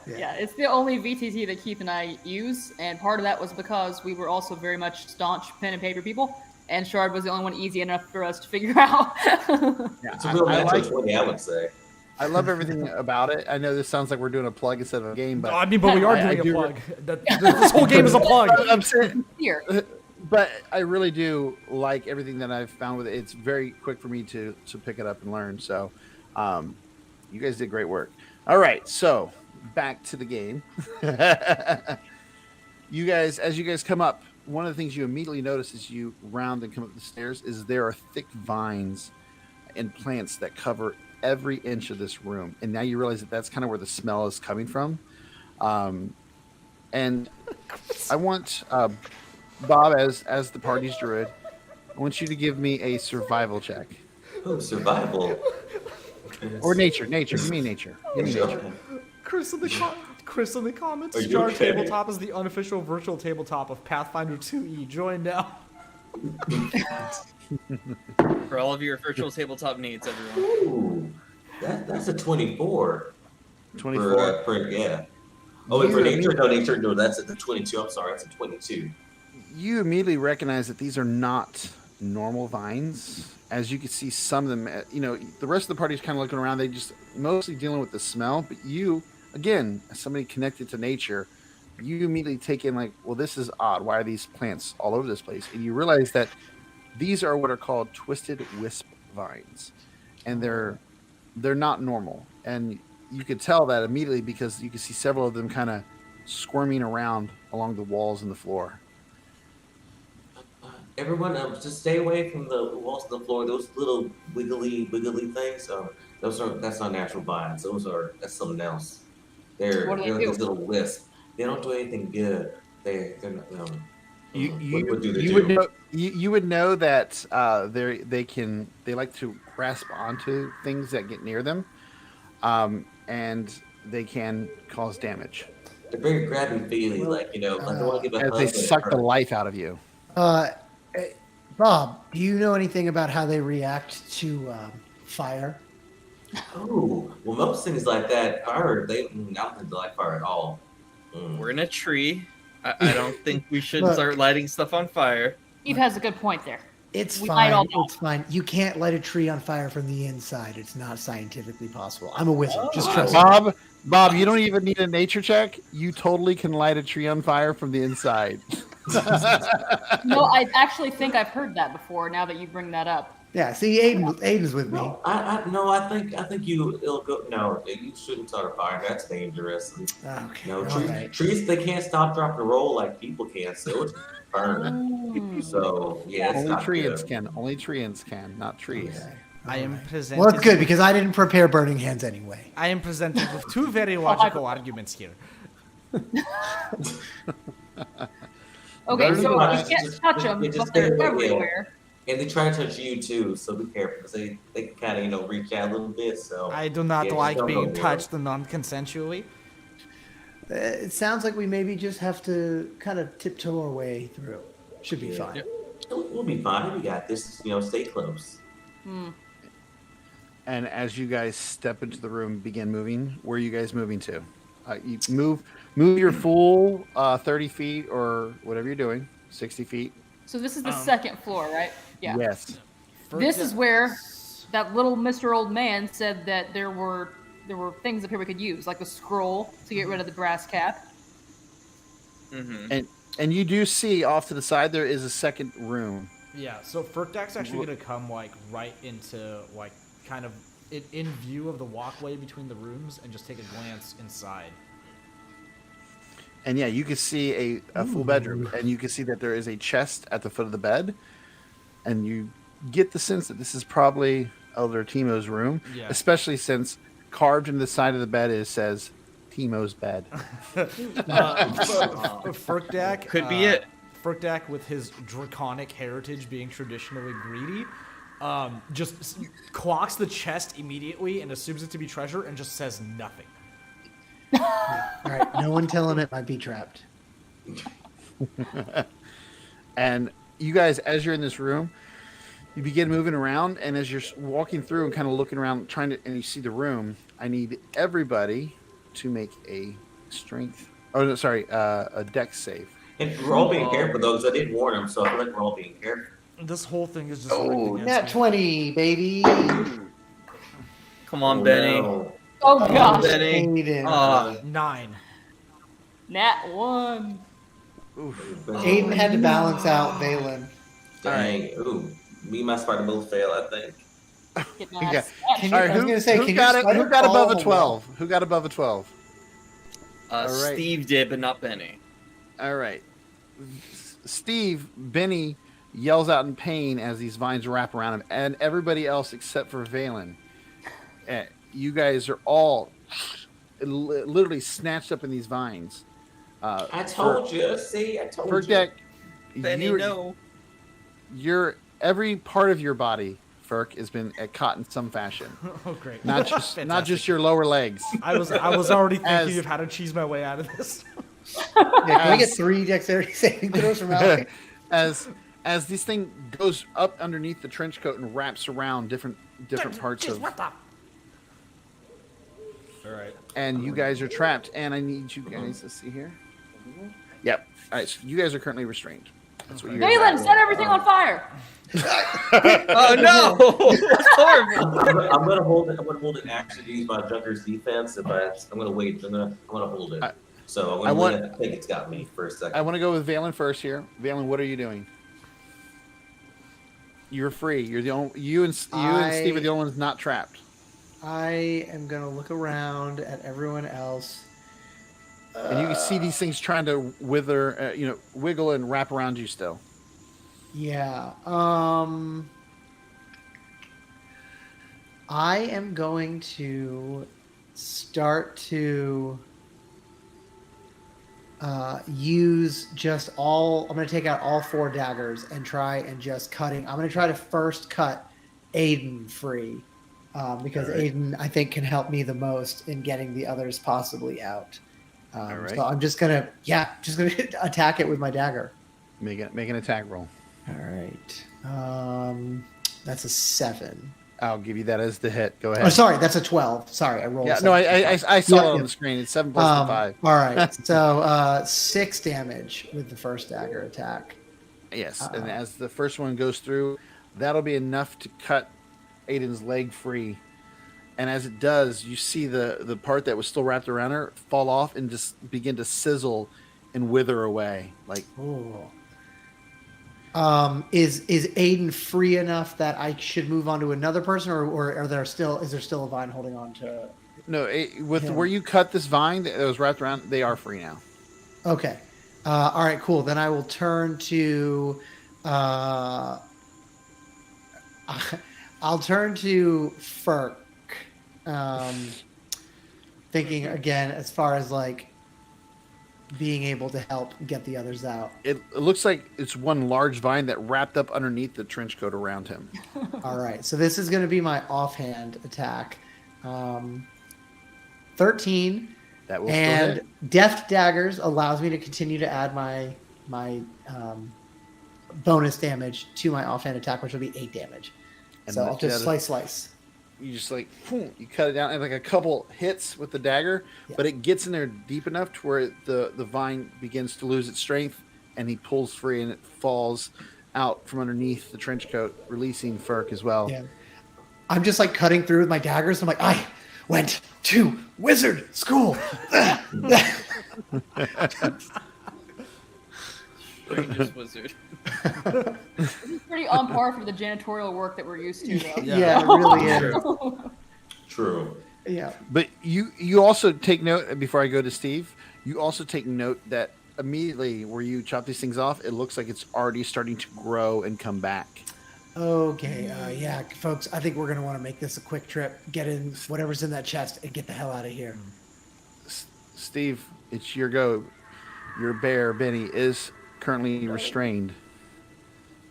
Yeah, it's the only VTT that Keith and I use, and part of that was because we were also very much staunch pen and paper people, and Shard was the only one easy enough for us to figure out. it's a real natural 20, I would say. I love everything about it. I know this sounds like we're doing a plug instead of a game, but I mean, but we are I doing do- a plug. This whole game is a plug. I'm saying, Here. but I really do like everything that I've found with it. It's very quick for me to pick it up and learn. So, you guys did great work. All right, so back to the game. As you guys come up, one of the things you immediately notice as you round and come up the stairs is there are thick vines and plants that cover every inch of this room. And now you realize that that's kind of where the smell is coming from. And I want Bob, as the party's druid, I want you to give me a survival check. Oh, survival. Or nature. Give me nature. Give me nature. Chris in the comments, Are you Shard okay? Tabletop is the unofficial virtual tabletop of Pathfinder 2E. Join now. For all of your virtual tabletop needs, everyone. Ooh, that's a 24. 24. Yeah. Oh, wait, for nature, no, that's at the 22. I'm sorry, that's a 22. You immediately recognize that these are not normal vines. As you can see, some of them, the rest of the party's kind of looking around. They just mostly dealing with the smell. But you, again, as somebody connected to nature, you immediately take in like, well, this is odd. Why are these plants all over this place? And you realize that these are what are called twisted wisp vines, and they're not normal. And you could tell that immediately because you can see several of them kind of squirming around along the walls and the floor. Everyone, just stay away from the walls and the floor. Those little wiggly things. That's not natural vines. That's something else. They're What do they these do? little wisps. They don't do anything good. They're not. What do they You do? would know. You would know that they like to grasp onto things that get near them, and they can cause damage They're very grabby feely, like I don't want to give a as hug. they but it suck the hurts. life out of you. Bob, do you know anything about how they react to fire? Oh, well, most things like that, fire, I don't think they like fire at all. We're in a tree. I don't think we should Look. start lighting stuff on fire. Keith has a good point there. It's We might fine. all know. It's fine. You can't light a tree on fire from the inside. It's not scientifically possible. I'm a wizard. Just trust me. Bob, you don't even need a nature check. You totally can light a tree on fire from the inside. No, I actually think I've heard that before now that you bring that up. Yeah, see, Aiden's with me. No, I think it'll go. No, you shouldn't start a fire. That's dangerous. Okay. No, all right. trees they can't stop, drop, and roll like people can, so it'll burn. Mm. So yeah, it's Only not treants good. can. Only treants can, not trees. Okay. I am Alright. presented. Well, it's good because I didn't prepare burning hands anyway. I am presented with two very logical arguments here. Okay, Those so are you just- can't just- touch them, they just but they're stay away, yeah. everywhere. And they try to touch you too, so be careful because they can kind of reach out a little bit. So I do not yeah, like don't go being near touched non-consensually. It sounds like we maybe just have to kind of tiptoe our way through. Should be Yeah. fine. We'll be fine. We got this. Stay close. And as you guys step into the room, begin moving. Where are you guys moving to? You move your full 30 feet or whatever you're doing, 60 feet. So this is the second floor, right? Yeah. Yes. This is where that little Mr. Old Man said that there were things up here we could use, like the scroll to get rid of the brass cap. Mm-hmm. And you do see off to the side there is a second room. Yeah, so Furkdak's actually gonna come like right into like kind of in view of the walkway between the rooms and just take a glance inside. And yeah, you can see a full bedroom, and you can see that there is a chest at the foot of the bed, and you get the sense that this is probably Elder Timo's room, Yeah. especially since carved into the side of the bed says Timo's bed. Furkdak Could be it. Furkdak, with his draconic heritage being traditionally greedy, just clocks the chest immediately and assumes it to be treasure and just says nothing. All right. No one telling it might be trapped. And you guys, as you're in this room, you begin moving around, and as you're walking through and kind of looking around, and you see the room, I need everybody to make a strength. Oh, no, sorry, a dex save. And we're all being careful though, because I did warn them, so I feel like we're all being careful. This whole thing is just Oh, rigged against Nat me. 20, baby. Come on, Benny. No. Oh gosh. Benny. Aiden. 9. Nat 1. Aiden had to balance out Valen. Dang. Ooh. Me and my Spartan both fail, I think. Get my Yeah. ass Can smashed. All right, I was who, gonna say, who can got your it? Who spider got fall above on a the 12? Who got above a 12? All right. Steve did, but not Benny. All right. Steve, Benny yells out in pain as these vines wrap around him, and everybody else except for Valen. You guys are all literally snatched up in these vines. I told you. See, I told you. Furkdak, Benny, no. you're every part of your body, Furk, has been caught in some fashion. Oh great. Not just Fantastic. your lower legs. I was already thinking As- of how to cheese my way out of this. Yeah, can I get As- 3 dexterity saving throws from Alec? as this thing goes up underneath the trench coat and wraps around different parts of, What the? All right. and you guys are trapped. And I need you guys to see here. Yep. All right. So you guys are currently restrained. That's what you guys Valen, are. set everything on fire. Oh no! That's horrible. I'm gonna hold it. I'm gonna hold an action to use my Junker's defense. I'm gonna wait. I'm gonna hold it. So I'm gonna I think it's got me for a second. I want to go with Valen first here. Valen, what are you doing? You're free. You're the only. You and Steve are the only ones not trapped. I am going to look around at everyone else. And you can see these things trying to wither, wiggle and wrap around you still. Yeah. I am going to start to use just all. I'm going to take out all 4 daggers and try and just cutting. I'm going to try to first cut Aiden free because Aiden, I think, can help me the most in getting the others possibly out. right. So I'm just gonna attack it with my dagger. Make an attack roll. All right. That's a 7. I'll give you that as the hit. Go ahead. Oh, sorry, that's a 12. Sorry, I rolled. Yeah, a no, 7. I saw Yeah, it on yeah. the screen. It's 7 plus the 5. All right. So 6 damage with the first dagger attack. Yes, and as the first one goes through, that'll be enough to cut Aiden's leg free. And as it does, you see the part that was still wrapped around her fall off and just begin to sizzle and wither away. Like, Ooh. Is Aiden free enough that I should move on to another person, or is there still a vine holding on to? No, with him? where you cut this vine that was wrapped around, they are free now. Okay. All right. Cool. Then I will turn to. I'll turn to Ferk. Thinking again as far as like being able to help get the others out. It looks like it's one large vine that wrapped up underneath the trench coat around him. All right. So this is going to be my offhand attack. 13. That will And still hit. Deft Daggers allows me to continue to add my bonus damage to my offhand attack, which will be 8 damage. And So I'll that's the just other- slice. You just like boom, you cut it down and like a couple hits with the dagger, Yeah. but it gets in there deep enough to where the vine begins to lose its strength, and he pulls free and it falls out from underneath the trench coat, releasing Ferk as well. Yeah. I'm just like cutting through with my daggers. I'm like, I went to wizard school. Strangest wizard. This is pretty on par for the janitorial work that we're used to, though. Yeah, it really is. True. Yeah. But you also take note before I go to Steve. You also take note that immediately where you chop these things off, it looks like it's already starting to grow and come back. Okay. Yeah, folks, I think we're going to want to make this a quick trip. Get in whatever's in that chest and get the hell out of here. Steve, it's your go. Your bear Benny is currently restrained.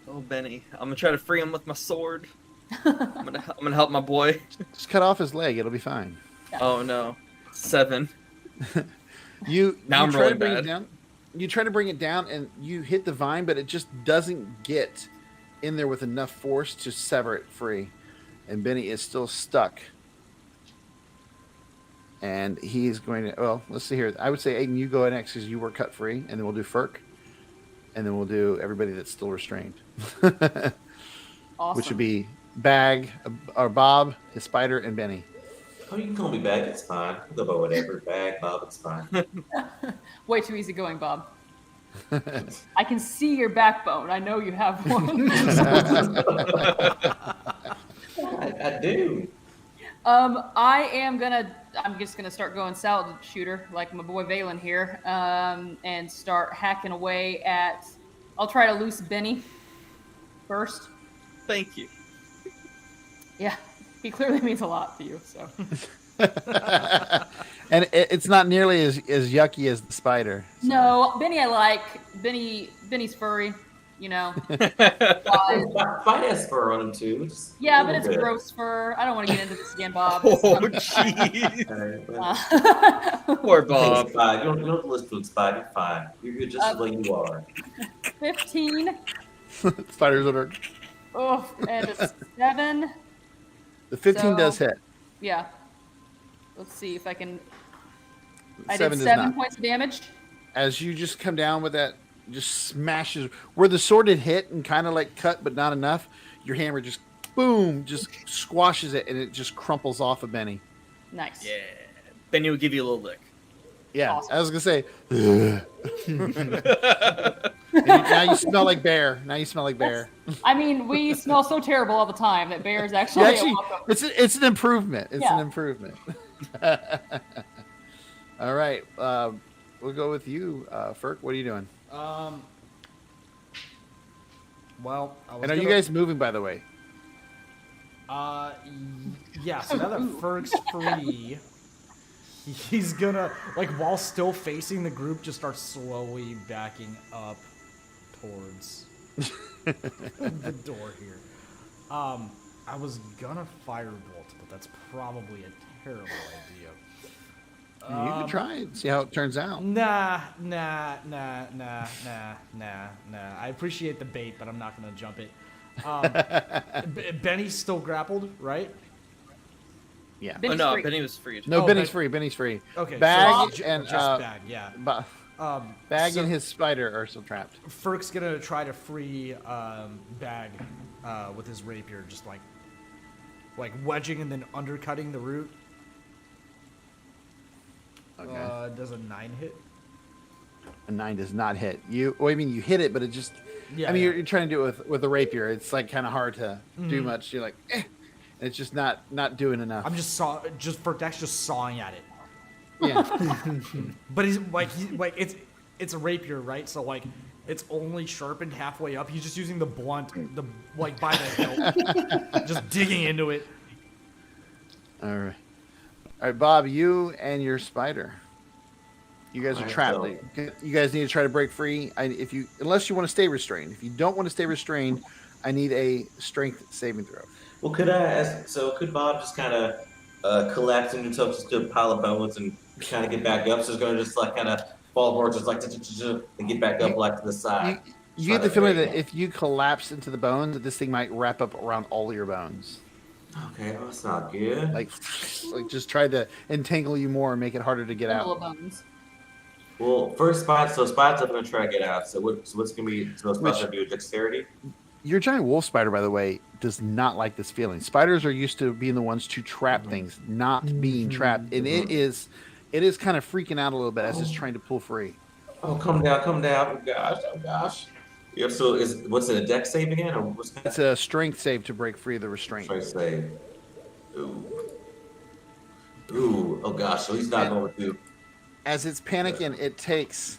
Oh, Benny. I'm gonna try to free him with my sword. I'm gonna help my boy. Just cut off his leg; it'll be fine. Oh no. 7. You Now I'm try really to bring bad. it down. You try to bring it down, and you hit the vine, but it just doesn't get in there with enough force to sever it free. And Benny is still stuck. And he's going to. Well, let's see here. I would say Aiden, you go next because you were cut free, and then we'll do Ferk, and then we'll do everybody that's still restrained, Awesome. which would be Bag or Bob, his spider, and Benny. Oh, you can call me back. It's fine. I'll go by whatever. Bag, Bob, it's fine. Way too easy going, Bob. I can see your backbone. I know you have one. I do. I'm just gonna start going salad shooter like my boy Valen here, and start hacking away at. I'll try to loose Benny first. Thank you. Yeah, he clearly means a lot to you. So And it's not nearly as yucky as the spider. So. no, Benny I like. Benny's furry. You know. Fine has fur on him too. Just Yeah, a but little it's bit. gross fur. I don't want to get into this again, Bob. Oh jeez. Alright, but Poor it's Bob. fine. You don't have to listen to it. It's fine. You're fine. You're just the way you are. 15. Spiders under. Oh, and a 7. The 15 So- does hit. Yeah. Let's see if I can. I 7 did does 7 not. points of damage. As you just come down with that, just smashes where the sword had hit and kind of like cut, but not enough. Your hammer just boom, just squashes it, and it just crumples off of Benny. Nice. Yeah. Benny will give you a little lick. Yeah, Awesome. I was gonna say. And now you smell like bear. Now you smell like bear. I mean, we smell so terrible all the time that bears actually. Actually, it's an improvement. It's Yeah. an improvement. All right, we'll go with you, Ferk. What are you doing? Well, I was And are you gonna- guys moving, by the way? Yeah, so now that Ferg's free, he's gonna, like, while still facing the group, just start slowly backing up towards the door here. I was gonna firebolt, but that's probably a terrible idea. You can try and see how it turns out. Nah. I appreciate the bait, but I'm not gonna jump it. Benny's still grappled, right? Yeah. Oh Benny's no, free. Benny was freed. No, Oh, Benny's Ben- free. Benny's free. Okay. Bag so and just Bag, yeah. Bag so and his spider are still trapped. Ferk's gonna try to free Bag with his rapier, just like wedging and then undercutting the root. Okay. Does a 9 hit? A 9 does not hit. You. Well, I mean, you hit it, but it just Yeah, I mean, yeah. you're trying to do it with a rapier. It's like kind of hard to do much. You're like, and it's just not doing enough. I'm just Ferkdak's just sawing at it. Yeah. But he's like it's a rapier, right? So like it's only sharpened halfway up. He's just using the blunt, by the hilt, just digging into it. All right, Bob. You and your spider. You guys are Alright, trapped. so- You guys need to try to break free. Unless you want to stay restrained. If you don't want to stay restrained, I need a strength saving throw. Well, could I ask? So could Bob just kind of collapse into himself just to a pile of bones and kind of get back up? So he's going to just like kind of fall forward, just like and get back up like to the side. You get the feeling that if you collapse into the bones, that this thing might wrap up around all your bones. Okay, well, that's not good. Like just try to entangle you more and make it harder to get Bundle out. of bones. Well, first Spot's I'm going to try to get out. So what's going to be? So Spot's going to do dexterity. Your giant wolf spider, by the way, does not like this feeling. Spiders are used to being the ones to trap things, not being trapped, and it is kind of freaking out a little bit as it's trying to pull free. Oh, come down! Oh gosh! Yep. So what's it? A dex save again, or what's that? It's a strength save to break free of the restraint. Strength save. Ooh. Oh gosh. So he's not going to. As it's panicking, it takes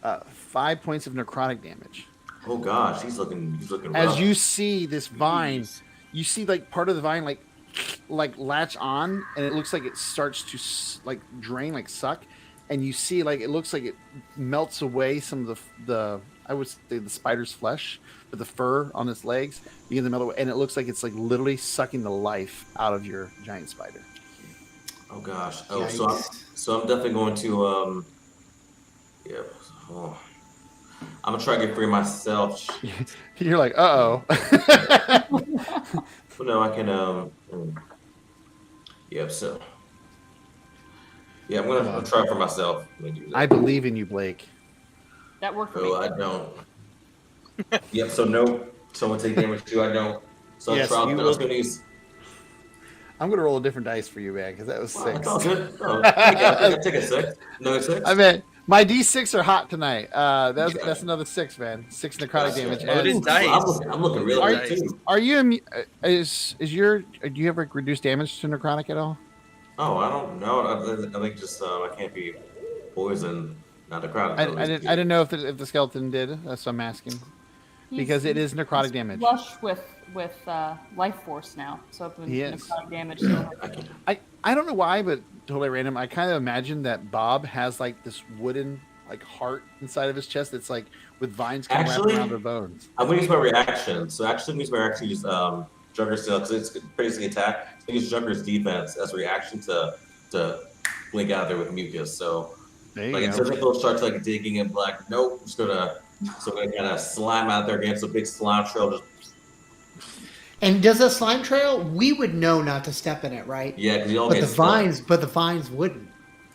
5 points of necrotic damage. Oh gosh, he's looking rough. As you see this vine, you see like part of the vine like latch on, and it looks like it starts to like drain, like suck, and you see like it looks like it melts away some of the I would say the spider's flesh, but the fur on its legs begins to melt away, and it looks like it's like literally sucking the life out of your giant spider. Oh gosh. Oh, so I'm definitely going to yeah. Oh. I'm gonna try to get free myself. You're like, uh-oh. Well, no, I can Yep. So. Yeah, I'm gonna try for myself. I believe in you, Blake. That worked for Oh, me. I don't. Yep. So no. Someone take damage too. I don't. So Yes, I you was will. gonna use. I'm gonna roll a different dice for you, man, because that was 6. It's all good. Oh, take a 6. No 6. I mean, my D6 are hot tonight. That's another 6, man. 6 necrotic damage. Loaded And dice. I'm looking really Are good too. are you is your do you ever reduce damage to necrotic at all? Oh, I don't know. I think just I can't be poisoned. Not a crowd. I didn't know if the skeleton did. That's what I'm asking. Because it is necrotic damage. Flush with life force now, so if He is. necrotic damage. So I don't know why, but totally random. I kind of imagine that Bob has like this wooden like heart inside of his chest. That's like with vines kind of wrapped Actually, around their bones. I'm gonna use my reaction. So actually, I'm gonna use my reaction. Use Jugger's Steel because it's basically attack. So I use Jugger's defense as a reaction to blink out there with mucus. So There you like go. instead of people start like digging and like, nope, I'm just gonna kind of slime out there against a big slime trail. Just And does a slime trail? We would know not to step in it, right? yeah, because you all But get the stuck. vines wouldn't.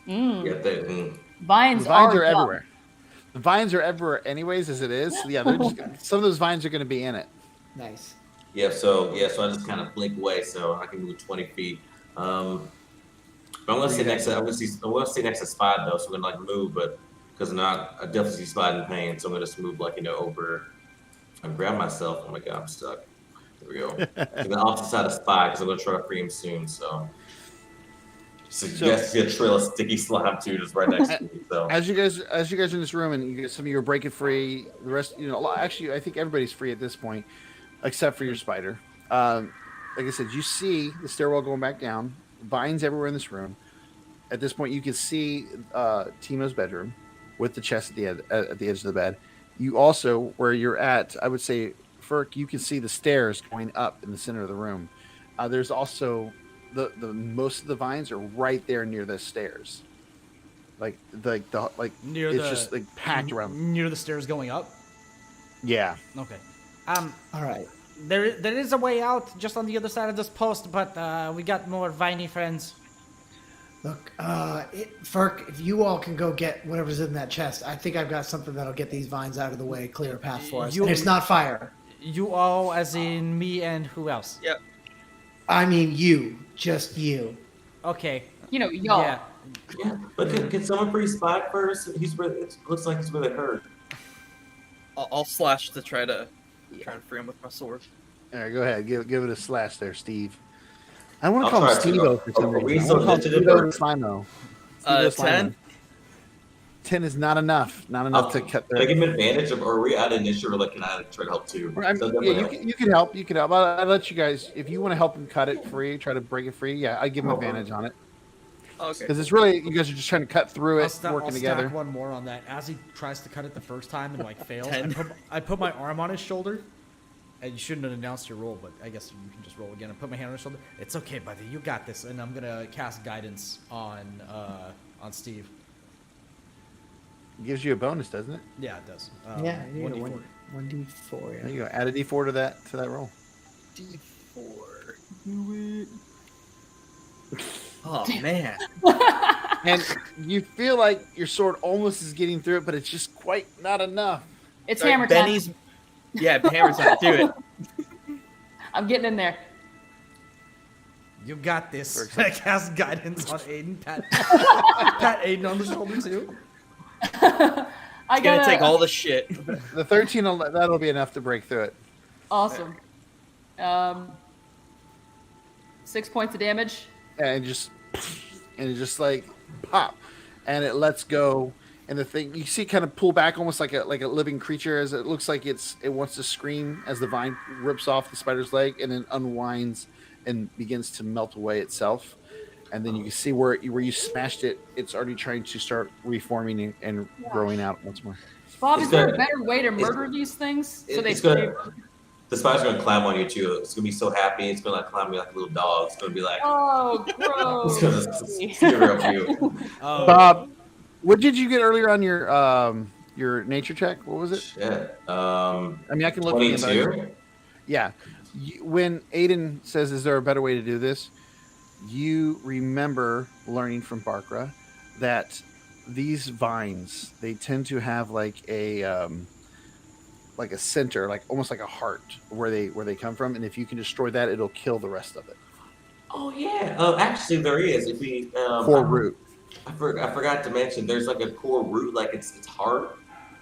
Yeah, Vines, The vines are are dumb. everywhere. The vines are everywhere, anyways, as it is. So yeah, they're just some of those vines are going to be in it. Nice. So I just kind of blink away so I can move 20 feet. But I'm gonna stay next to Spot though, so I'm gonna like move, but because I definitely see Spot in pain, so I'm gonna just move like over and grab myself. Oh my god, I'm stuck. There we go. To the opposite side of Spot because I'm gonna try to free him soon. So you guys see a trail of sticky slime too, just right next to me. So As you guys are in this room, and some of you are breaking free, the rest, actually, I think everybody's free at this point, except for your spider. Like I said, you see the stairwell going back down, vines everywhere in this room. At this point, you can see Timo's bedroom with the chest at the edge of the bed. You also, where you're at, I would say, Ferk, you can see the stairs going up in the center of the room. There's also the most of the vines are right there near the stairs. Near it's the, just like packed around. near the stairs going up. Yeah. Okay. All right. There is a way out just on the other side of this post, but we got more viney friends. Look, Ferk, if you all can go get whatever's in that chest, I think I've got something that'll get these vines out of the way, clear a path for us. And it's not fire. You all, as in me and who else? Yep. I mean you, just you. Okay. Y'all. Yeah. yeah, but can someone free Spot first? It looks like he's really hurt. I'll slash to try to free him with my sword. All right, go ahead. Give it a slash there, Steve. I don't want to I'll call him try to. Steve-O for some Are we reason. I so want to call him initiative Steve-O or- and Slimo. Steve-O Slimo. 10. 10 is not enough. Not enough to cut Can I the. give him advantage of, or are we at initiative, or like, can I try to help too? I mean, So yeah, definitely you can, you can help. You can help. I'll let you guys, if you want to help him cut it free, try to break it free. Yeah, I give him advantage on it Okay. because it's really you guys are just trying to cut through it, I'll working together. stack one more on that. As he tries to cut it the first time and like fails, 10. I put my arm on his shoulder. And you shouldn't have announced your roll, but I guess you can just roll again. And put my hand on his shoulder. It's okay, buddy. You got this. And I'm gonna cast guidance on Steve. It gives you a bonus, doesn't it? Yeah, it does. Yeah, 1d4. 1d4. There you go. Add a D4 to that roll. D4. Oh man. And you feel like your sword almost is getting through it, but it's just quite not enough. It's Sorry, hammer time. Benny's. Yeah, hammer time. Do it. I'm getting in there. You got this. For I cast guidance on Aiden. Pat Aiden on the shoulder too. I It's gonna gotta take all the shit. The 13, that'll be enough to break through it. Awesome. 6 points of damage. And it just like pop, and it lets go. And the thing you see kind of pull back, almost like a living creature, as it looks like it wants to scream as the vine rips off the spider's leg, and then unwinds and begins to melt away itself. And then you can see where you smashed it. It's already trying to start reforming and growing out once more. Bob, It's is there a gonna- better way to murder these things? So It's gonna. The spider's gonna climb on you too. It's gonna be so happy. It's gonna like climb you like a little dog. It's gonna be like. Oh, It's gross. gonna steer up you. Bob, what did you get earlier on your nature check? What was it? Shit. I mean, I can look again, but 22. yeah. When Aiden says, "Is there a better way to do this?" You remember learning from Barkra that these vines, they tend to have like a center, like almost like a heart where they come from, and if you can destroy that, it'll kill the rest of it. Oh yeah. Actually, there is. If we Core root. I forgot to mention. There's like a core root, like it's heart.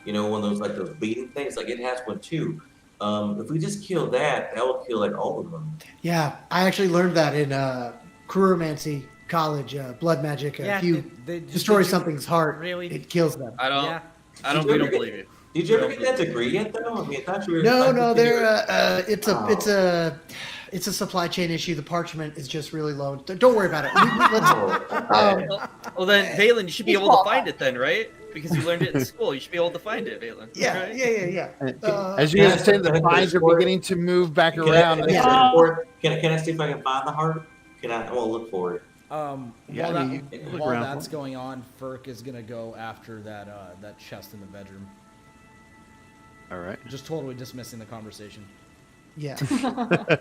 You know, one of those like those beating things. Like it has one too. If we just kill that, that will kill like all of them. Yeah, I actually learned that in Kuromancy College, blood magic. Yeah, if you they just- destroy did you something's heart, really- it kills them. I don't. Yeah. We don't believe you. Did you ever get that degree yet, though? I mean, I thought you were. No, it's a supply chain issue. The parchment is just really low. Don't worry about it. Well, then, Valen, you should be He's able to qualified. find it then, right? Because you learned it in school. You should be able to find it, Valen. Yeah. right? As you Yeah, guys are saying, the that's vines are important. beginning to move back Can around. I see if I can find the heart? I want to look for it. Yeah, While, I mean, you can look while around that's for it. going on, Ferk is gonna go after that chest in the bedroom. All right. Just totally dismissing the conversation. Yeah.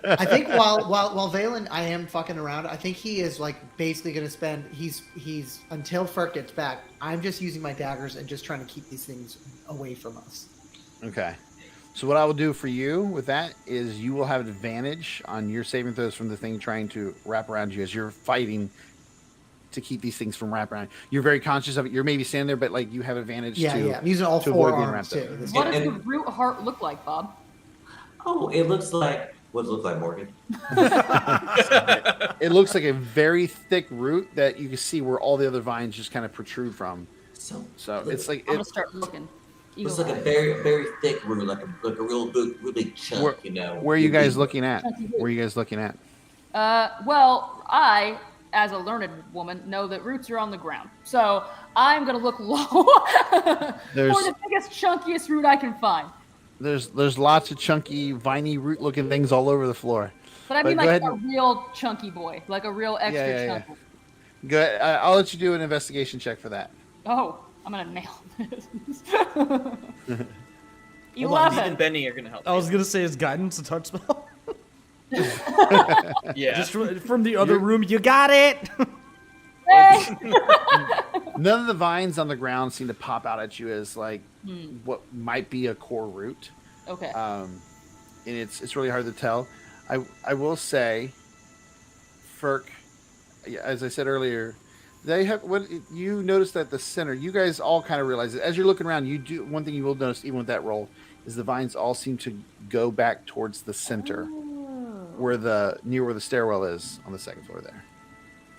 I think while Valen, I am fucking around. I think he is like basically going to spend. He's until Ferk gets back. I'm just using my daggers and just trying to keep these things away from us. Okay. So what I will do for you with that is you will have advantage on your saving throws from the thing trying to wrap around you as you're fighting to keep these things from wrapping around. You're very conscious of it. You're maybe standing there, but like you have advantage Yeah, to. yeah. I'm using all to four avoid being arms wrapped too. up. This What And- does and- the root heart look like, Bob? Oh, it looks like. What does it look like, Morgan? It looks like a very thick root that you can see where all the other vines just kind of protrude from. So It's like I'm gonna it, start looking. Looks Eagle like a eye. very, very thick root, like a real big chunk, Where- you know. where are you Big- guys looking at? Chunky root. Where are you guys looking at? Well, I, as a learned woman, know that roots are on the ground. So I'm gonna look low for There's- the biggest, chunkiest root I can find. There's lots of chunky, viney, root-looking things all over the floor. But I But mean go like ahead a real chunky boy, like a real extra yeah. chunky. Go ahead. I'll let you do an investigation check for that. Oh, I'm gonna nail this. Hold on, Steve 11. and Benny are gonna help. I was gonna say is guidance a touch spell? Yeah. Just from the other room, you got it. Hey! None of the vines on the ground seem to pop out at you as like Hmm. what might be a core root. Okay. And it's really hard to tell. I will say, Ferk, as I said earlier, they have what you notice that the center. You guys all kind of realize it as you're looking around. You do one thing you will notice even with that roll. is the vines all seem to go back towards the center, where near where the stairwell is on the second floor there.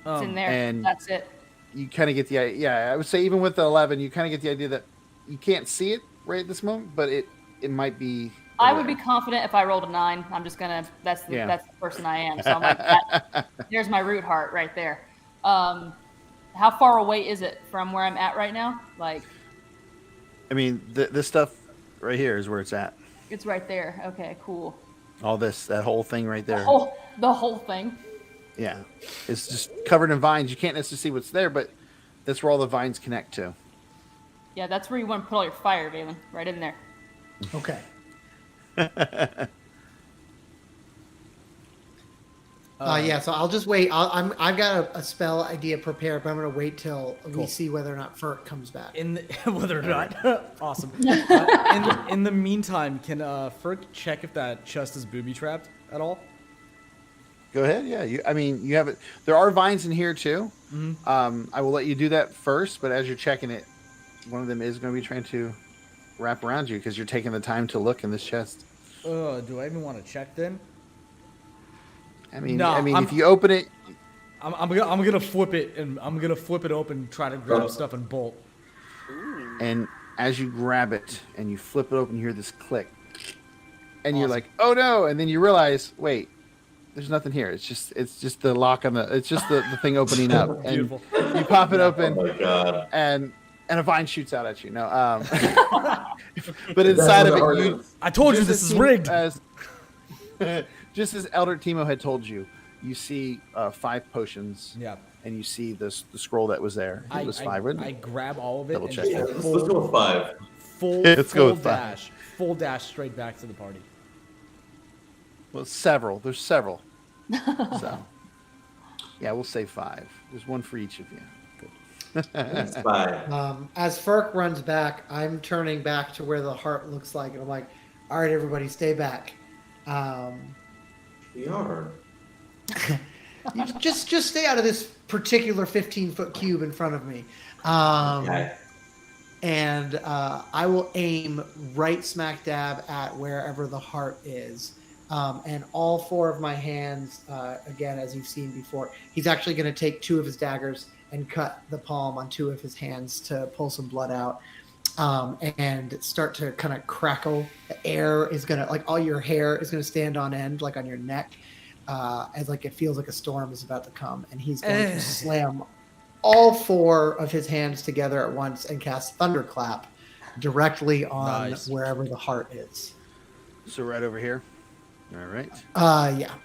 It's in there. and- That's it. You kind of get the idea. Yeah, I would say even with the 11, you kind of get the idea that you can't see it right at this moment, but it might be. I would be confident if I rolled a 9. I'm just gonna. That's the person I am. So I'm like, there's my root heart right there. How far away is it from where I'm at right now? Like, I mean, this stuff right here is where it's at. it's right there. Okay, cool. All that whole thing right there. The whole thing. Yeah, it's just covered in vines. You can't necessarily see what's there, but that's where all the vines connect to. Yeah, that's where you want to put all your fire, Valen. Right in there. Okay. Yeah, so I'll just wait. I've got a spell idea prepared, but I'm going to wait till we see whether or not Furk comes back. Whether or not. Awesome. In the meantime, can Furk check if that chest is booby trapped at all? Go ahead. Yeah, you have it. There are vines in here too. Mm-hmm. I will let you do that first, but as you're checking it, one of them is going to be trying to wrap around you because you're taking the time to look in this chest. Do I even want to check then? If you open it, I'm gonna flip it and I'm gonna flip it open, try to grab stuff and bolt. And as you grab it and you flip it open, you hear this click, and you're like, "Oh no!" And then you realize, wait, there's nothing here. It's just the lock on the. It's just the thing opening up. And Beautiful. You pop it open, Oh my god. and a vine shoots out at you. No, but inside of it, I told you this is rigged. Just as Elder Timo had told you, you see 5 potions. Yeah. And you see the scroll that was there. It was 5, wasn't it? I grab all of it. Double and check just it. Let's go with 5. Let's go with 5. dash. Full dash straight back to the party. Well, several. There's several. So, yeah, we'll say 5. There's one for each of you. Good. That's 5. As Furk runs back, I'm turning back to where the heart looks like, and I'm like, all right, everybody, stay back. We are. You just stay out of this particular 15-foot cube in front of me. Okay. And I will aim right smack dab at wherever the heart is. And all 4 of my hands, again, as you've seen before, he's actually going to take 2 of his daggers and cut the palm on 2 of his hands to pull some blood out. And start to kind of crackle. The air is going to, like, all your hair is going to stand on end, like on your neck, as like it feels like a storm is about to come. And he's going to slam all 4 of his hands together at once and cast Thunderclap directly on wherever the heart is. So right over here. All right. Yeah.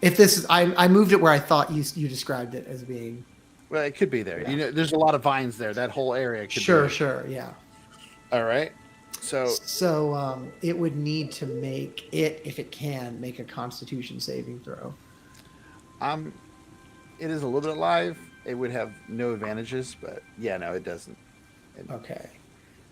If this is, I moved it where I thought you described it as being. Well, it could be there. Yeah. There's a lot of vines there. That whole area could be. Sure, yeah. All right. So it would need to make it, if it can, make a Constitution saving throw. It is a little bit alive. It would have no advantages, but yeah, no, it doesn't. Okay.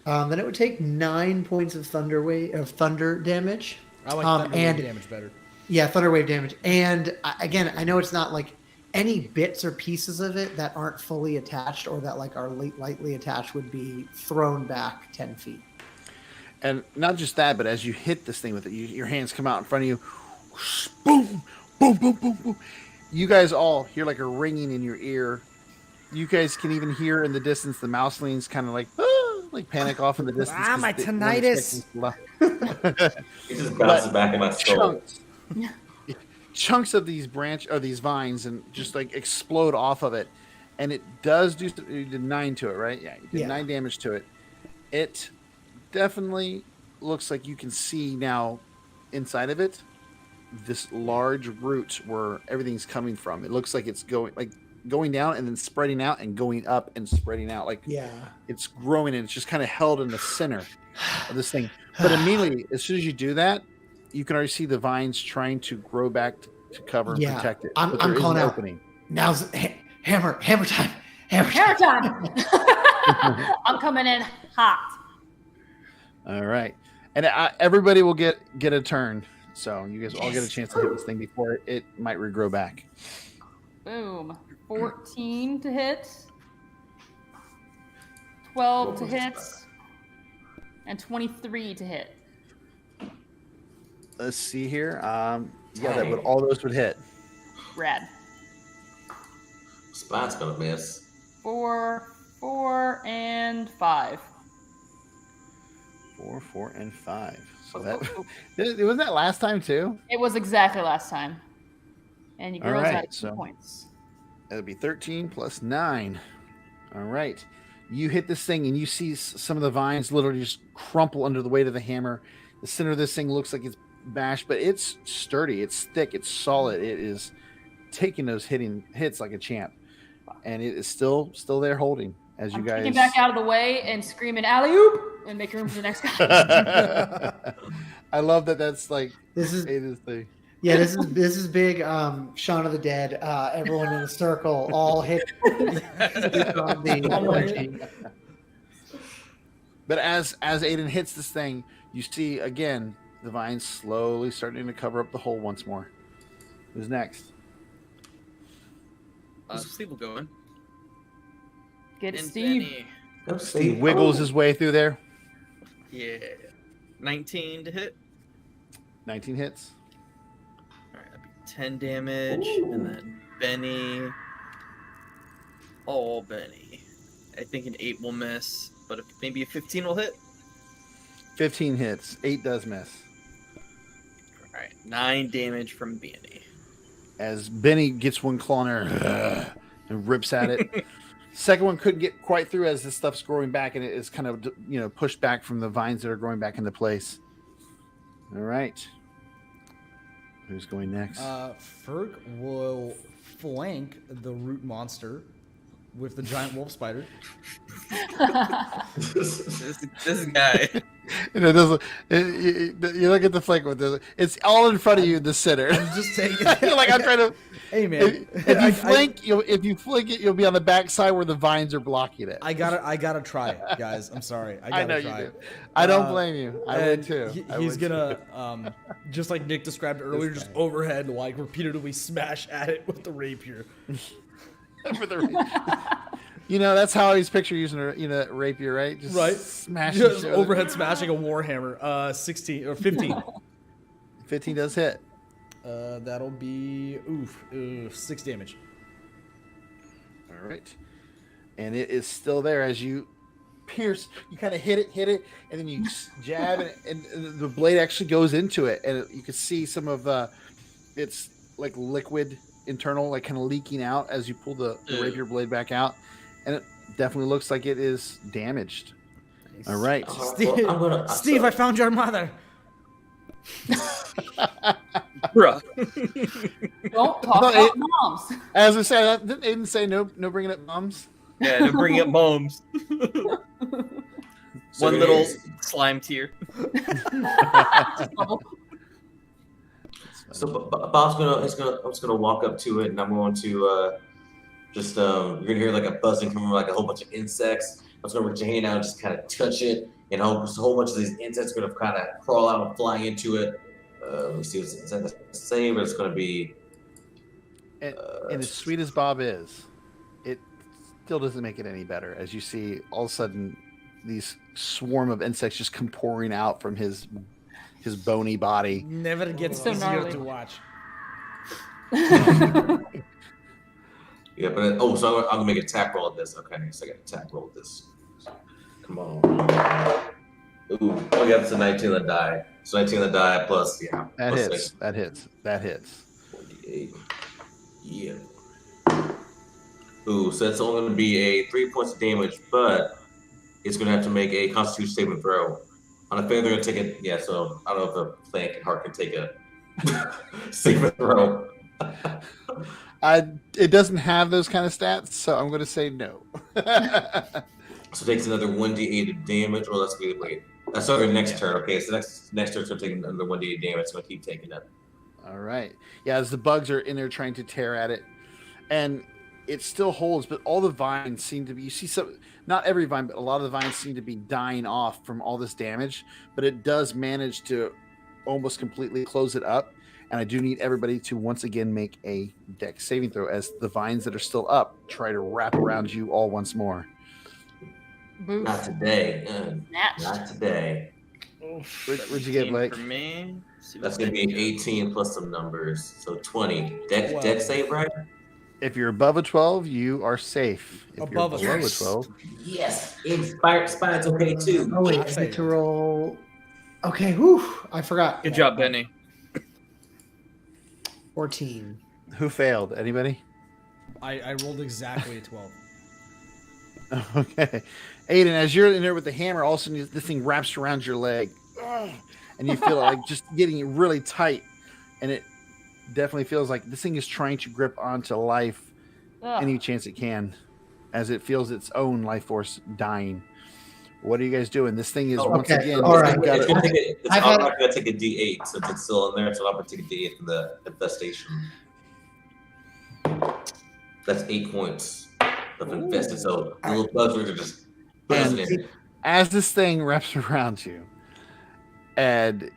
Then it would take 9 points of thunder damage. I like thunder wave damage better. Yeah, thunder wave damage. And again, I know it's not like any bits or pieces of it that aren't fully attached or that like are lightly attached would be thrown back 10 feet. And not just that, but as you hit this thing with it, your hands come out in front of you. Boom, boom, boom, boom, boom. You guys all hear like a ringing in your ear. You guys can even hear in the distance the mouselings kind of like panic off in the distance. My tinnitus. It just bounces back in my skull. Chunks of these these vines and just like explode off of it. And it does do, you did 9 to it, right? Yeah, you did 9 damage to it. It definitely looks like you can see now inside of it this large root where everything's coming from. It looks like it's going down and then spreading out and going up and spreading out. Like it's growing and it's just kind of held in the center of this thing. But immediately, as soon as you do that, you can already see the vines trying to grow back to cover and protect it. I'm calling out. Opening. Now's hammer time. Hammer time. I'm coming in hot. All right, and everybody will get a turn, so you guys all get a chance to hit this thing before it might regrow back. Boom. 14 to hit. 12 to hit. And 23 to hit. Let's see here. Yeah, that would all those would hit. Rad. Spot's gonna miss. 4, 4, and 5. 4, 4, and 5. So that was that last time too. It was exactly last time. And you girls right, got 2 so- points. That'll be 13 plus 9. All right. You hit this thing and you see some of the vines literally just crumple under the weight of the hammer. The center of this thing looks like it's bashed, but it's sturdy. It's thick. It's solid. It is taking those hits like a champ. And it is still there holding as you I'm guys kicking back out of the way and screaming alley-oop and making room for the next guy. I love that that's like This is it is the yeah, this is big. Shaun of the Dead. Everyone in a circle, all hit on the But as Aiden hits this thing, you see again the vines slowly starting to cover up the hole once more. Who's next? Steve will go in. Get it, And Steve. Benny. Go He Steve. wiggles his way through there. Yeah. 19 to hit. 19 hits. All right, that'd be 10 damage. Ooh. And then Benny. Oh, Benny. I think an 8 will miss, but maybe a 15 will hit. 15 hits. 8 does miss. All right, 9 damage from Benny. As Benny gets one claw in there and rips at it. Second one couldn't get quite through as this stuff's growing back and it is kind of pushed back from the vines that are growing back into place. All right. Who's going next? Ferg will flank the root monster with the giant wolf spider. This guy. You look at the flank with this. It's all in front of you in the center. I'm just taking. You're like I'm trying to. Hey man, If you flank, you'll be on the back side where the vines are blocking it. I gotta try it, guys. I'm sorry. I know gotta try you do. it. I don't blame you. I would And too. He's gonna, just like Nick described earlier, just overhead, like repeatedly smash at it with the rapier. That's how he's picture using that rapier, right? Just Right. smashing Just shit with it. overhead smashing a warhammer. 16 or 15. 15 does hit. That'll be 6 damage. All right. And it is still there as you pierce. You kind of hit it, and then you jab, and the blade actually goes into it. And you can see some of it's like liquid internal, like kind of leaking out as you pull the rapier blade back out. And it definitely looks like it is damaged. All right. Steve, I found your mother. Bruh. Don't talk about moms. As I said, didn't Aiden say no bringing up moms? Yeah, to bring up moms. One little slime tear. So Bob's gonna walk up to it, and I'm going to just you're gonna hear like a buzzing from like a whole bunch of insects. I'm just gonna reach your hand out and just kind of touch it, and a whole bunch of these insects are gonna kind of crawl out and fly into it. Let me see what's the same, but it's gonna be. And as sweet as Bob is, it still doesn't make it any better. As you see, all of a sudden, these swarm of insects just come pouring out from his bony body. Never gets So easier gnarly. to watch. Yeah, but so I'm gonna make an attack roll at this. Okay, so I got an attack roll at this. Come on. Ooh, oh yeah, it's a 19 on the die. So 19 on the die plus That plus hits. 6. That hits. 48. Yeah. Ooh, so that's only gonna be a 3 points of damage, but it's gonna have to make a Constitution saving throw. On a failure, they're gonna take it. Yeah, so I don't know if the flank and heart can take a saving throw. It doesn't have those kind of stats, so I'm going to say no. So it takes another 1d8 of damage. Well, that's good. Wait, that's our next turn. Okay, so next turn's gonna take another 1d8 damage. So I'm gonna keep taking that. All right. Yeah, as the bugs are in there trying to tear at it, and it still holds, but all the vines seem to be. You see some, not every vine, but a lot of the vines seem to be dying off from all this damage. But it does manage to almost completely close it up. And I do need everybody to once again make a dex saving throw as the vines that are still up try to wrap around you all once more. Boof. Not today. Snatched. Not today. Where'd you get, Blake? For me, That's gonna be 18 plus some numbers, so 20. Dex 12. save, right? If you're above a 12, you are safe. If Above a you're below a 12. 12, Yes. Spine's okay too. Oh wait, Not I get saved. to roll. Okay, whew, I forgot. Good job, Benny. 14. who failed? Anybody? I rolled exactly a 12. Okay. Aiden, as you're in there with the hammer, all of a sudden this thing wraps around your leg. Ugh. And you feel it like just getting really tight. And it definitely feels like this thing is trying to grip onto life Ugh. any chance it can as it feels its own life force dying. What are you guys doing? This thing is once Okay. again. All right. It's gonna take a, it's I've had- automatically gonna take a D8 since it's still in there, so I'm gonna take a D8 from the infestation. That's 8 points of infested. So the little bugs are just buzzing in. As this thing wraps around you, and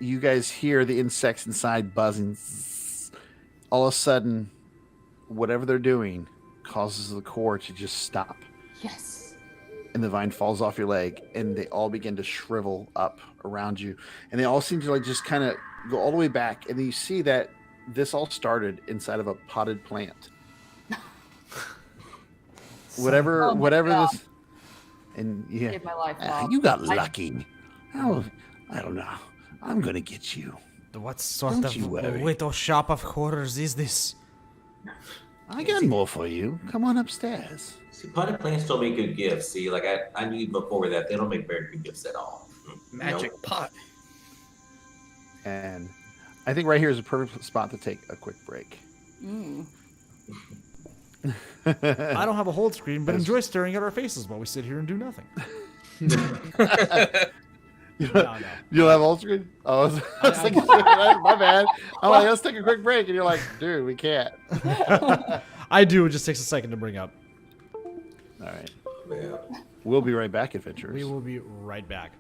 you guys hear the insects inside buzzing, all of a sudden, whatever they're doing causes the core to just stop. Yes. And the vine falls off your leg, and they all begin to shrivel up around you. And they all seem to like just kind of go all the way back. And then you see that this all started inside of a potted plant. whatever Oh my God. this. And yeah, Saved my life, Bob. you got lucky. Oh, I don't know. I'm gonna get you. What sort Don't of you worry. little shop of horrors is this? I got more for you. Come on upstairs. See, potted plants don't make good gifts. See, like I knew before that they don't make very good gifts at all. Magic pot. And I think right here is a perfect spot to take a quick break. Mm. I don't have a hold screen, but enjoy staring at our faces while we sit here and do nothing. No. You'll have all screen? Oh, I was thinking, my bad. I'm like, let's take a quick break. And you're like, dude, we can't. I do. It just takes a second to bring up. All right. Yeah. We'll be right back, adventurers. We will be right back.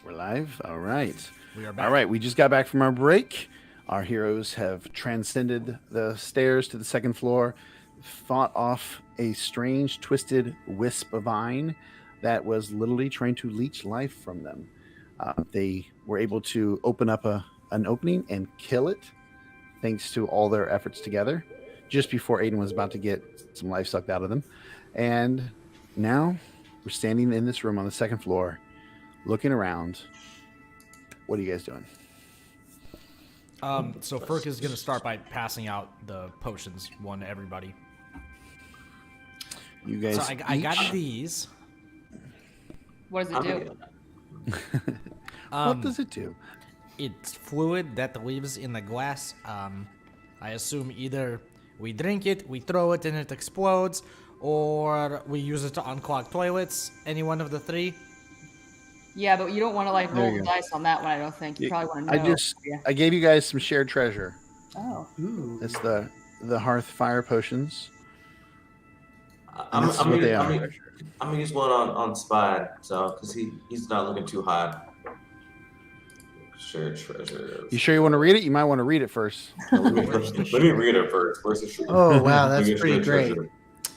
We're live. All right. We are back. All right. We just got back from our break. Our heroes have transcended the stairs to the second floor, fought off a strange, twisted wisp of vine that was literally trying to leech life from them. They were able to open up an opening and kill it, thanks to all their efforts together, just before Aiden was about to get some life sucked out of them. And now we're standing in this room on the second floor, looking around. What are you guys doing? So Ferk is going to start by passing out the potions, one to everybody. You guys. So I got these. What does it do? What does it do? It's fluid that lives in the glass. I assume either we drink it, we throw it, and it explodes, or we use it to unclog toilets. Any one of the three. Yeah, but you don't want to like There roll you the go. dice on that one. I don't think you probably want to know. I gave you guys some shared treasure. Oh. Ooh. It's the hearth fire potions. I'm That's what they are. gonna use one on Spy, so because he's not looking too hot. Shared treasure. You sure you want to read it? You might want to read it first. Let me read it first. Where's the shared? Oh, wow, that's Where's pretty shared great. treasure? Wait,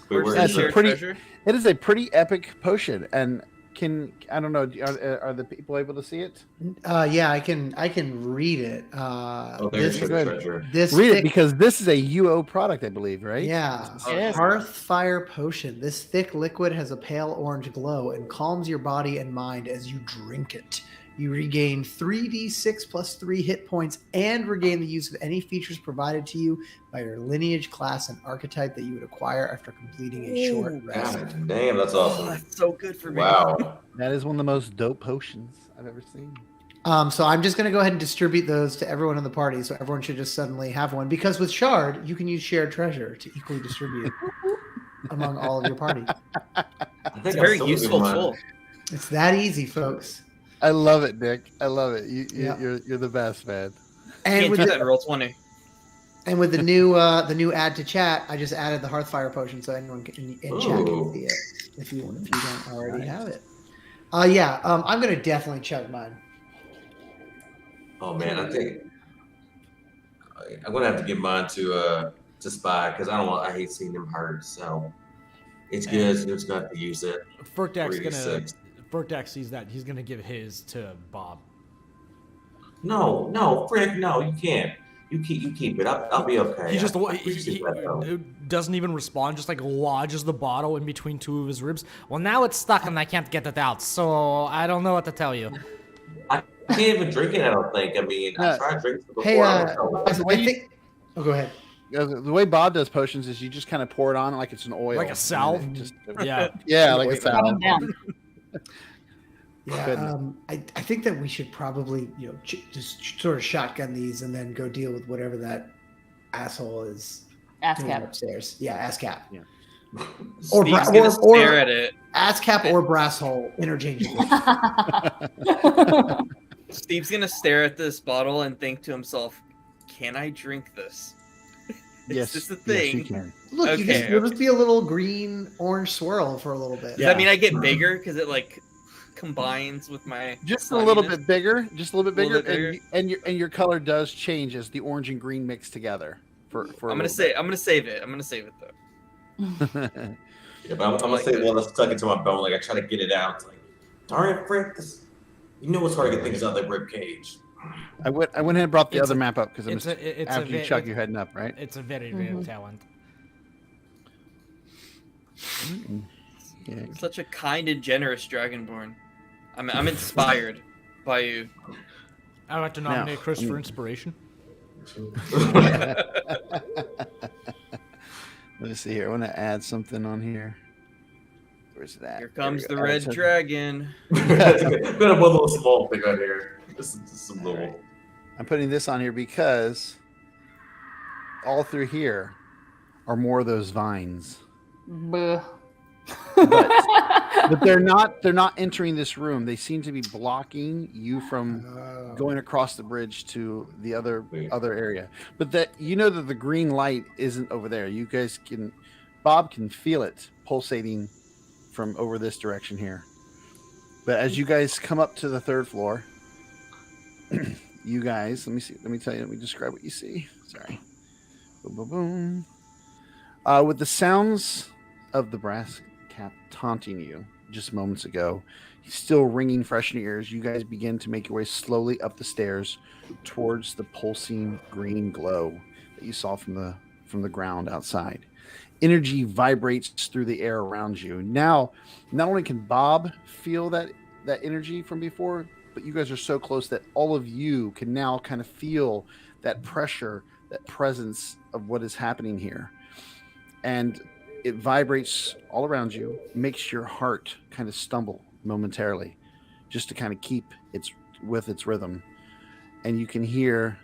Where's where the That's is a it? shared pretty- treasure? It is a pretty epic potion, and I don't know. Are the people able to see it? Yeah, I can read it. Oh, there's This, shared treasure. this Read it thick- because this is a UO product, I believe, right? Yeah, Yes. Hearth Fire Potion. This thick liquid has a pale orange glow and calms your body and mind as you drink it. You regain 3d6 plus 3 hit points and regain the use of any features provided to you by your lineage, class, and archetype that you would acquire after completing a short rest. God damn, that's Oh, awesome. that's so good for me. Wow. That is one of the most dope potions I've ever seen. So I'm just going to go ahead and distribute those to everyone in the party, so everyone should just suddenly have one. Because with Shard, you can use shared treasure to equally distribute among all of your party. I It's think a very I still useful do mine. tool. It's that easy, folks. I love it, Nick. I love it. Yeah. You're the best, man. And Can't with do the, that in roll 20. And with the new add to chat, I just added the Hearthfire potion so anyone in chat can Ooh. see it if you don't already have it. I'm gonna definitely chug mine. Oh man, I think I'm gonna have to give mine to Spy because I hate seeing him hurt. So it's good. So just gonna have to use it. Ferkdak sees that he's gonna give his to Bob. No, Frick, no, you can't. You keep it. I'll be okay. He just I he appreciate that, though. doesn't even respond. Just like lodges the bottle in between two of his ribs. Well, now it's stuck and I can't get it out. So I don't know what to tell you. I can't even drink it. I don't think. I mean, I Yeah. tried drinking it before. Hey, I don't know. I think. Oh, go ahead. The way Bob does potions is you just kind of pour it on like it's an oil, Like a and salve? then it just- Yeah. like a Rub salve. 'em down. Yeah, Goodness. I think that we should probably just sort of shotgun these and then go deal with whatever that asshole is Ass doing cap. upstairs. Yeah, ASCAP. Steve's bra- gonna or- stare at it. ASCAP or brass hole interchangeably. Steve's gonna stare at this bottle and think to himself, "Can I drink this?" Yes, Is this a yes, you thing? can. Look, Okay, you'll just be a little green orange swirl for a little bit. Does that mean I get bigger because it like combines with my Just a little sliminess? bit bigger, just a little bit A little bigger, bit and your color does change as the orange and green mix together. For I'm gonna save it. I'm gonna save it though. Yeah, but I'm gonna say one that's stuck into my bone. Like I try to get it out. It's like, darn it, Frick! You know it's hard to get things out of that rib cage. I went ahead and brought the It's other a- map up because it's after you chuck, you're heading up, right? It's a very rare talent. Yeah. Such a kind and generous Dragonborn. I'm inspired by you. I'd like to nominate Chris for inspiration. Let's see here. I want to add something on here. Where's that? Here comes There the we go. red dragon. I'm gonna have one little small thing on here. Just some little. Alright. I'm putting this on here because all through here are more of those vines. Buh. But they're not entering this room. They seem to be blocking you from going across the bridge to the other area. But that that the green light isn't over there. You guys Bob can feel it pulsating from over this direction here. But as you guys come up to the third floor, you guys, let me tell you, let me describe what you see. Sorry. Boom, boom, boom. With the sounds of the brass cap taunting you just moments ago, still ringing fresh in your ears, you guys begin to make your way slowly up the stairs towards the pulsing green glow that you saw from the ground outside. Energy vibrates through the air around you. Now, not only can Bob feel that energy from before, but you guys are so close that all of you can now kind of feel that pressure, that presence of what is happening here. And it vibrates all around you, makes your heart kind of stumble momentarily just to kind of keep its rhythm. And you can hear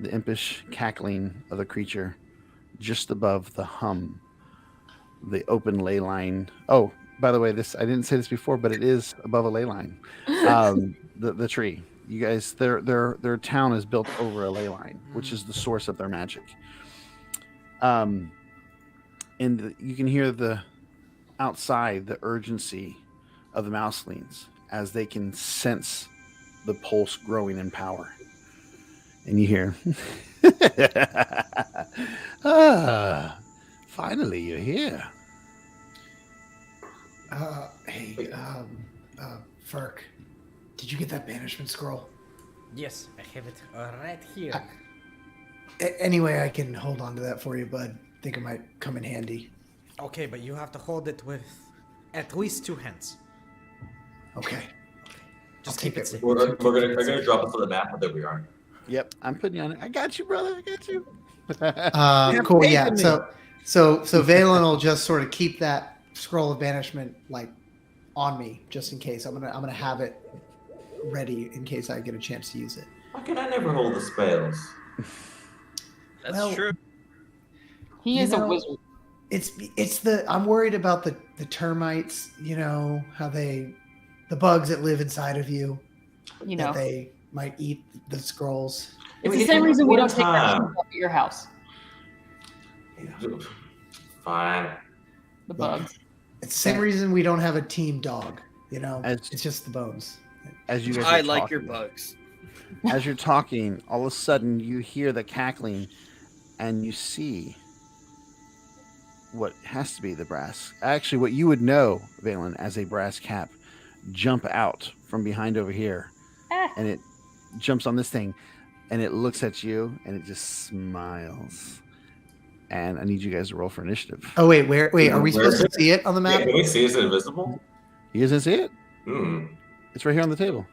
the impish cackling of the creature just above the hum, the open ley line. Oh, by the way, this, I didn't say this before, but it is above a ley line. The tree. You guys, their town is built over a ley line, which is the source of their magic. And you can hear the outside the urgency of the mouselings as they can sense the pulse growing in power. And you hear, finally you're here. Hey, Ferk, did you get that banishment scroll? Yes, I have it right here. Any way I can hold on to that for you, bud? Think it might come in handy. Okay, but you have to hold it with at least 2 hands. Okay. Just I'll keep keep it safe. We're gonna drop us on the map, but there we are. Yep, I'm putting you on it. I got you, brother. I got you. Cool. faith Yeah. in me. So Valen will just sort of keep that scroll of banishment like on me, just in case. I'm gonna have it ready in case I get a chance to use it. Why can I never hold the spells? That's Well, true. He You is a know, wizard. It's the I'm worried about the termites. You know how the bugs that live inside of you. You That know, they might eat the scrolls. it's the same reason we don't take our time. shoes off at your house. Fine. The bugs. It's the same reason we don't have a team dog. You know, As- it's just the bones. As you guys I are like your talking, bugs. as you're talking, all of a sudden you hear the cackling, and you see what has to be the brass. Actually, what you would know, Valen, as a brass cap, jump out from behind over here, and it jumps on this thing, and it looks at you, and it just smiles. And I need you guys to roll for initiative. Oh wait, wait, are we Where supposed is to see it on the Yeah, map? can we see? Is it invisible? You guys didn't see it? Hmm. It's right here on the table.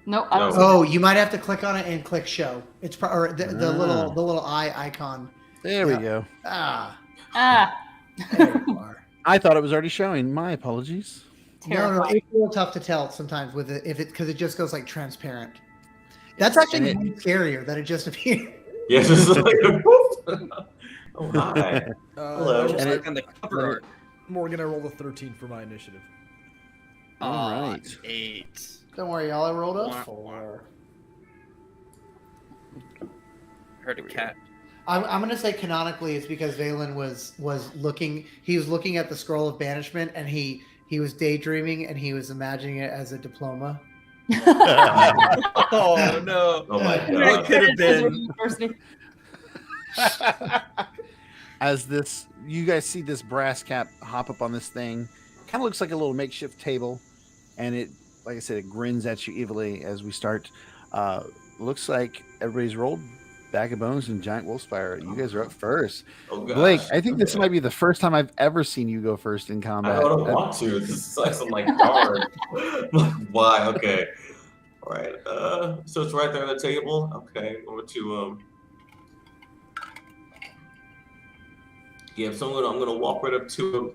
No, I don't No. see Oh, you might have to click on it and click show. It's or the Ah. little eye icon. There Yeah. we go. Ah, Ah, there you are. I thought it was already showing. My apologies. No, terrifying. it's a little tough to tell sometimes with it because it just goes like transparent. That's actually And way scarier that it just appeared. Yes, it's like whoop. Oh hi. Hello. Just And like it- on the cover art. Morgan, I rolled a 13 for my initiative. All Aw, right. 8. Don't worry, y'all. I rolled Wah, a 4. Heard a cat. I'm gonna say canonically it's because Valen was looking. He was looking at the scroll of banishment and he was daydreaming and he was imagining it as a diploma. Oh no. Oh my What god. could have been? University. As this, you guys see this brass cap hop up on this thing. Kind of looks like a little makeshift table, and it, like I said, it grins at you evilly as we start. Looks like everybody's rolled bag of bones and giant wolf spire. You guys are up first. Oh gosh. Blake, I think this Okay. might be the first time I've ever seen you go first in I combat. don't want to. This sucks. I'm like darn. Why? Okay. All right. So it's right there on the table. Okay. Over to Yeah. So I'm gonna walk right up to him.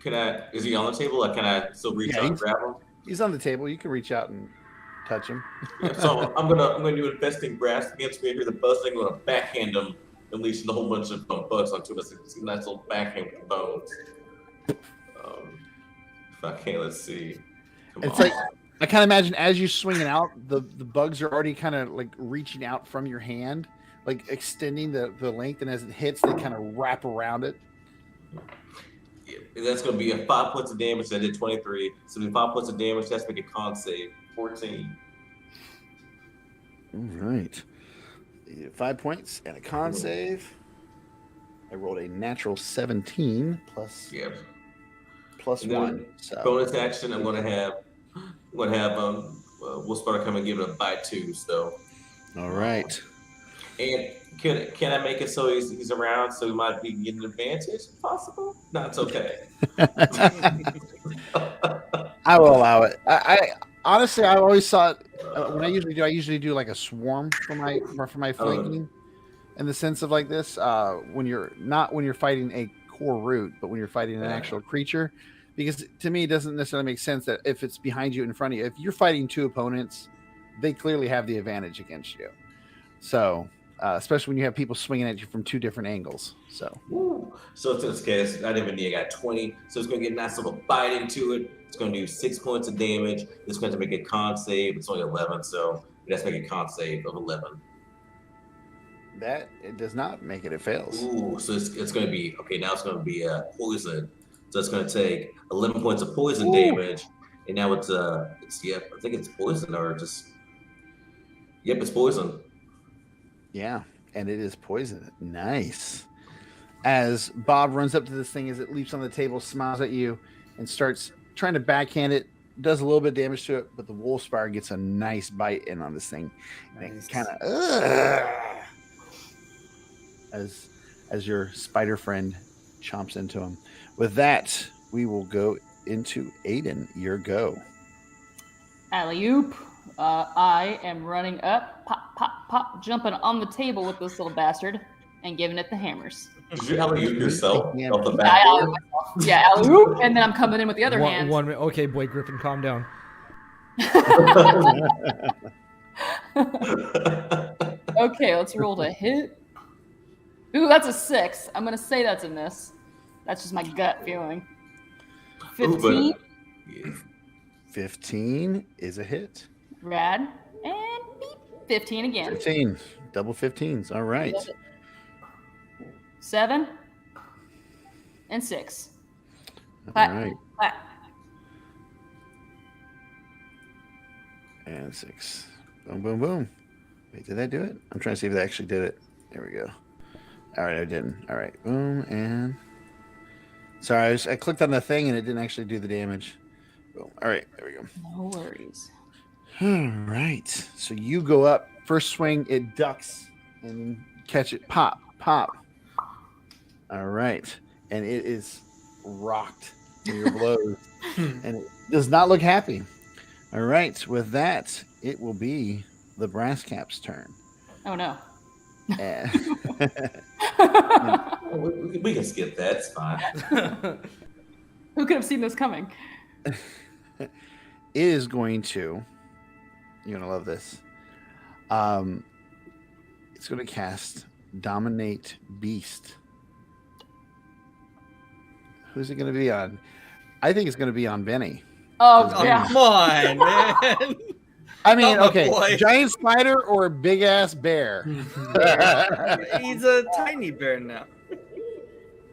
Can I? Is he on the table? Like, can I still reach Yeah, out and he's- grab him? He's on the table. You can reach out and touch him. Yeah, so I'm gonna do investing brass against me. I hear the buzzing. I'm gonna backhand him, unleashing a whole bunch of bugs onto us. It's a nice little backhand with bones. If I can, let's see. Come It's on. like I kind of imagine as you're swinging out, the bugs are already kind of like reaching out from your hand, like extending the length, and as it hits, they kind of wrap around it. That's going to be a 5 points of damage. I did 23. So 5 points of damage. That's make a con save. 14. All right. 5 points and a con save. I rolled a natural 17 plus Yep. plus And then 1. So bonus action. I'm going to have Wolf Spider come and give it a bite too. So. all right. And can I make it so he's around so he might be getting an advantage if possible? No, it's okay. I will allow it. I honestly, I always thought when I usually do like a swarm for my flanking, in the sense of like this. When you're fighting a core root, but when you're fighting an actual creature, because to me it doesn't necessarily make sense that if it's behind you in front of you, if you're fighting two opponents, they clearly have the advantage against you. So. Especially when you have people swinging at you from two different angles. So in this case, I didn't even need. I got 20, so it's going to get a nice little bite into it. It's going to do 6 points of damage. It's going to make a con save. It's only 11, so it has to make a con save of 11. That it does not make it. It fails. Ooh, so it's going to be okay. Now it's going to be poison. So it's going to take 11 points of poison damage, and now it's I think it's poison or just it's poison. Yeah, and it is poison. Nice. As Bob runs up to this thing as it leaps on the table, smiles at you, and starts trying to backhand it, does a little bit of damage to it, but the Wolfspire gets a nice bite in on this thing. And it kind of as your spider friend chomps into him. With that, we will go into Aiden. Your go. Alley-oop. I am running up, pop, pop, pop, jumping on the table with this little bastard and giving it the hammers. Did you alley-oop yourself off the Yeah, back? alley-oop, and then I'm coming in with the other hand. One minute. Okay, Blake Griffin, calm down. Okay, let's roll to hit. Ooh, that's a 6. I'm going to say that's a miss. That's just my gut feeling. 15. 15 is a hit. Rad. And beep. 15 again. 15. Double 15s. All right. 7. And 6. All Clap, right. clap. And 6. Boom, boom, boom. Wait, did I do it? I'm trying to see if I actually did it. There we go. All right, I didn't. All right. Boom, and... Sorry, I clicked on the thing and it didn't actually do the damage. Boom. All right, there we go. No worries. All right. So you go up. First swing, it ducks and catch it. Pop, pop. All right. And it is rocked for your blows. And it does not look happy. All right. With that, it will be the Brass Cap's turn. Oh, no. And we can skip that. It's fine. Who could have seen this coming? it is going to... You're going to love this. It's going to cast Dominate Beast. Who's it going to be on? I think it's going to be on Benny. Oh, yeah. Come on, man. I mean, Oh, okay, boy. giant spider or big ass bear? He's a tiny bear now.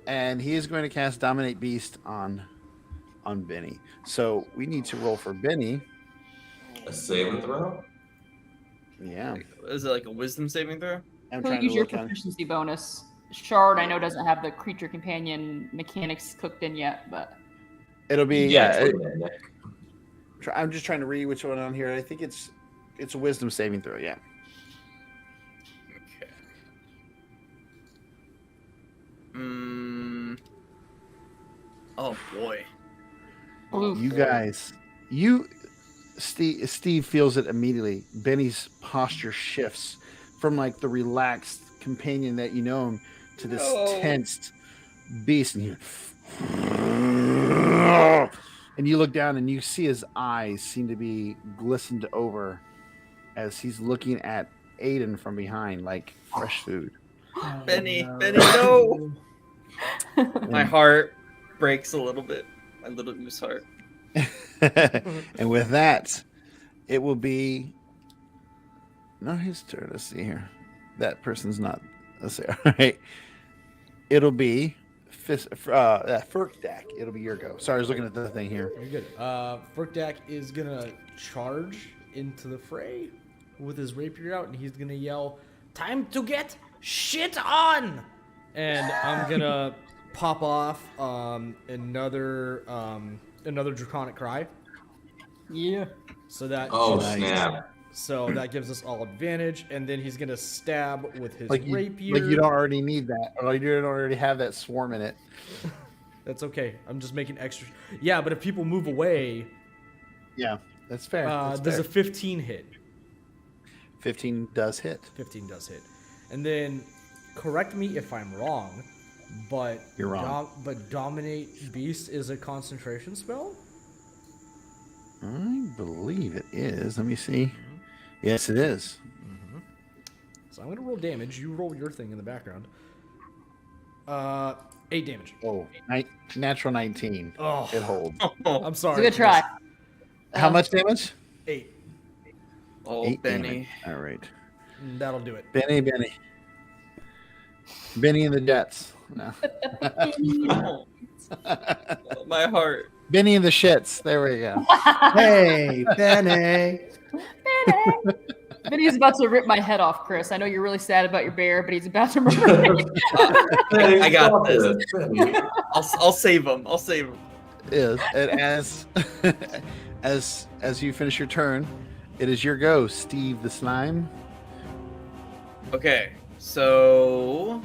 And he is going to cast Dominate Beast on Benny. So we need to roll for Benny. A saving throw? Yeah. Is it like a wisdom saving throw? I'm Who'll trying use to your look on. proficiency bonus? Shard, I know, doesn't have the creature companion mechanics cooked in yet, but It'll be Nick. I'm just trying to read which one on here. I think it's a wisdom saving throw. Yeah. Okay. Oh boy. oof. You guys, Steve feels it immediately. Benny's posture shifts from like the relaxed companion that you know him to this tensed beast, and you look down and you see his eyes seem to be glistened over as he's looking at Aiden from behind like fresh food. Benny, no. My heart breaks a little bit. My little goose heart. And with that, it will be not his turn. Let's see here. That person's not. Let's see. All right. It'll be Furkdak, it'll be your go. Sorry, I was looking at the thing here. Very good. Furkdak is gonna charge into the fray with his rapier out, and he's gonna yell, "Time to get shit on!" And I'm gonna pop off another draconic cry. Yeah. So that Snap. So that gives us all advantage, and then he's gonna stab with his Like you rapier. don't already need that. Or you don't already have that swarm in it. That's okay. I'm just making extra. Yeah, but if people move away, Yeah, that's fair. does a 15 hit? 15 does hit. 15 does hit. And then, correct me if I'm wrong, but You're wrong. But Dominate Beast is a concentration spell? I believe it is. Let me see. Yes, it is. So I'm going to roll damage. You roll your thing in the background. 8 damage. Oh, natural 19. Oh. It holds. I'm It's sorry. a good try. How much damage? 8. Oh, 8 Benny. damage. All right. That'll do it. Benny and the Jets. No. My heart. Benny and the shits. There we go. Hey, Benny. Vinny's about to rip my head off, Chris. I know you're really sad about your bear, but he's about to murder me. I got this. I'll save him. I'll save him. Is and as you finish your turn, it is your go, Steve the Slime. Okay, so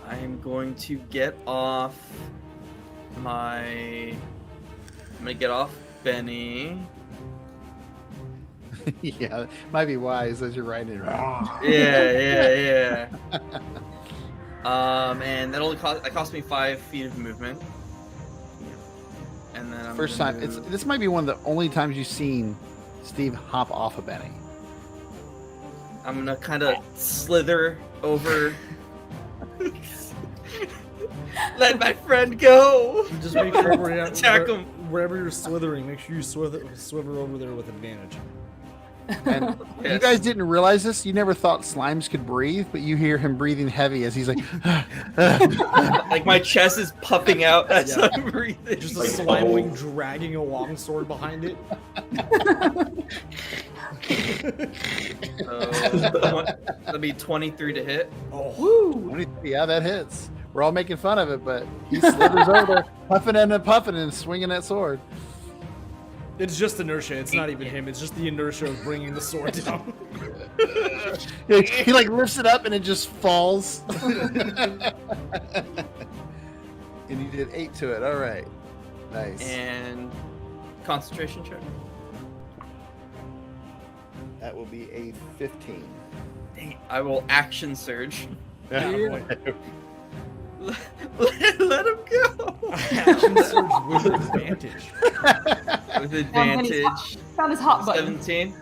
I'm going to get off I'm gonna get off Benny. Yeah, might be wise as you're riding it around. Yeah. And that only cost me 5 feet of movement. And then I'm First gonna time, move- this might be one of the only times you've seen Steve hop off of Benny. I'm gonna kind of slither over. Let my friend go. Just make sure Attack him. wherever you're slithering, make sure you sliver over there with advantage. And you Yes. guys didn't realize this. You never thought slimes could breathe, but you hear him breathing heavy as he's like, Like my chest is puffing out as Yeah. I'm breathing. Just a Like slime bubble. wing dragging a long sword behind it. That'll be 23 to hit. Oh, yeah, that hits. We're all making fun of it, but he slithers over there, puffing and puffing and swinging that sword. it's just inertia. It's not even him. It's just the inertia of bringing the sword down. He like lifts it up and it just falls. And you did 8 to it. All right. Nice. And concentration check. That will be a 15. Dang it. I will action surge. Yeah, boy. Let him go. Action surge with advantage. With advantage. Found his hot button. 17.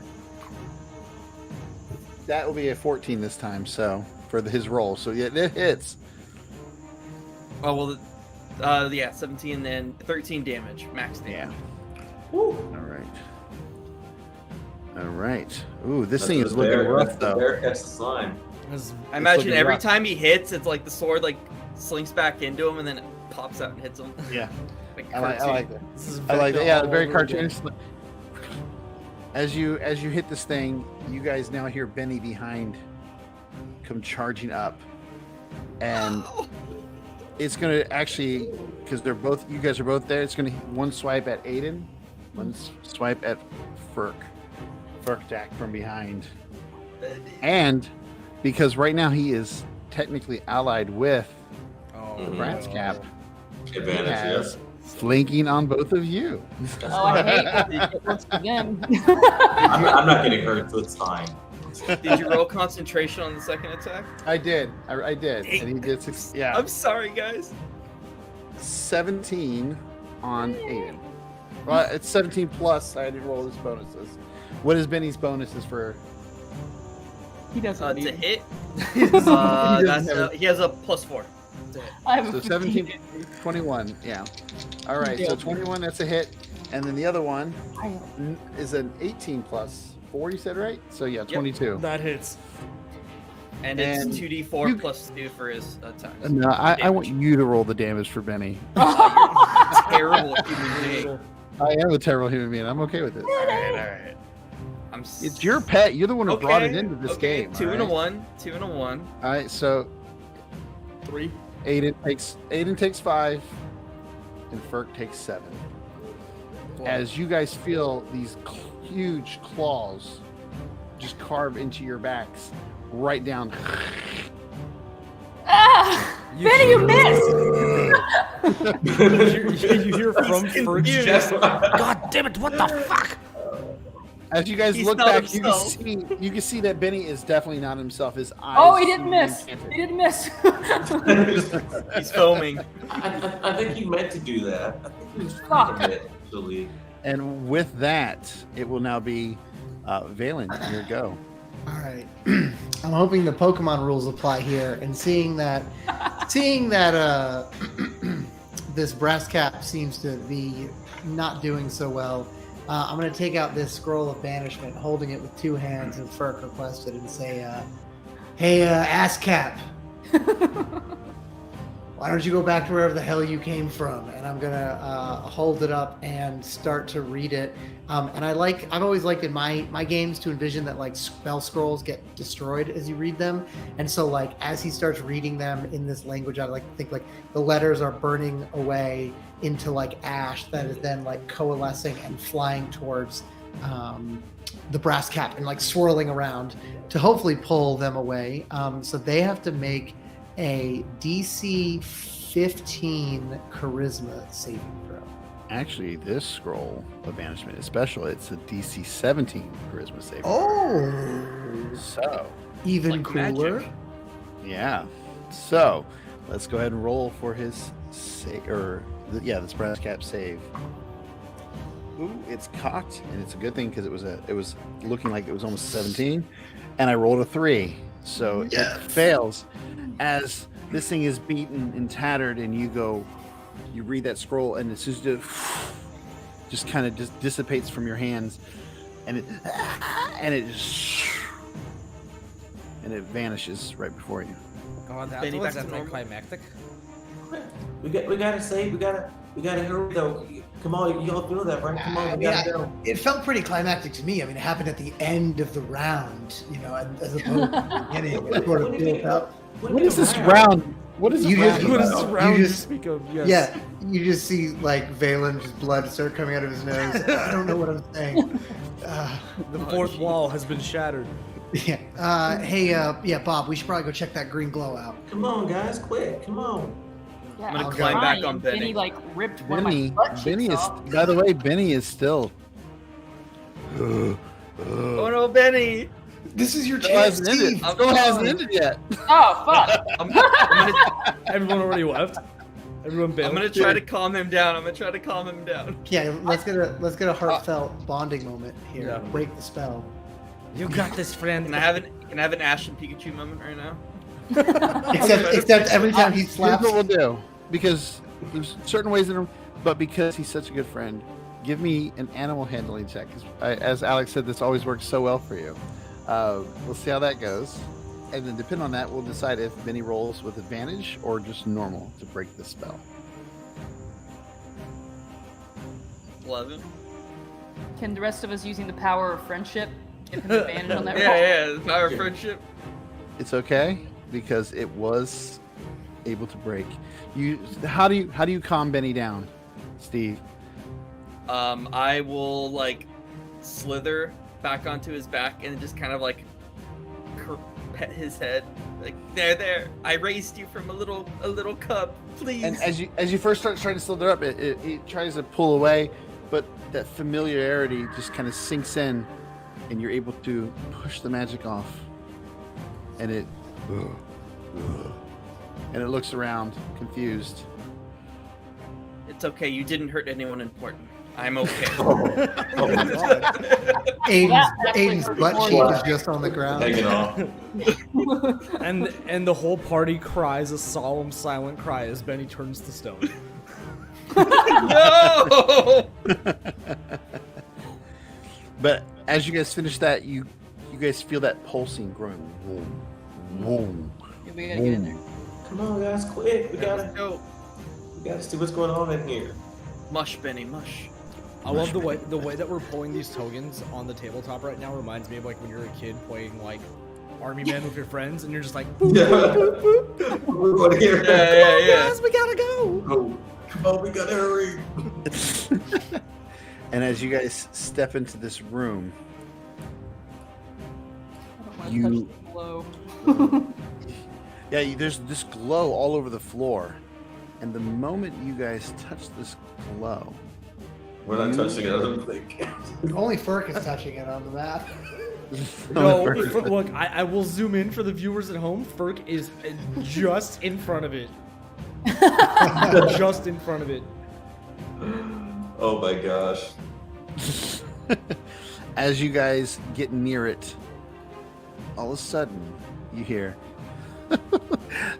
That will be a 14 this time, so for his roll. So yeah, it hits. Oh well, yeah, 17 and 13 damage, max damage. All right. All right. Ooh, this That's thing the is looking bear- rough that's the though. bear catch the slime. That's- I imagine looking every rough. time he hits, it's like the sword like slinks back into him and then it pops out and hits him. Yeah, Like I like cartoon. that. This is I like that. Vecna Yeah, all very over again. cartoonish. As you hit this thing, you guys now hear Benny behind come charging up, and it's gonna actually, because you guys are both there. It's gonna one swipe at Aiden, one swipe at Furkdak from behind, and because right now he is technically allied with Oh, the Mhm. Rat's Cap, Advantage, has yes. flanking on both of you. That's Oh, I fine. hate it. Once again. I'm not getting hurt, so it's fine. Did you roll concentration on the second attack? I did, and he did 6. Yeah, I'm sorry, guys. 17 on Aiden. Well, it's 17 plus. I had to roll his bonuses. What is Benny's bonuses for? He doesn't To need hit, He doesn't have he has a +4. To hit. I have So a 17, 15. 21. Yeah. All right. Yeah. So 21, that's a hit. And then the other one I- is an 18 plus 4, you said, right? So yeah, 22. that hits. And it's And 2d4 you- plus 2 for his attack. No, I want you to roll the damage for Benny. Terrible human being. I am a terrible human being. I'm okay with it. All right. It's your pet. You're the one who brought it into this game. 2 and a all right? 1. 2 and a 1. All right, so 3. Aiden takes 5, and Ferk takes 7. As you guys feel these huge claws just carve into your backs, right down. Ah! Benny, you missed! you hear from Ferg's chest. God damn it! What the fuck? As you guys He's look not back, himself. you can see that Benny is definitely not himself. His eyes. Oh, he didn't seem miss. enchanted. He didn't miss. He's foaming. I think he meant to do that. I think he was Fuck. trying to actually. And with that, it will now be Valen, your go. All right. I'm hoping the Pokemon rules apply here, and seeing that this brass cap seems to be not doing so well, I'm going to take out this scroll of banishment, holding it with 2 hands, and Ferk requested, and say, "Hey, ass cap, why don't you go back to wherever the hell you came from?" And I'm gonna hold it up and start to read it. And I've always liked in my games to envision that like spell scrolls get destroyed as you read them. And so like as he starts reading them in this language, I like to think like the letters are burning away into like ash that is then like coalescing and flying towards the brass cap and like swirling around to hopefully pull them away. So they have to make a DC 15 charisma saving throw. Actually, this scroll of banishment is special. It's a DC 17 charisma save. Oh, So, even Like cooler. magic. yeah. So, let's go ahead and roll for his this brass cap save. Ooh, it's cocked, and it's a good thing because it was looking like it was almost 17, and I rolled a 3, so it fails. As this thing is beaten and tattered, and you read that scroll, and it's just kind of just dissipates from your hands, and it vanishes right before you. God, that Benny, was back to normal. anticlimactic. We gotta hurry though. Come on, you all feel that, right? Come on, we gotta go. It felt pretty climactic to me. I mean, it happened at the end of the round, as opposed to the beginning. It sort of built up. What is this round? What is You this just- round? What is about? this round you just- speak of? Yes. Yeah, you just see like Valen, just blood start coming out of his nose. I don't know what I'm saying. The fourth wall has been shattered. Yeah. Hey, Bob, we should probably go check that green glow out. Come on, guys, quick! Come on. Yeah, I'm gonna I was climb back trying, on Benny. Benny like ripped one of my Benny, butt cheeks Benny is. off. By the way, Benny is still. Oh no, Benny! This is your Still chance, hasn't ended. Steve. Still hasn't ended yet. Oh fuck! I'm gonna Everyone already left. Everyone bailed. try to calm him down. Yeah, let's get a heartfelt bonding moment here. Yeah. Break the spell. You got this, friend. Can I have an Ash and Pikachu moment right now? Except every time he Here's slaps. what we'll do, because there's certain ways in him, but because he's such a good friend, give me an animal handling check. 'Cause as Alex said, this always works so well for you. We'll see how that goes, and then depending on that, we'll decide if Benny rolls with advantage or just normal to break the spell. 11. Can the rest of us using the power of friendship give him advantage on that roll? Yeah, the power of friendship. It's okay because it was able to break. How do you calm Benny down, Steve? I will like slither back onto his back and just kind of like pet his head. Like there. I raised you from a little cub. Please. And as you first start trying to slither up, it tries to pull away, but that familiarity just kind of sinks in, and you're able to push the magic off. And it looks around, confused. It's okay. You didn't hurt anyone important. I'm okay. Aiden's butt cheek is just on the ground. Take it off. And the whole party cries a solemn, silent cry as Benny turns to stone. No. But as you guys finish that, you guys feel that pulsing growing Whoa. Yeah, we gotta get in there. Come on, guys, quick! We Let's gotta go. see what's going on in here. Mush, Benny, mush. I love the way that we're pulling these tokens on the tabletop right now. Reminds me of like when you're a kid playing like Army Men with your friends, and you're just like, boop, boop, boop, boop. Everybody here. Yeah. Guys, we gotta go. Oh, come on, we gotta hurry. And as you guys step into this room, I don't You- want to touch the glow. there's this glow all over the floor. And the moment you guys touch this glow, We're not touching it, I don't think. Only Furk is touching it on the map. No, look, I will zoom in for the viewers at home. Ferk is just in front of it. Just in front of it. Oh my gosh. as you guys get near it, all of a sudden you hear,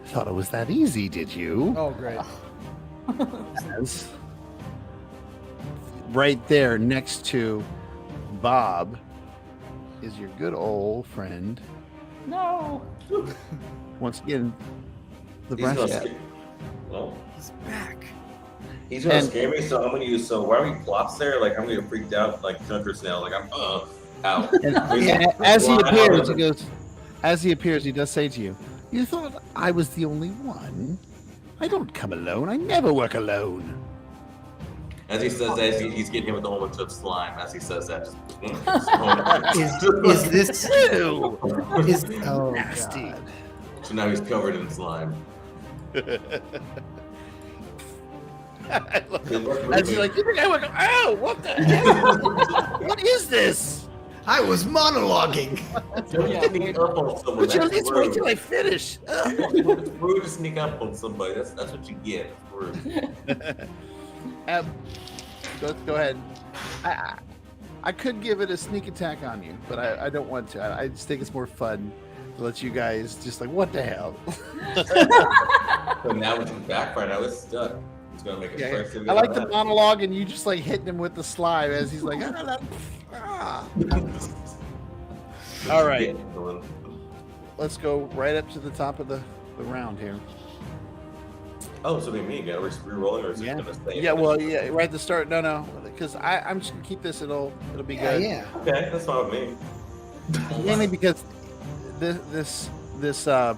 thought it was that easy, did you? Oh, great. As right there next to Bob is your good old friend. No. Once again, the He's gonna brass. scare. Well, He's back. he's gonna And- scare me, so I'm gonna use. So why are we plots there? Like I'm gonna get freaked out, like Junkers now. Like I'm out. And as he appears, he goes. As he appears, he does say to you, "You thought I was the only one? I don't come alone. I never work alone." As he says that, he's getting hit with a whole bunch of slime. As he says that, Is this Ew, is oh nasty. God. So now he's covered in slime. I love it. As he's like, "You think I work? Oh, what the hell? What is this? I was monologuing. Don't sneak up on someone. Would you at That's least wait till I rude. finish?" It's rude to sneak up on somebody. That's what you get. It's rude. Go ahead. I could give it a sneak attack on you, but I don't want to. I just think it's more fun to let you guys just like, what the hell? So now it's backfire. Now it's stuck. He's gonna make a Yeah, first. I like the monologue, and you just like hitting him with the slime as he's like, ah. All right, let's go right up to the top of the round here. Oh, so be me again. We're re-rolling, or is it Yeah. gonna stay? Yeah, well, yeah, right at the start. No, because I'm just gonna keep this. It'll be Yeah, good. yeah. Okay, that's fine with me. Mainly because this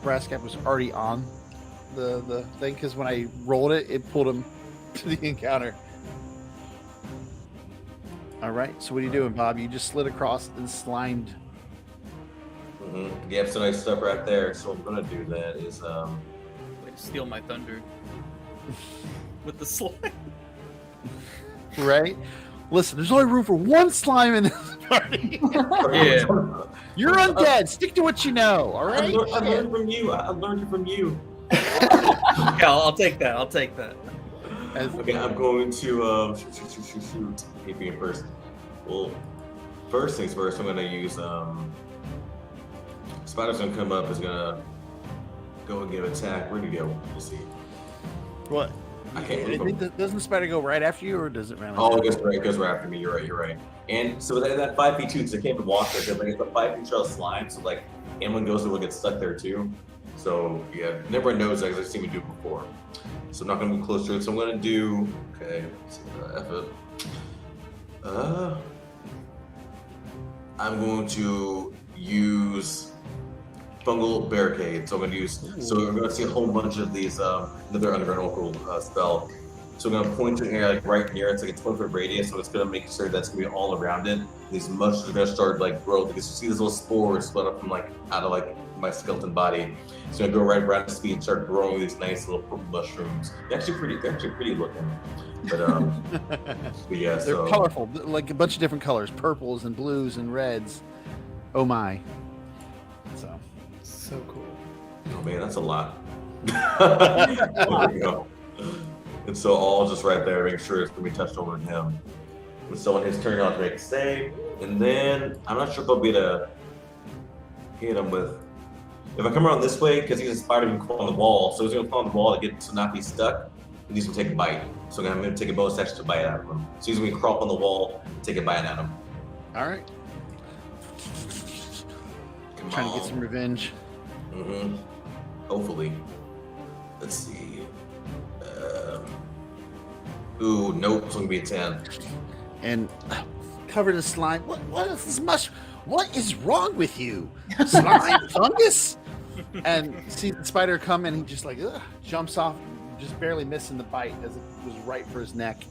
brass cap was already on the thing. Because when I rolled it, it pulled him to the encounter. All right. So what are you doing, Bob? You just slid across and slimed. Yep. So nice stuff right there. So what I'm gonna do that is Like, steal my thunder. With the slime. Right. Listen, there's only room for one slime in this party. Yeah. You're undead. Stick to what you know. All I right. learned from you. I learned it from you. Yeah, I'll take that. I'll take that. Okay, I'm going to shoot. Hit me in first. Well, first things first. I'm gonna use Spider's gonna come up. Is gonna go and give attack. Where'd he go? Let's see. What? I can't move him. Doesn't the spider go right after you, or does it run? Oh, it goes right after me. You're right. And so that 5 feet too, because I can't even walk there. Because like it's a 5 feet trail of slime, so like anyone goes there will get stuck there too. So yeah, never knows that because I've seen me do it before. So I'm not gonna move close to it. So I'm gonna do I'm going to use fungal barricade. So I'm going to use. So we're going to see a whole bunch of these another underground oracle spell. So I'm going to point to an area like right near it. It's like a 20-foot radius. So it's going to make sure that's going to be all around it. These mushrooms are going to start like growth because you see these little spores split up from like out of like my skeleton body. So I'm going to go right around his feet and start growing these nice little purple mushrooms. They're actually pretty looking. But but yeah, They're so colorful, like a bunch of different colors, purples and blues and reds. Oh my! So cool. oh man, that's a lot. There we go. And so all just right there, make sure it's gonna be touched over to him. And so on his turn, I'll make a save, and then I'm not sure if I'll be able to hit him with. If I come around this way, because he's a spider, he can crawl on the wall, so he's gonna crawl on the wall to not be stuck. And he's gonna take a bite. So I'm gonna take a bonus action to bite out of him. So he's gonna crawl up on the wall, take a bite out of him. All right, Come trying to on. get some revenge. Mm-hmm. Hopefully. Let's see. Ooh, nope. It's gonna be a 10. And covered in slime. What is this mushroom? What is wrong with you? Slime, fungus? And see the spider come and he just like jumps off, just barely missing the bite as it was right for his neck.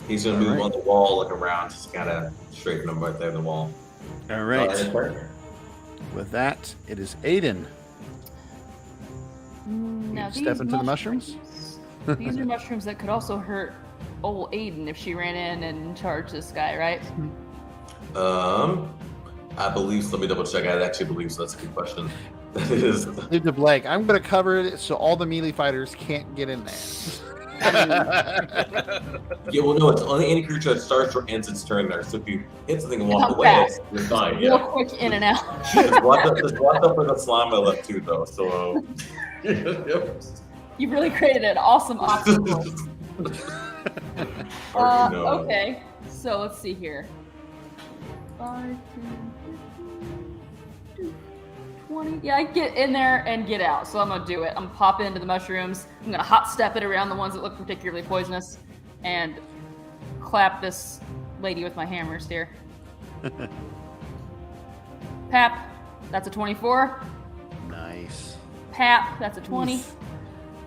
He's gonna move on the wall, look around, just kind of straighten him right there in the wall. All right. Partner. With that, it is Aiden. Now, You step these into the mushrooms? These are mushrooms that could also hurt old Aiden if she ran in and charged this guy, right? I believe so. Let me double check. I actually believe so. That's a good question. That is. Leave the Blake. I'm going to cover it so all the melee fighters can't get in there. Yeah, well, no, it's only any creature that starts or ends its turn there. So if you hit something and walk Come away, back. you're fine. Real Yeah. quick in and out. Just watch out for the slime I left too, though. So. You've really created an awesome obstacle. Okay, so let's see here. 5, 10, 15, 20. Yeah, I get in there and get out. So I'm gonna do it. I'm gonna pop into the mushrooms. I'm gonna hot step it around the ones that look particularly poisonous, and clap this lady with my hammers here. Pap, that's a 24. Nice. Pap, that's a 20.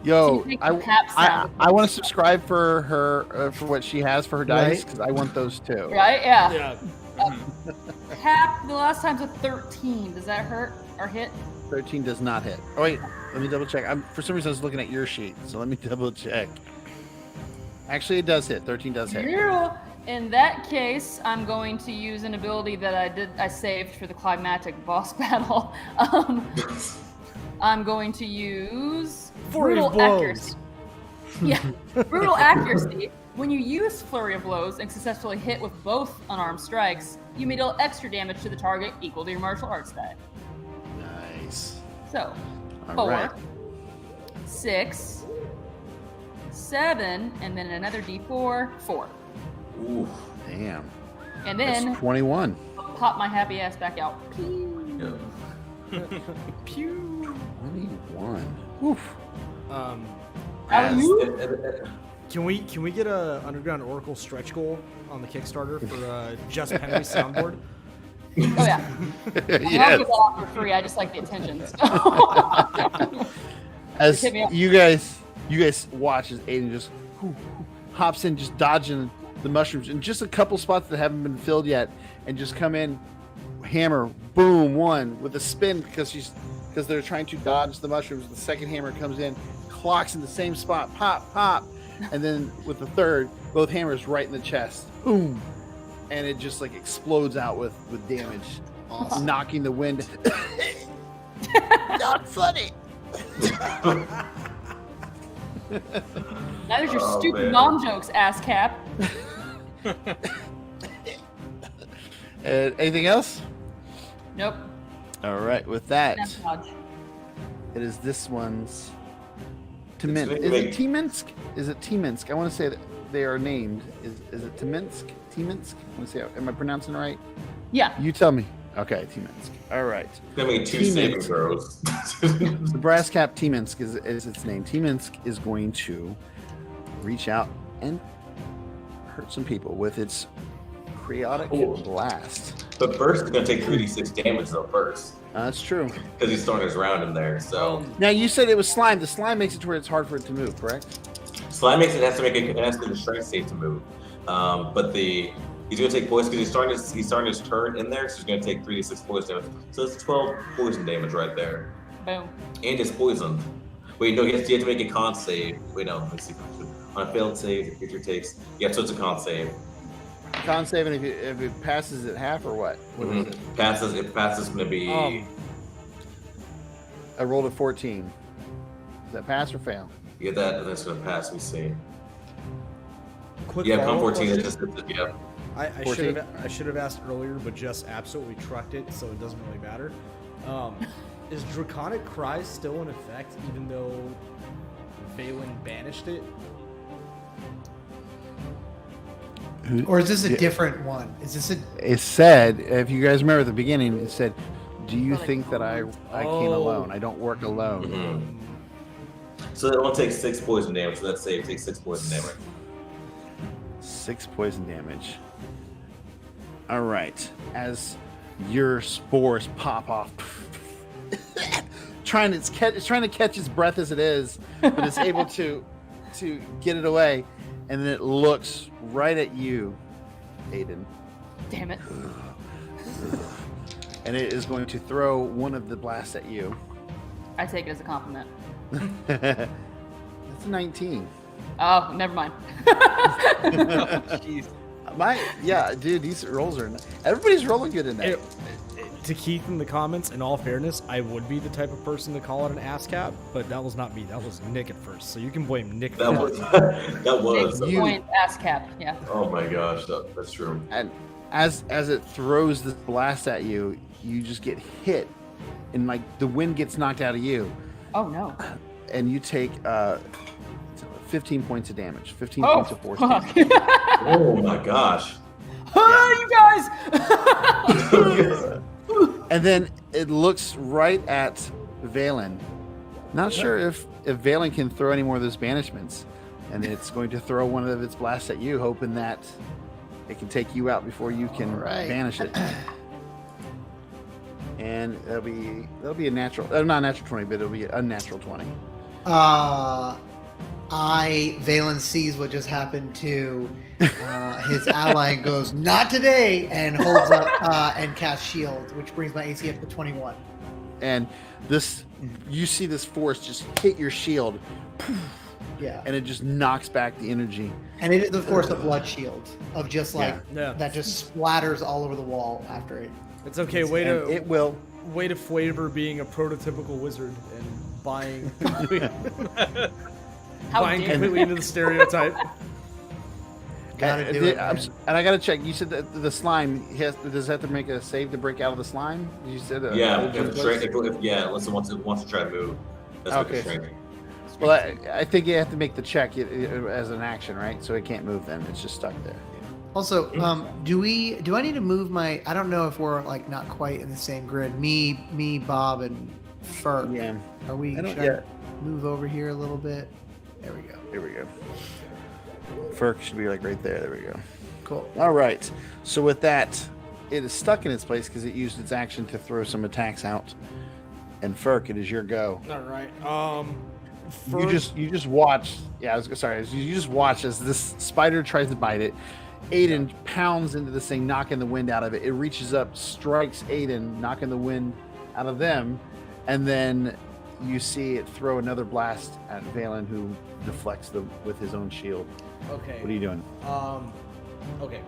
Yo, So you make I the pap sound. want to subscribe for her for what she has for her dice because I want those too. Right? Yeah. Yeah. Pap, the last time's a 13. Does that hurt or hit? 13 does not hit. Oh wait, let me double check. For some reason I was looking at your sheet, so let me double check. Actually, it does hit. 13 does hit. Yeah. In that case, I'm going to use an ability that I saved for the climactic boss battle. I'm going to use Flurry of brutal blows. accuracy. Yeah, brutal accuracy. When you use flurry of blows and successfully hit with both unarmed strikes, you may deal extra damage to the target equal to your martial arts die. Nice. So, All 4, right. 6, 7, and then another D4, 4. Ooh. Damn. And That's then 21. pop my happy ass back out. Yeah. Pew. 21. Oof. Can we get a Underground Oracle stretch goal on the Kickstarter for Just Penalty soundboard? Oh yeah. I'll Yes. give that out for free. I just like the attention. As Hit me up. you guys watch as Aiden just hops in, just dodging the mushrooms in just a couple spots that haven't been filled yet, and just come in, hammer, boom, one with a spin because they're trying to dodge the mushrooms. The second hammer comes in, clocks in the same spot, pop, pop, and then with the third, both hammers right in the chest, boom, and it just like explodes out with damage, knocking the wind. Not funny. Now there's your Oh, stupid man. mom jokes, ass cap. Anything else? Nope. All right, with that, Snap dodge. it is this one's It's Timinsk. gonna Is make- it Timinsk? Is it Timinsk? I want to say that they are named. Is it Timinsk? Timinsk? I want to say. Am I pronouncing it right? Yeah. You tell me. Okay, Timinsk. All right. Gonna make 2 Teammates. saving throws. The brass cap Timinsk is its name. Timinsk is going to reach out and hurt some people with its chaotic Oh. blast. But first, it's gonna take 3d6 damage though. First, That's true. because he's throwing his round in there. So Now you said it was slime. The slime makes it to where it's hard for it to move, correct? slime makes it has to make it has to do a strength save to move. But he's gonna take poison because he's starting his turn in there, so he's gonna take 3d6 poison damage. So it's 12 poison damage right there, Boom. and it's poisoned. Wait, no, you have to make a con save. Wait, no, let's see. On a failed save, the creature takes. Yeah, so it's a con save. Con save, and if it passes at half or what? What is it? Passes. If passes, gonna be. I rolled a 14. Does that pass or fail? Yeah, that's gonna pass. We see. Quick Yeah, con follow-up 14. It question. just yeah. I 14? should have asked earlier, but just absolutely trucked it, so it doesn't really matter. Is Draconic Cry still in effect, even though Valen banished it? Or is this a different one? Is this a It said, if you guys remember at the beginning, it said, Do you Like, think that I came oh. alone? I don't work alone. Mhm. So it only takes 6 poison damage. So let's say it takes 6 poison damage. 6 poison damage. All right. As your spores pop off, it's trying to catch its breath as it is, but it's able to get it away, and then it looks right at you, Aiden, Damn it. and it is going to throw one of the blasts at you. I take it as a compliment. That's a 19. Oh, never mind. Jeez. Dude, these rolls are. Everybody's rolling good in that. To Keith in the comments, in all fairness, I would be the type of person to call it an ass cap, but that was not me. That was Nick at first. So you can blame Nick. That was. That was. Nick's point ass cap. Yeah. Oh my gosh, that's true. And as it throws this blast at you, you just get hit, and like the wind gets knocked out of you, Oh no. and you take 15 points of damage. 15 Oh, points of force fuck. damage. Oh my gosh. Oh, you guys! And then it looks right at Valen. Not sure if Valen can throw any more of those banishments, and it's going to throw one of its blasts at you, hoping that it can take you out before you can banish it. And that'll be a natural, not a natural 20, but it'll be an unnatural 20. Valen sees what just happened to his ally and goes, "Not today!" and holds up and casts shield, which brings my AC up to 21. And you see this force just hit your shield, Yeah, and it just knocks back the energy. and it is of course a blood shield of just like Yeah. that just splatters all over the wall after it. It's okay. And it will. Way to flavor being a prototypical wizard and buying How buying dare completely into the stereotype. Gotta do it. And I gotta check. You said that the slime does have to make a save to break out of the slime. You said Yeah, unless it wants to try to move. That's what Okay. it's training. Well, I think you have to make the check as an action, right? So it can't move. Then it's just stuck there. Also, do I need to move my? I don't know if we're like not quite in the same grid. Me, Bob, and Ferk. Yeah. Are we? I don't Should yet. move over here a little bit. There we go. Here we go. Ferk should be like right there. There we go. Cool. All right. So with that, it is stuck in its place because it used its action to throw some attacks out. And Ferk, it is your go. All right. You just watch. Yeah, you just watch as this spider tries to bite it. Aiden pounds into this thing, knocking the wind out of it. It reaches up, strikes Aiden, knocking the wind out of them, and then you see it throw another blast at Valen, who deflects them with his own shield. Okay. What are you doing? Okay.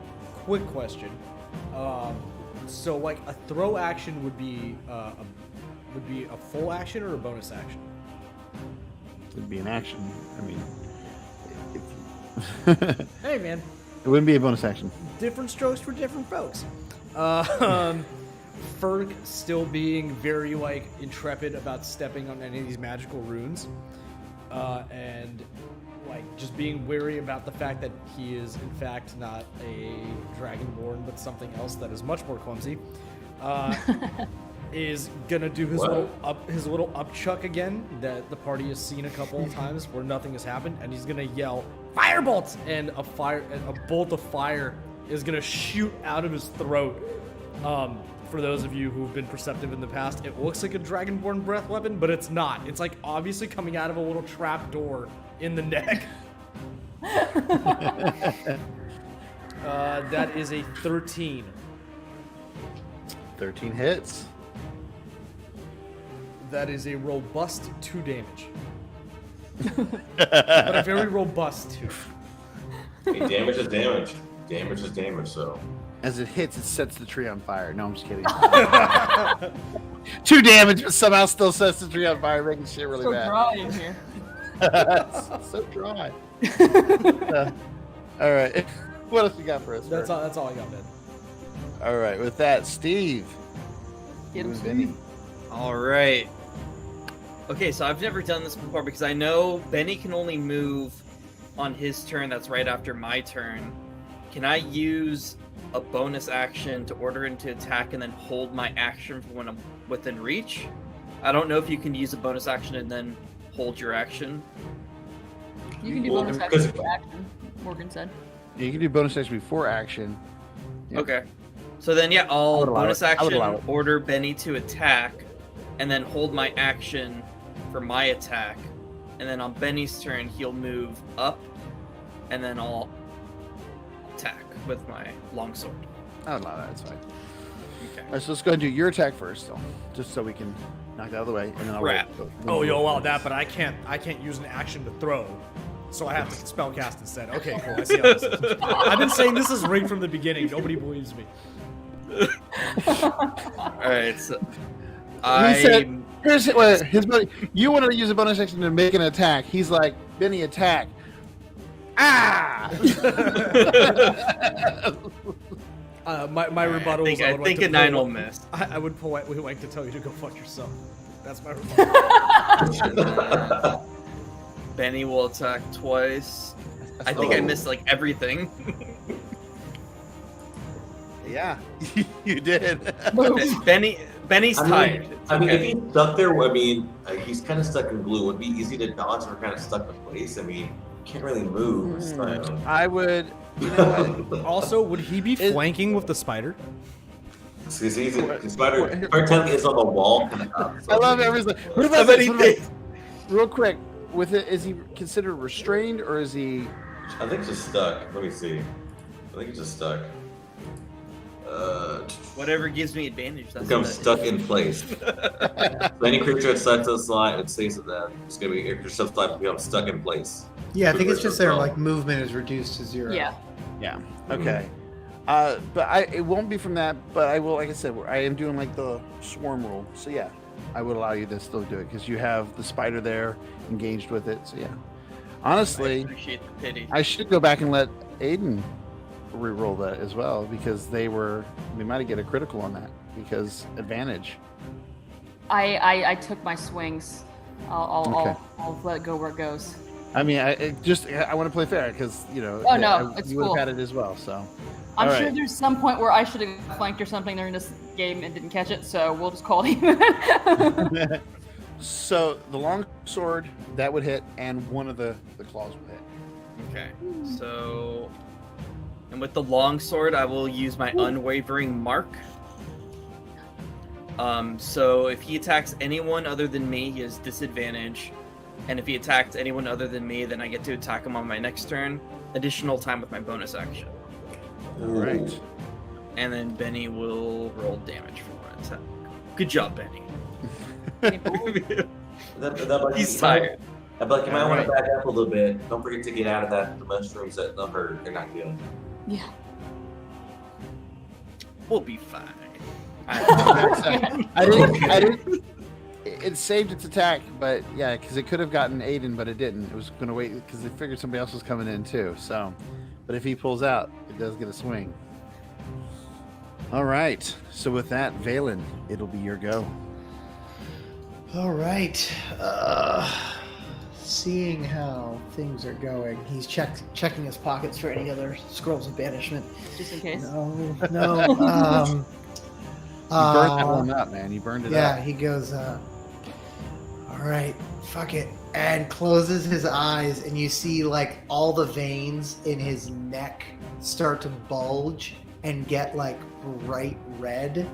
Quick question. So like a throw action would be a full action or a bonus action? It'd be an action. I mean, Hey man, it wouldn't be a bonus action. different strokes for different folks. Ferg still being very like intrepid about stepping on any of these magical runes, and like just being wary about the fact that he is in fact not a dragonborn but something else that is much more clumsy. Is gonna do his little upchuck again that the party has seen a couple of times where nothing has happened, and he's gonna yell firebolt, and a bolt of fire is gonna shoot out of his throat. For those of you who've been perceptive in the past, it looks like a dragonborn breath weapon, but it's not. It's like obviously coming out of a little trap door in the neck. That is a 13. 13 hits. That is a robust 2 damage. But a very robust 2. Hey, damage is damage. Damage is damage, so. As it hits, it sets the tree on fire. No, I'm just kidding. 2 damage, but somehow still sets the tree on fire, making shit really so bad. dry in here. It's so dry. All right. What else you got for us? That's Bert? all I got, man. All right. With that, Steve. Get him, You and Benny. All right. Okay, so I've never done this before because I know Benny can only move on his turn. That's right after my turn. Can I use a bonus action to order into attack and then hold my action for when I'm within reach. I don't know if you can use a bonus action and then hold your action. You can do Well, bonus because- action for action, Morgan said. Yeah, you can do bonus action before action. Yeah. Okay. So then, yeah, I I'll would allow bonus it. I would action, allow it. order Benny to attack, and then hold my action for my attack. And then on Benny's turn, he'll move up, and then I'll attack with my longsword. I would allow that. It's fine. Okay. All right, so let's go ahead and do your attack first, though, just so we can knock it out of the way, and then I'll Crap. Oh, yo, well, that, but I can't use an action to throw, so I have to spell cast instead. Okay, cool. I see how this is. I've been saying this is rigged from the beginning. Nobody believes me. All right. So He said, his buddy, you wanted to use a bonus action to make an attack. He's like, Benny, attack. Ah! My rebuttal I is think, I would like a to 9 will pull- miss. I would politely like to tell you to go fuck yourself. That's my rebuttal. Benny will attack twice. I think I missed like everything. Yeah, you did. Benny's tired. It's I mean, okay. if he's stuck there, I mean, he's kind of stuck in glue. Would it be easy to dodge or kind of stuck in place? I mean, you can't really move. So. I would. You know what? Also, would he be Is- flanking with the spider? The spider tongue is on the wall. Kind of up, so I love everything. What about bet this? he What about- real quick, with it, is he considered restrained or is he? I think it's just stuck. Let me see. I think it's just stuck. Whatever gives me advantage. That's Becomes what stuck in place. So any creature outside the slide, it stays at that. It's gonna be if your stuff slide becomes stuck in place. Yeah, I think it's just their Well. like movement is reduced to 0. Yeah. Yeah. Okay. But it won't be from that. But I will, like I said, I am doing like the swarm rule. So yeah, I would allow you to still do it because you have the spider there engaged with it. So yeah. I Honestly, appreciate the pity. I should go back and let Aiden re-roll that as well because they might get a critical on that because advantage. I took my swings. Okay. I'll let it go where it goes. I mean, I want to play fair because Oh, no, it's you would cool. have had it as well. So I'm All sure right. there's some point where I should have flanked or something during this game and didn't catch it, so we'll just call it even. So the long sword that would hit, and one of the claws would hit. Okay. So, and with the longsword, I will use my unwavering mark. So if he attacks anyone other than me, he has disadvantage. And if he attacks anyone other than me, then I get to attack him on my next turn. Additional time with my bonus action. All right. And then Benny will roll damage for one attack. Good job, Benny. He's tired. I'm like, you might want to Alright. back up a little bit. Don't forget to get out of the mushrooms that don't hurt. They're not good. Yeah. We'll be fine. I didn't. It saved its attack, but yeah, because it could have gotten Aiden, but it didn't. It was going to wait because it figured somebody else was coming in too. So, but if he pulls out, it does get a swing. All right. So with that, Valen, it'll be your go. All right. Seeing how things are going, he's checking his pockets for any other scrolls of banishment. Just in case. No. You burned that one up, man. You burned it Yeah, up. he goes, all right, fuck it. And closes his eyes, and you see like all the veins in his neck start to bulge and get like bright red.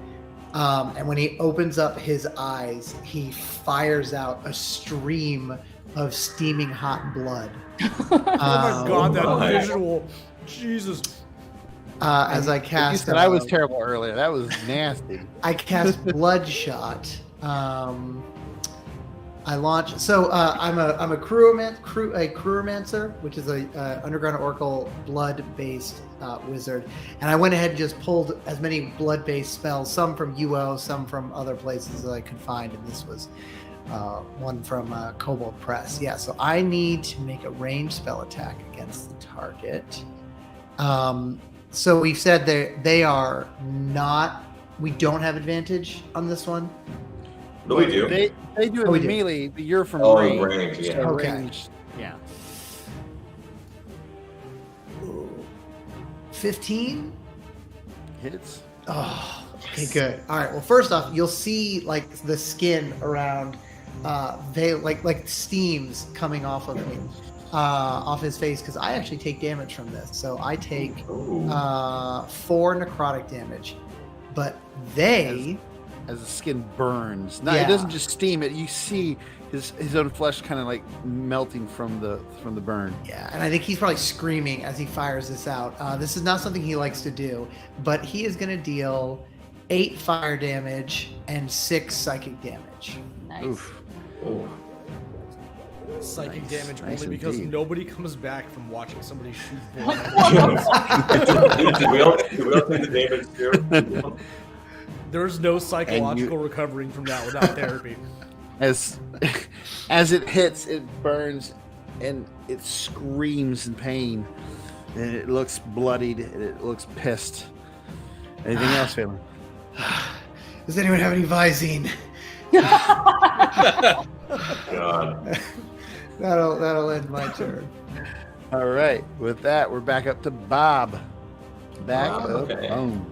And when he opens up his eyes, he fires out a stream of steaming hot blood. Oh my god, that my. visual. Jesus. As I You cast, said I was terrible earlier. That was nasty. I cast Bloodshot. I launch. So I'm a crewmancer, which is a underground oracle blood-based wizard, and I went ahead and just pulled as many blood-based spells, some from UO, some from other places that I could find, and this was one from Kobold Press. Yeah, so I need to make a ranged spell attack against the target. So we've said they are not. We don't have advantage on this one. What do we do? They do it Oh, we with do. melee, but you're from Oh, range. range, yeah. So Okay. range, yeah. 15. hits. Oh, okay, good. All right. Well, first off, you'll see like the skin around, like steams coming off of him, off his face, because I actually take damage from this. So I take 4 necrotic damage, but they. As the skin burns, it doesn't just steam it. You see his own flesh kind of like melting from the burn. Yeah, and I think he's probably screaming as he fires this out. This is not something he likes to do, but he is going to deal 8 fire damage and 6 psychic damage. Nice. Oof. Oh. Psychic Nice, damage nice only because indeed. nobody comes back from watching somebody shoot blood. Did we all take the damage too? There's no psychological recovering from that without therapy. As it hits, it burns, and it screams in pain, and it looks bloodied, and it looks pissed. Anything else, Phelan? Does anyone have any Visine? God. That'll end my turn. All right. With that, we're back up to Bob. Back Bob, up okay. home.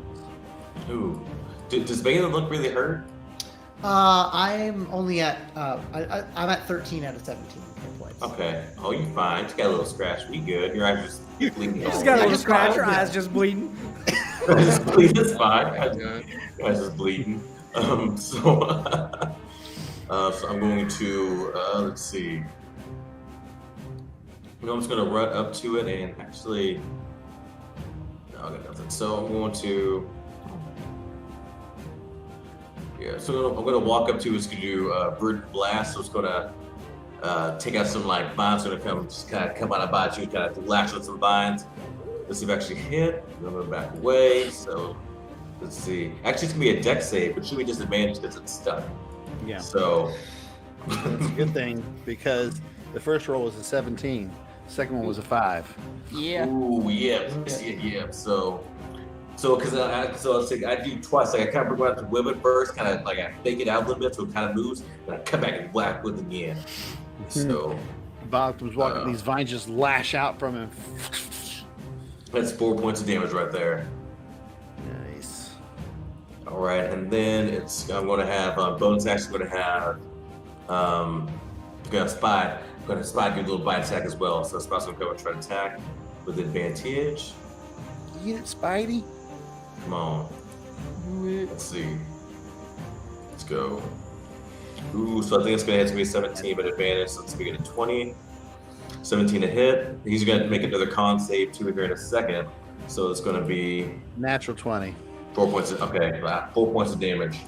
Ooh. Does Balin look really hurt? I'm only at I'm at 13 out of 17 hit points. Okay. Oh, you fine. Just got a little scratch. We good. Your eyes just bleeding. You just got a little scratch, your eyes just bleeding. Just bleeding. It's fine. Your eyes just bleeding. So I'm going to let's see. I'm just going to run up to it and actually. No, I got nothing. So I'm going to. Yeah, so I'm gonna walk up to. It's gonna do bird blast. So it's gonna take out some like vines. Gonna come out of bite you. Kind of lash on some vines. Let's see if I actually hit. I'm gonna back away. So let's see. Actually, it's gonna be a dex save, but should be disadvantage because it's stuck. Yeah. So That's a good thing because the first roll was a 17. The second one was a 5. Yeah. ooh, yeah. So because I do twice. Like I kind of bring it out to whip it first, kind of like I fake it out a little bit so it kind of moves, and I come back and whack with it again. So Bob was walking, these vines just lash out from him. that's 4 points of damage right there. Nice. All right, and then I'm going to have bonus action. Going to have going to spy. Going to spy, do a little bite attack as well. So Spy's going to come and try to attack with advantage. Get it, Spidey? Come on. Let's see. Let's go. Ooh, so I think it's going to be 17, but advantage. So let's make it a 20. 17 to hit. He's going to make another con save too here in a second. So it's going to be Natural 20. 4 points. Okay, 4 points of damage.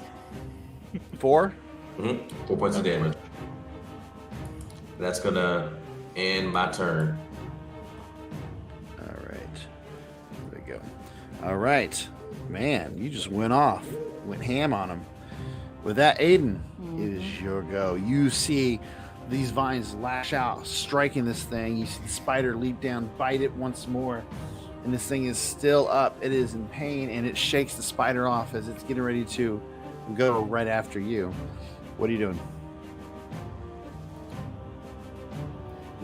4? 4 points of damage. That's going to end my turn. All right. There we go. All right. Man, you just went off. Went ham on him. With that, Aiden, it is your go. You see these vines lash out, striking this thing. You see the spider leap down, bite it once more. And this thing is still up. It is in pain, and it shakes the spider off as it's getting ready to go right after you. What are you doing?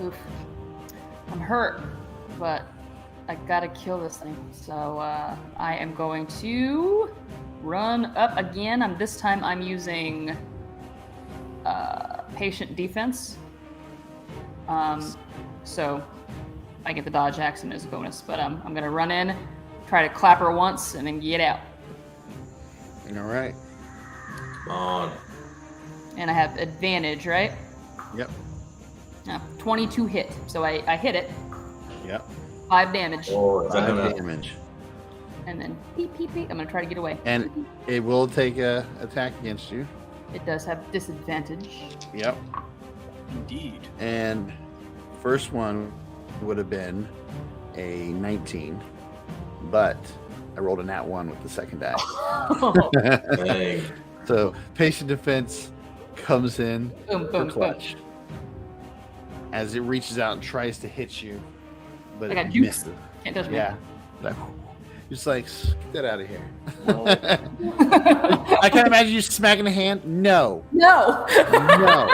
Oof. I'm hurt, but I gotta kill this thing. So I am going to run up again. This time I'm using patient defense. So I get the dodge action as a bonus, but I'm gonna run in, try to clap her once, and then get out. All right. Come on. And I have advantage, right? Yep. 22 hit. So I hit it. Yep. 5 damage. Oh, is that 5 gonna, damage. And then beep, beep, beep. I'm gonna try to get away. And Beep, beep. it will take a attack against you. It does have disadvantage. Yep. Indeed. And first one would have been a 19, but I rolled a nat 1 with the second die. dang. So patient defense comes in Boom, for boom, boom. clutch as it reaches out and tries to hit you, but I got it juice. misses. Can't touch me. Yeah. Like, just like, get that out of here. No. I can't imagine you smacking a hand. No. No. No.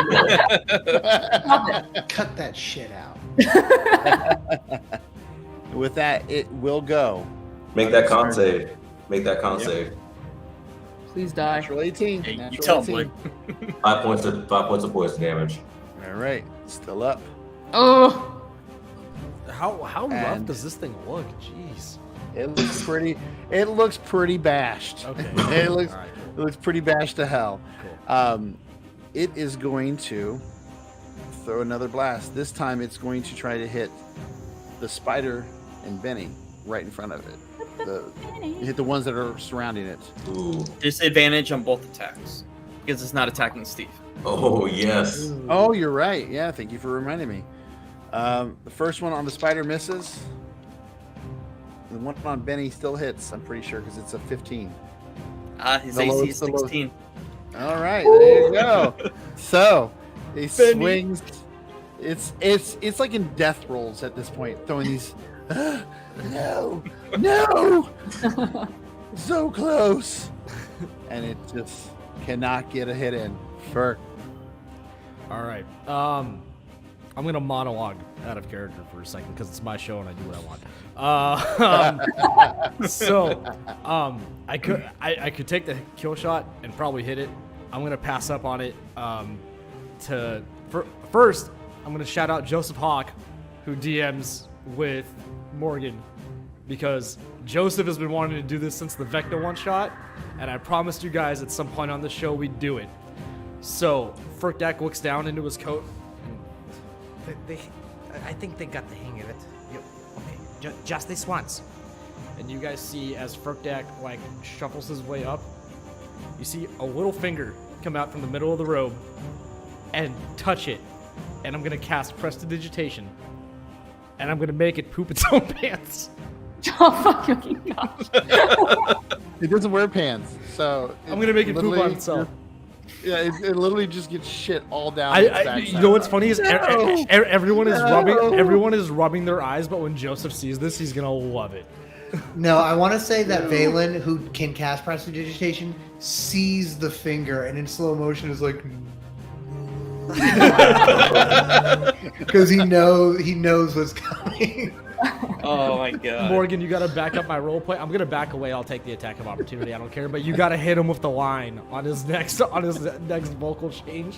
Stop it. Cut that shit out. With that, it will go. Make that con save. Make that con Yep. save. Please die. Natural 18. Hey, you Natural tell 18. Blake. 5 points of poison damage. All right, still up. Oh, How rough And- does this thing look? Jeez. It looks pretty. It looks pretty bashed. Okay. It looks. All right, It looks pretty bashed to hell. cool. It is going to throw another blast. This time, it's going to try to hit the spider and Benny right in front of it. Hit the ones that are surrounding it. Ooh. Disadvantage on both attacks because it's not attacking Steve. Oh yes. Oh, you're right. Yeah, thank you for reminding me. The first one on the spider misses. The one on Benny still hits. I'm pretty sure because it's a 15. His The AC lowest- is the lowest- 16. All right, there you go. So he swings. It's like in death rolls at this point, throwing these. No, so close, and it just cannot get a hit in. Ferk. All right. I'm gonna monologue out of character for a second because it's my show and I do what I want. So, I could take the kill shot and probably hit it. I'm gonna pass up on it. First, I'm gonna shout out Joseph Hawk, who DMs with Morgan, because Joseph has been wanting to do this since the Vecna one shot, and I promised you guys at some point on the show we'd do it. So, Ferkdak looks down into his coat. I think they got the hang of it. Okay, just this once. And you guys see as Ferkdak like shuffles his way up, you see a little finger come out from the middle of the robe and touch it. And I'm gonna cast Prestidigitation. And I'm gonna make it poop its own pants. oh fucking gosh. It doesn't wear pants, so I'm gonna make it poop on literally- itself. Yeah, it literally just gets shit all down. its You backside. know what's funny is everyone is No. everyone is rubbing their eyes, but when Joseph sees this, he's gonna love it. No, I want to say that Valen, who can cast prestidigitation, sees the finger and in slow motion is like, because he knows what's coming. Oh my god. Morgan, you gotta back up my role play. I'm gonna back away. I'll take the attack of opportunity. I don't care, but you gotta hit him with the line on his next vocal change.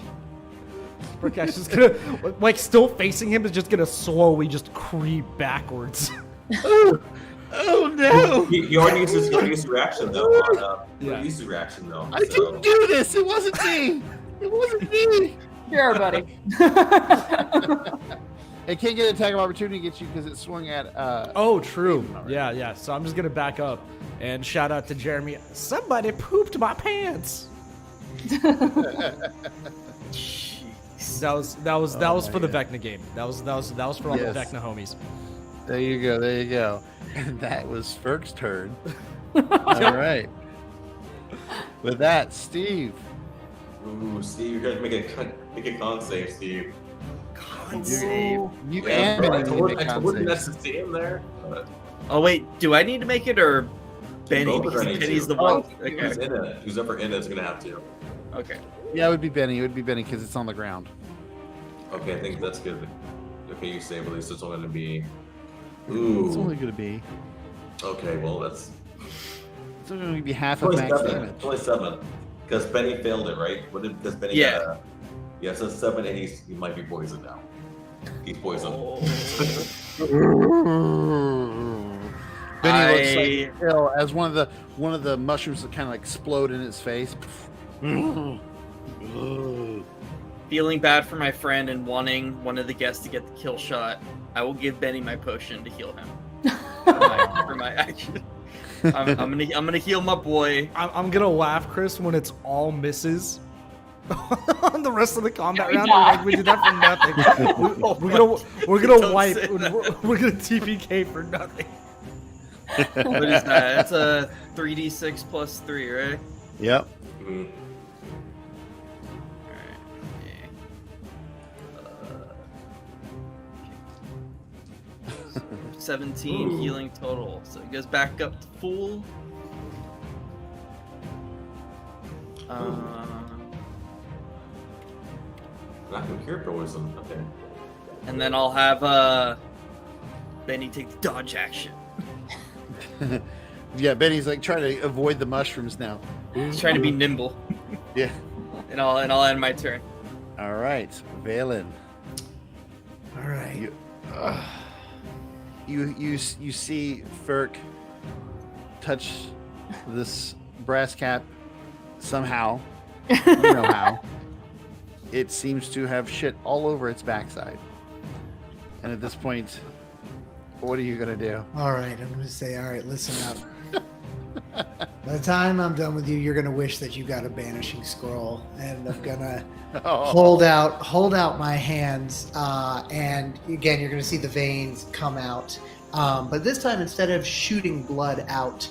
Prakash is gonna like still facing him is just gonna slowly just creep backwards. Oh no! He already used his reaction though. He Yeah. already used his reaction though. I didn't do this. It wasn't me. It wasn't me. Here, buddy. It can't get an attack of opportunity against you because it swung at. Oh, true. Yeah. So I'm just gonna back up and shout out to Jeremy. Somebody pooped my pants. That was for the Vecna game. That was for all Yes. the Vecna homies. There you go. And that was Ferk's turn. All right. With that, Steve. Ooh, Steve, you're gonna make a con save, Con Steve. save. You Yeah, and bro, Benny I need to told make you con not saves. to see him there. But Oh wait, do I need to make it or Benny? both are Because gonna need Benny's to. the one. Who's Okay. in it? Who's ever in it's gonna have to. Okay. Yeah, it would be Benny. It would be Benny because it's on the ground. Okay, I think that's good. Okay, you save at least it's only gonna be. It's only Ooh. going to be. Okay, well that's It's only going to be half of only max 7. damage. Only 7. Because Benny failed it, right? What did does Benny? Yeah. Yeah, so 7, and he might be poisoned now. He's poisoned. Benny looks like ill as one of the mushrooms that kind of like explode in his face. Feeling bad for my friend and wanting one of the guests to get the kill shot, I will give Benny my potion to heal him. for my action. I'm gonna heal my boy. I'm gonna laugh, Chris, when it's all misses. On the rest of the combat We round, die. like, we did that for nothing. We're Don't gonna wipe. say that. We're gonna TPK for nothing. What is that? That's a 3d6 plus 3, right? Yep. Mhm. Alright. 17 Ooh. healing total. So it goes back up to full. Not gonna cure poison. Okay. And then I'll have Benny take the dodge action. Yeah, Benny's like trying to avoid the mushrooms now. He's trying to be nimble. Yeah. And I'll end my turn. All right, Valen. All right. You see Ferk touch this brass cap somehow. You know how. It seems to have shit all over its backside. And at this point, what are you gonna do? All right, I'm gonna say, all right, listen up. By the time I'm done with you, you're gonna wish that you got a banishing scroll, and I'm gonna hold out my hands, and again, you're gonna see the veins come out. But this time, instead of shooting blood out,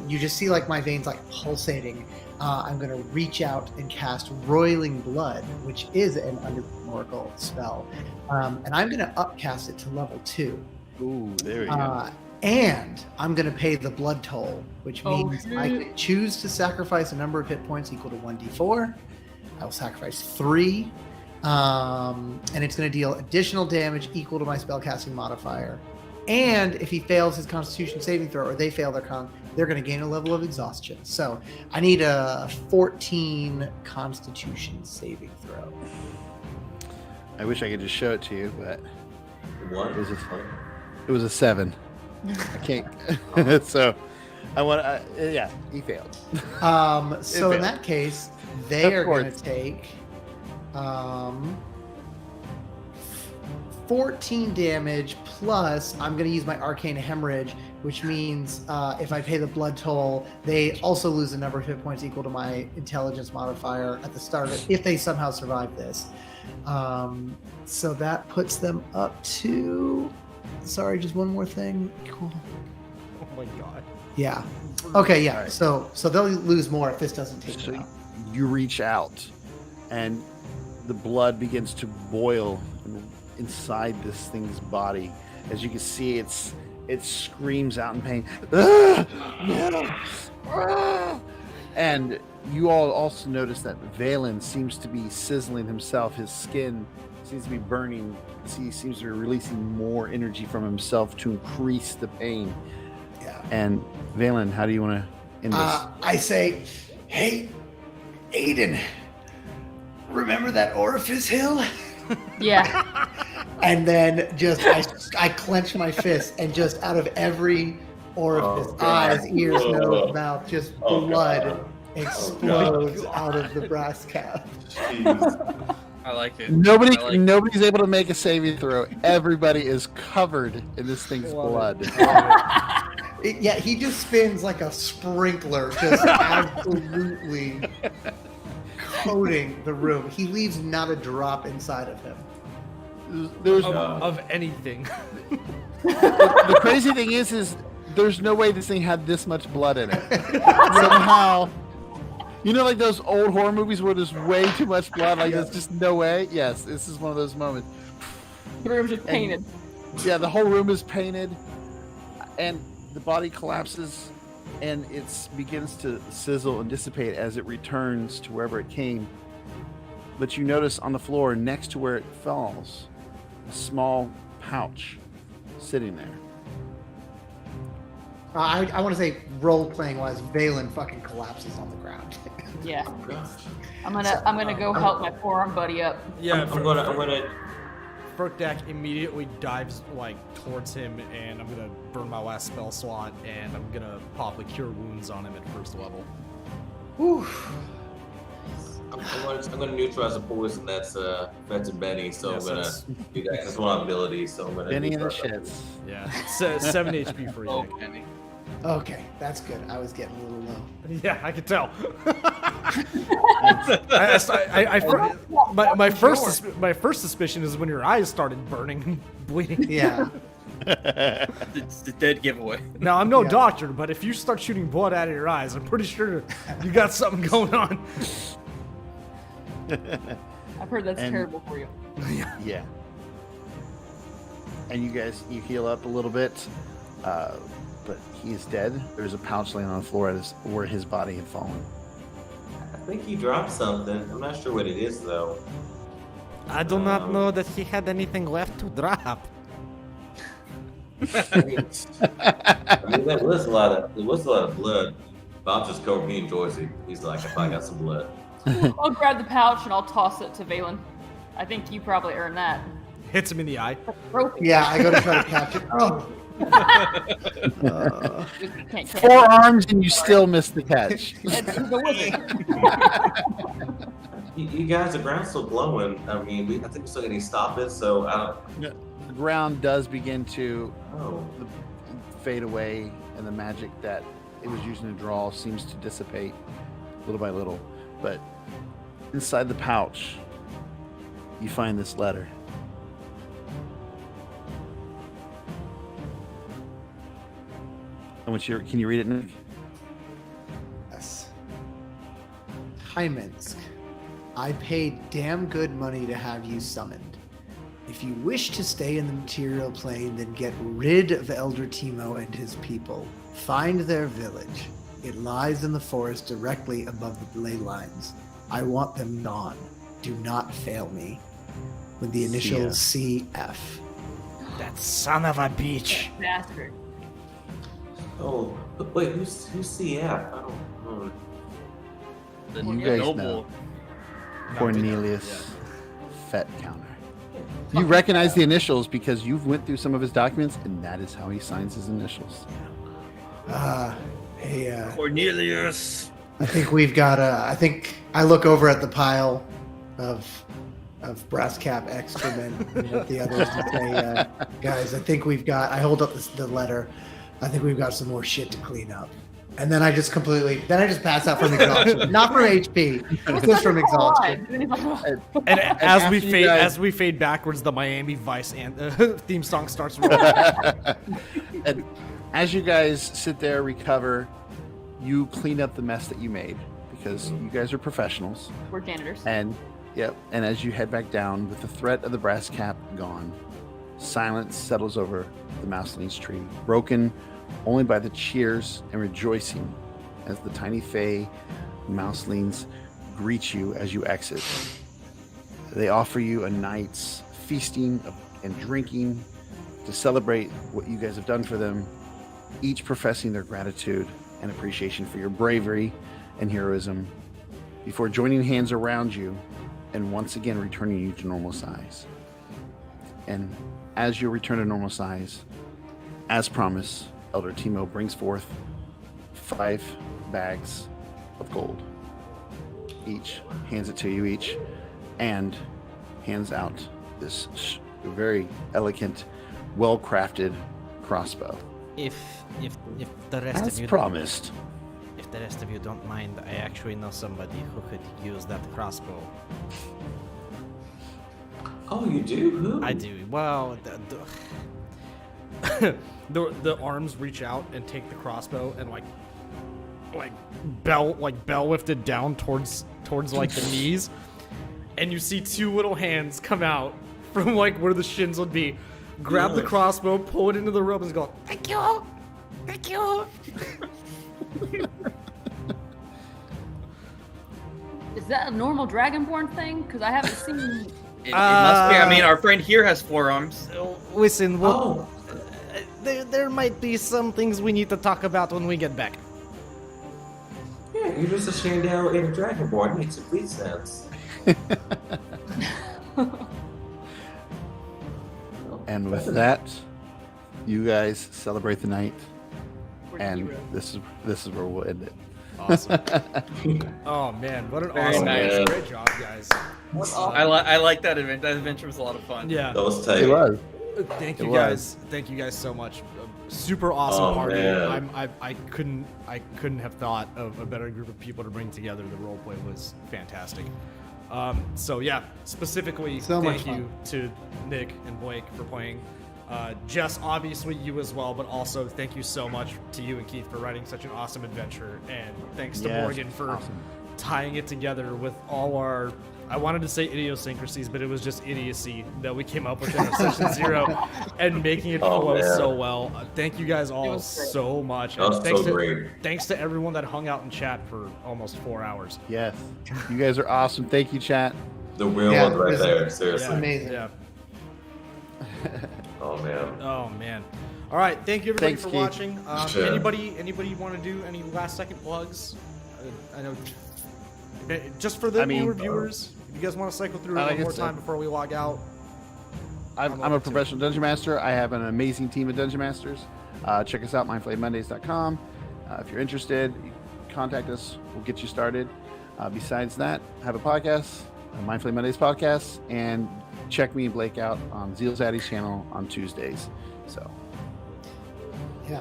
you just see like my veins like pulsating. I'm gonna reach out and cast Roiling Blood, which is an Underground Oracle spell, and I'm gonna upcast it to level 2. Ooh, there you go. And I'm going to pay the blood toll, which means I can choose to sacrifice a number of hit points equal to 1d4. I will sacrifice 3. And it's going to deal additional damage equal to my spellcasting modifier. And if he fails his Constitution saving throw, or they fail their con, they're going to gain a level of exhaustion. So I need a 14 Constitution saving throw. I wish I could just show it to you, but One. it was a 7. I can't. So I want. Yeah, he failed. So in that case, they Of are going course. to take 14 damage plus. I'm going to use my Arcane Hemorrhage, which means if I pay the blood toll, they also lose a number of hit points equal to my Intelligence modifier at the start of it if they somehow survive this. So that puts them up to. Sorry, just one more thing. Cool. Oh my god. Yeah. Okay. Yeah. Right. So they'll lose more if this doesn't take So them out. you reach out, and the blood begins to boil inside this thing's body. As you can see, it screams out in pain. "Ah! No! Ah!" And you all also notice that Valen seems to be sizzling himself. His skin seems to be burning. He seems to be releasing more energy from himself to increase the pain. Yeah. And Valen, how do you want to end this? I say, hey, Aiden, remember that orifice hill? Yeah. And then just I clench my fist, and just out of every orifice, eyes, ears, nose, mouth, just blood explodes out of the brass cap. Jeez. I like it. Nobody's able to make a saving throw. Everybody is covered in this thing's blood. Yeah, he just spins like a sprinkler, just absolutely coating the room. He leaves not a drop inside of him. There's Of anything. the crazy thing is there's no way this thing had this much blood in it. Somehow, you know, like those old horror movies where there's way too much blood. Like there's just no way. Yes, this is one of those moments. The room's just painted. Yeah, the whole room is painted, and the body collapses, and it begins to sizzle and dissipate as it returns to wherever it came. But you notice on the floor next to where it falls, a small pouch sitting there. I want to say, role-playing wise, Valen fucking collapses on the ground. Yeah. Oh gosh. I'm gonna go help my forearm buddy up. Yeah, I'm gonna. Ferkdak immediately dives like towards him, and I'm gonna burn my last spell slot, and I'm gonna pop a Cure Wounds on him at first level. Whew. I'm gonna neutralize the poison that's affecting Benny, so Yes, I'm gonna that's- do that. That's one ability, so I'm gonna. Benny and the neutralize shits. Yeah, 7 HP for you. Oh, Nick. Penny. Okay, that's good. I was getting a little low. Yeah, I could tell. My first suspicion is when your eyes started burning, and bleeding. Yeah. It's the dead giveaway. Now I'm no Yeah. doctor, but if you start shooting blood out of your eyes, I'm pretty sure you got something going on. I've heard that's And- terrible for you. Yeah. And you heal up a little bit, but he's dead. There's a pouch laying on the floor where his body had fallen. I think he dropped something. I'm not sure what it is though. I do not know that he had anything left to drop. I mean, there was a lot of blood. Bob just covered me and Joycey. He's like, if I got some blood. I'll grab the pouch and I'll toss it to Valen. I think you probably earned that. Hits him in the eye. Yeah, I go to try to catch it. Oh. Can't catch 4 arms and you still miss the catch. it. He's a wizard. You guys, the ground's still glowing. I mean, I think we still need to stop it. So I don't. The ground does begin to Oh, fade away, and the magic that it was using to draw seems to dissipate little by little. But inside the pouch, you find this letter. Can you read it, Nick? Yes. Hi, Minsk. I paid damn good money to have you summoned. If you wish to stay in the material plane, then get rid of Elder Timo and his people. Find their village. It lies in the forest directly above the ley lines. I want them gone. Do not fail me. With the initials CF. That son of a bitch. Bastard. oh, but wait, who's CF? I don't know. The You guys noble. know. Cornelius Fett Counter. You recognize the initials because you've went through some of his documents, and that is how he signs his initials. Hey, Cornelius. I think we've got I think I look over at the pile of brass cap excrement and let the others and say, guys, I think we've got. I hold up the letter. I think we've got some more shit to clean up. And then I just pass out from exhaustion, not from HP, just from exhaustion. And as we after you fade guys- as we fade backwards, the Miami Vice theme song starts rolling. And as you guys sit there, recover, you clean up the mess that you made because you guys are professionals. We're janitors. And and as you head back down with the threat of the brass cap gone, silence settles over the mouselings tree, broken only by the cheers and rejoicing as the tiny Fey mouselings greet you as you exit. They offer you a night's feasting and drinking to celebrate what you guys have done for them, each professing their gratitude and appreciation for your bravery and heroism before joining hands around you and once again returning you to normal size. And as you return to normal size, as promised, Elder Timo brings forth 5 bags of gold. Each hands it to you each, and hands out this very elegant, well-crafted crossbow. If the rest As of you promised. if the rest of you don't mind, I actually know somebody who could use that crossbow. Oh, you do? Who? I do. Well, The arms reach out and take the crossbow and bell lifted down towards like the knees, and you see 2 little hands come out from like where the shins would be, grab the crossbow, pull it into the rope, and go, "Thank you, thank you." Is that a normal Dragonborn thing? Because I haven't seen. It must be. I mean, our friend here has 4 arms. listen, Oh, there might be some things we need to talk about when we get back. yeah, you're just a Shandell and a Dragonborn. Makes complete sense. And with that, you guys celebrate the night, We're and heroes. this is where we'll end it. Awesome. Oh man, what an Very awesome nice. match. Great job, guys. I like that event. That adventure was a lot of fun. Yeah. That was tight. It was. Thank It you was. guys. Thank you guys so much. Super awesome Oh, party. man. I couldn't have thought of a better group of people to bring together. The roleplay was fantastic. So yeah, specifically So much thank you to Nick and Blake for playing. Jess, obviously you as well, but also thank you so much to you and Keith for writing such an awesome adventure, and thanks to Yes, Morgan for awesome. tying it together with all our, I wanted to say idiosyncrasies, but it was just idiocy that we came up with in our session 0 and making it Oh, flow man. so well. Thank you guys all was great. so much. That was And thanks so to, great. Thanks to everyone that hung out in chat for almost 4 hours. Yes, you guys are awesome. Thank you, chat. The real Yeah, one right it's- there. Seriously. Amazing. Yeah. Oh man. Oh man. All right, thank you everybody Thanks, for Keith. watching. Sure. Anybody want to do any last second plugs? I know, just for the newer viewers. If you guys want to cycle through it like one I more said, time before we log out. I'm a professional dungeon master. I have an amazing team of dungeon masters. Check us out, mindflamemondays.com. If you're interested, you can contact us. We'll get you started. Besides that, I have a podcast, Mind Flame Mondays podcast, and check me and Blake out on Zeal Zaddy's channel on Tuesdays. So, Yeah.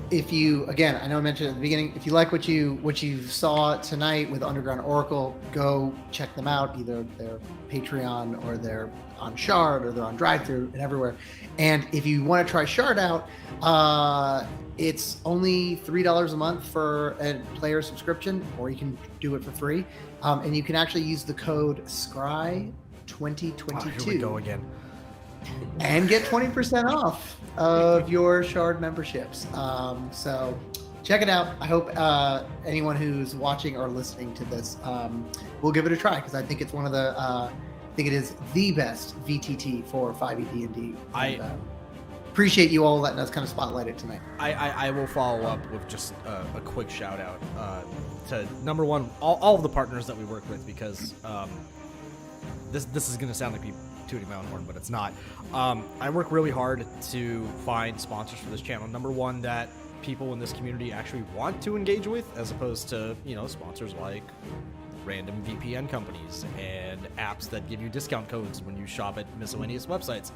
If you, again, I know I mentioned at the beginning, if you like what you saw tonight with Underground Oracle, go check them out. Either their Patreon or they're on Shard or they're on Drive-Thru and everywhere. And if you want to try Shard out, it's only $3 a month for a player subscription, or you can do it for free. And you can actually use the code SCRY2022. Here we go again. And get 20% off of your Shard memberships. So check it out. I hope anyone who's watching or listening to this will give it a try, because I think it's one of the I think it is the best VTT for 5e D&D. I appreciate you all letting us kind of spotlight it tonight. I will follow up with just a quick shout out to number one, all of the partners that we work with, because this is going to sound like people tooting my own horn, but it's not. I work really hard to find sponsors for this channel. Number one, that people in this community actually want to engage with, as opposed to, sponsors like random VPN companies and apps that give you discount codes when you shop at miscellaneous websites.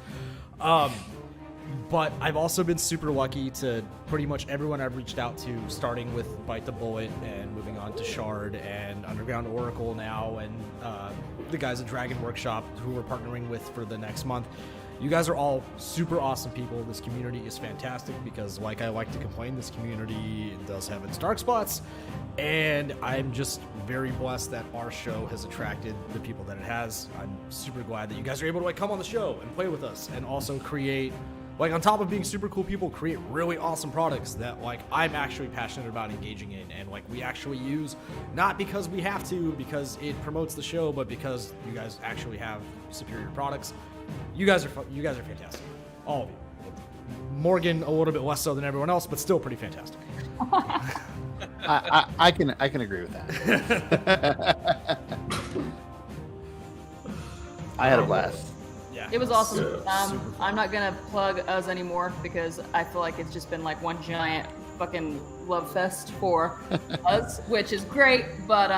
But I've also been super lucky to pretty much everyone I've reached out to, starting with Bite the Bullet and moving on to Shard and Underground Oracle now, and the guys at Dragon Workshop who we're partnering with for the next month. You guys are all super awesome people. This community is fantastic because, like I like to complain, this community does have its dark spots, and I'm just very blessed that our show has attracted the people that it has. I'm super glad that you guys are able to come on the show and play with us, and also create, on top of being super cool people, create really awesome products that I'm actually passionate about engaging in, and we actually use, not because we have to, because it promotes the show, but because you guys actually have superior products. You guys are fantastic, all of you. Morgan a little bit less so than everyone else, but still pretty fantastic. I can agree with that. I had a blast. Yeah, It was awesome. super fun. I'm not gonna plug us anymore because I feel like it's just been one giant fucking love fest for us, which is great. But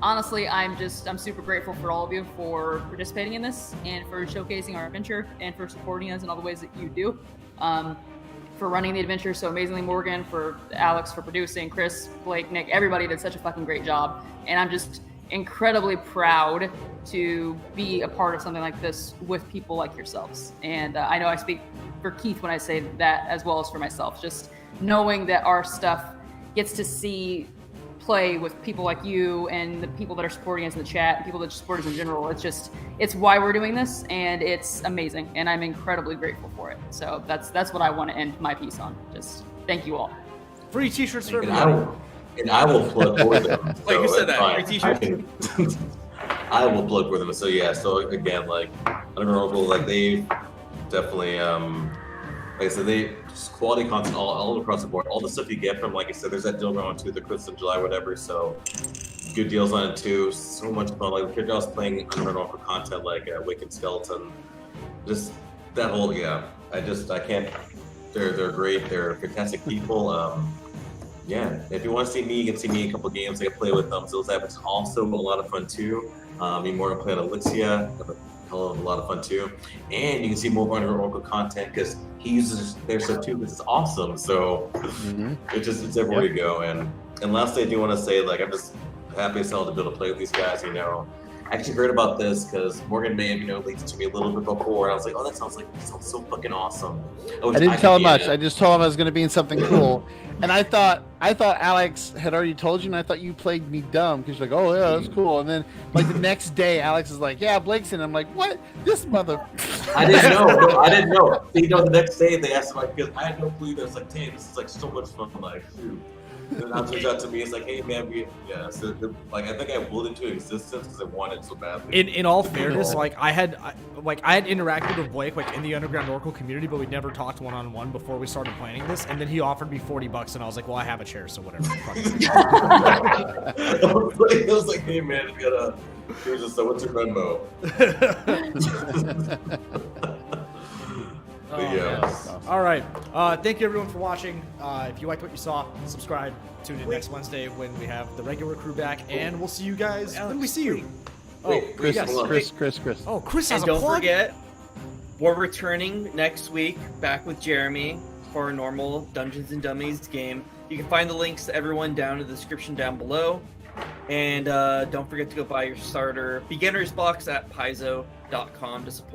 honestly, I'm super grateful for all of you for participating in this and for showcasing our adventure and for supporting us in all the ways that you do. For running the adventure so amazingly, Morgan, for Alex for producing, Chris, Blake, Nick, everybody did such a fucking great job, and I'm just incredibly proud to be a part of something like this with people like yourselves. And I know I speak for Keith when I say that, as well as for myself. Just knowing that our stuff gets to see play with people like you and the people that are supporting us in the chat and people that support us in general. It's why we're doing this, and it's amazing, and I'm incredibly grateful for it. So that's what I want to end my piece on. Just thank you all. Free t-shirts for And everybody. I will plug for them. Wait, who so said that's that? fine. Free t-shirts? I will plug for them. So yeah, so again, Underground Oracle, they definitely, like I said, they just quality content all across the board. All the stuff you get from, like I said, there's that deal going on too, the Christmas in July, whatever. So good deals on it too. So much fun. Like the kid I was playing Underground Oracle content, like Wicked Skeleton, just that whole I can't. They're great. They're fantastic people. Yeah, if you want to see me, you can see me in a couple games. I play with Zilzab, which is also a lot of fun too. Me more to play on Elixia, a hell of a lot of fun too. And you can see more of Underground Oracle content because he uses their stuff too, because it's awesome. So it's everywhere you go. And lastly, I do want to say, I'm just happy as hell to be able to play with these guys. I actually heard about this because Morgan may have leaked it to me a little bit before, and I was like, oh, that sounds so fucking awesome. I didn't tell him much. I just told him I was going to be in something cool. And I thought Alex had already told you, and I thought you played me dumb because you're like, oh yeah, that's cool. And then the next day, Alex is like, yeah, Blake's in. I'm like, what? This mother. I didn't know. No, I didn't know. The next day they asked because I had no clue. They was like, damn, this is so much fun. Shoot. And now it turns out to me, it's like, hey man, so like I think I willed into existence because I wanted it so badly. In all fairness, like I had interacted with Blake like in the Underground Oracle community, but we never talked one-on-one before we started planning this. And then he offered me $40, and I was like, well, I have a chair, so whatever. I was like, hey man, here's just what's your Venmo? All right. Thank you everyone for watching. If you liked what you saw, subscribe. Tune in next Wednesday when we have the regular crew back, and we'll see you guys when we see you. Chris, yes. Chris. Oh, Chris has And a don't plug. forget, we're returning next week back with Jeremy for a normal Dungeons and Dummies game. You can find the links to everyone down in the description down below. And don't forget to go buy your starter beginner's box at paizo.com to support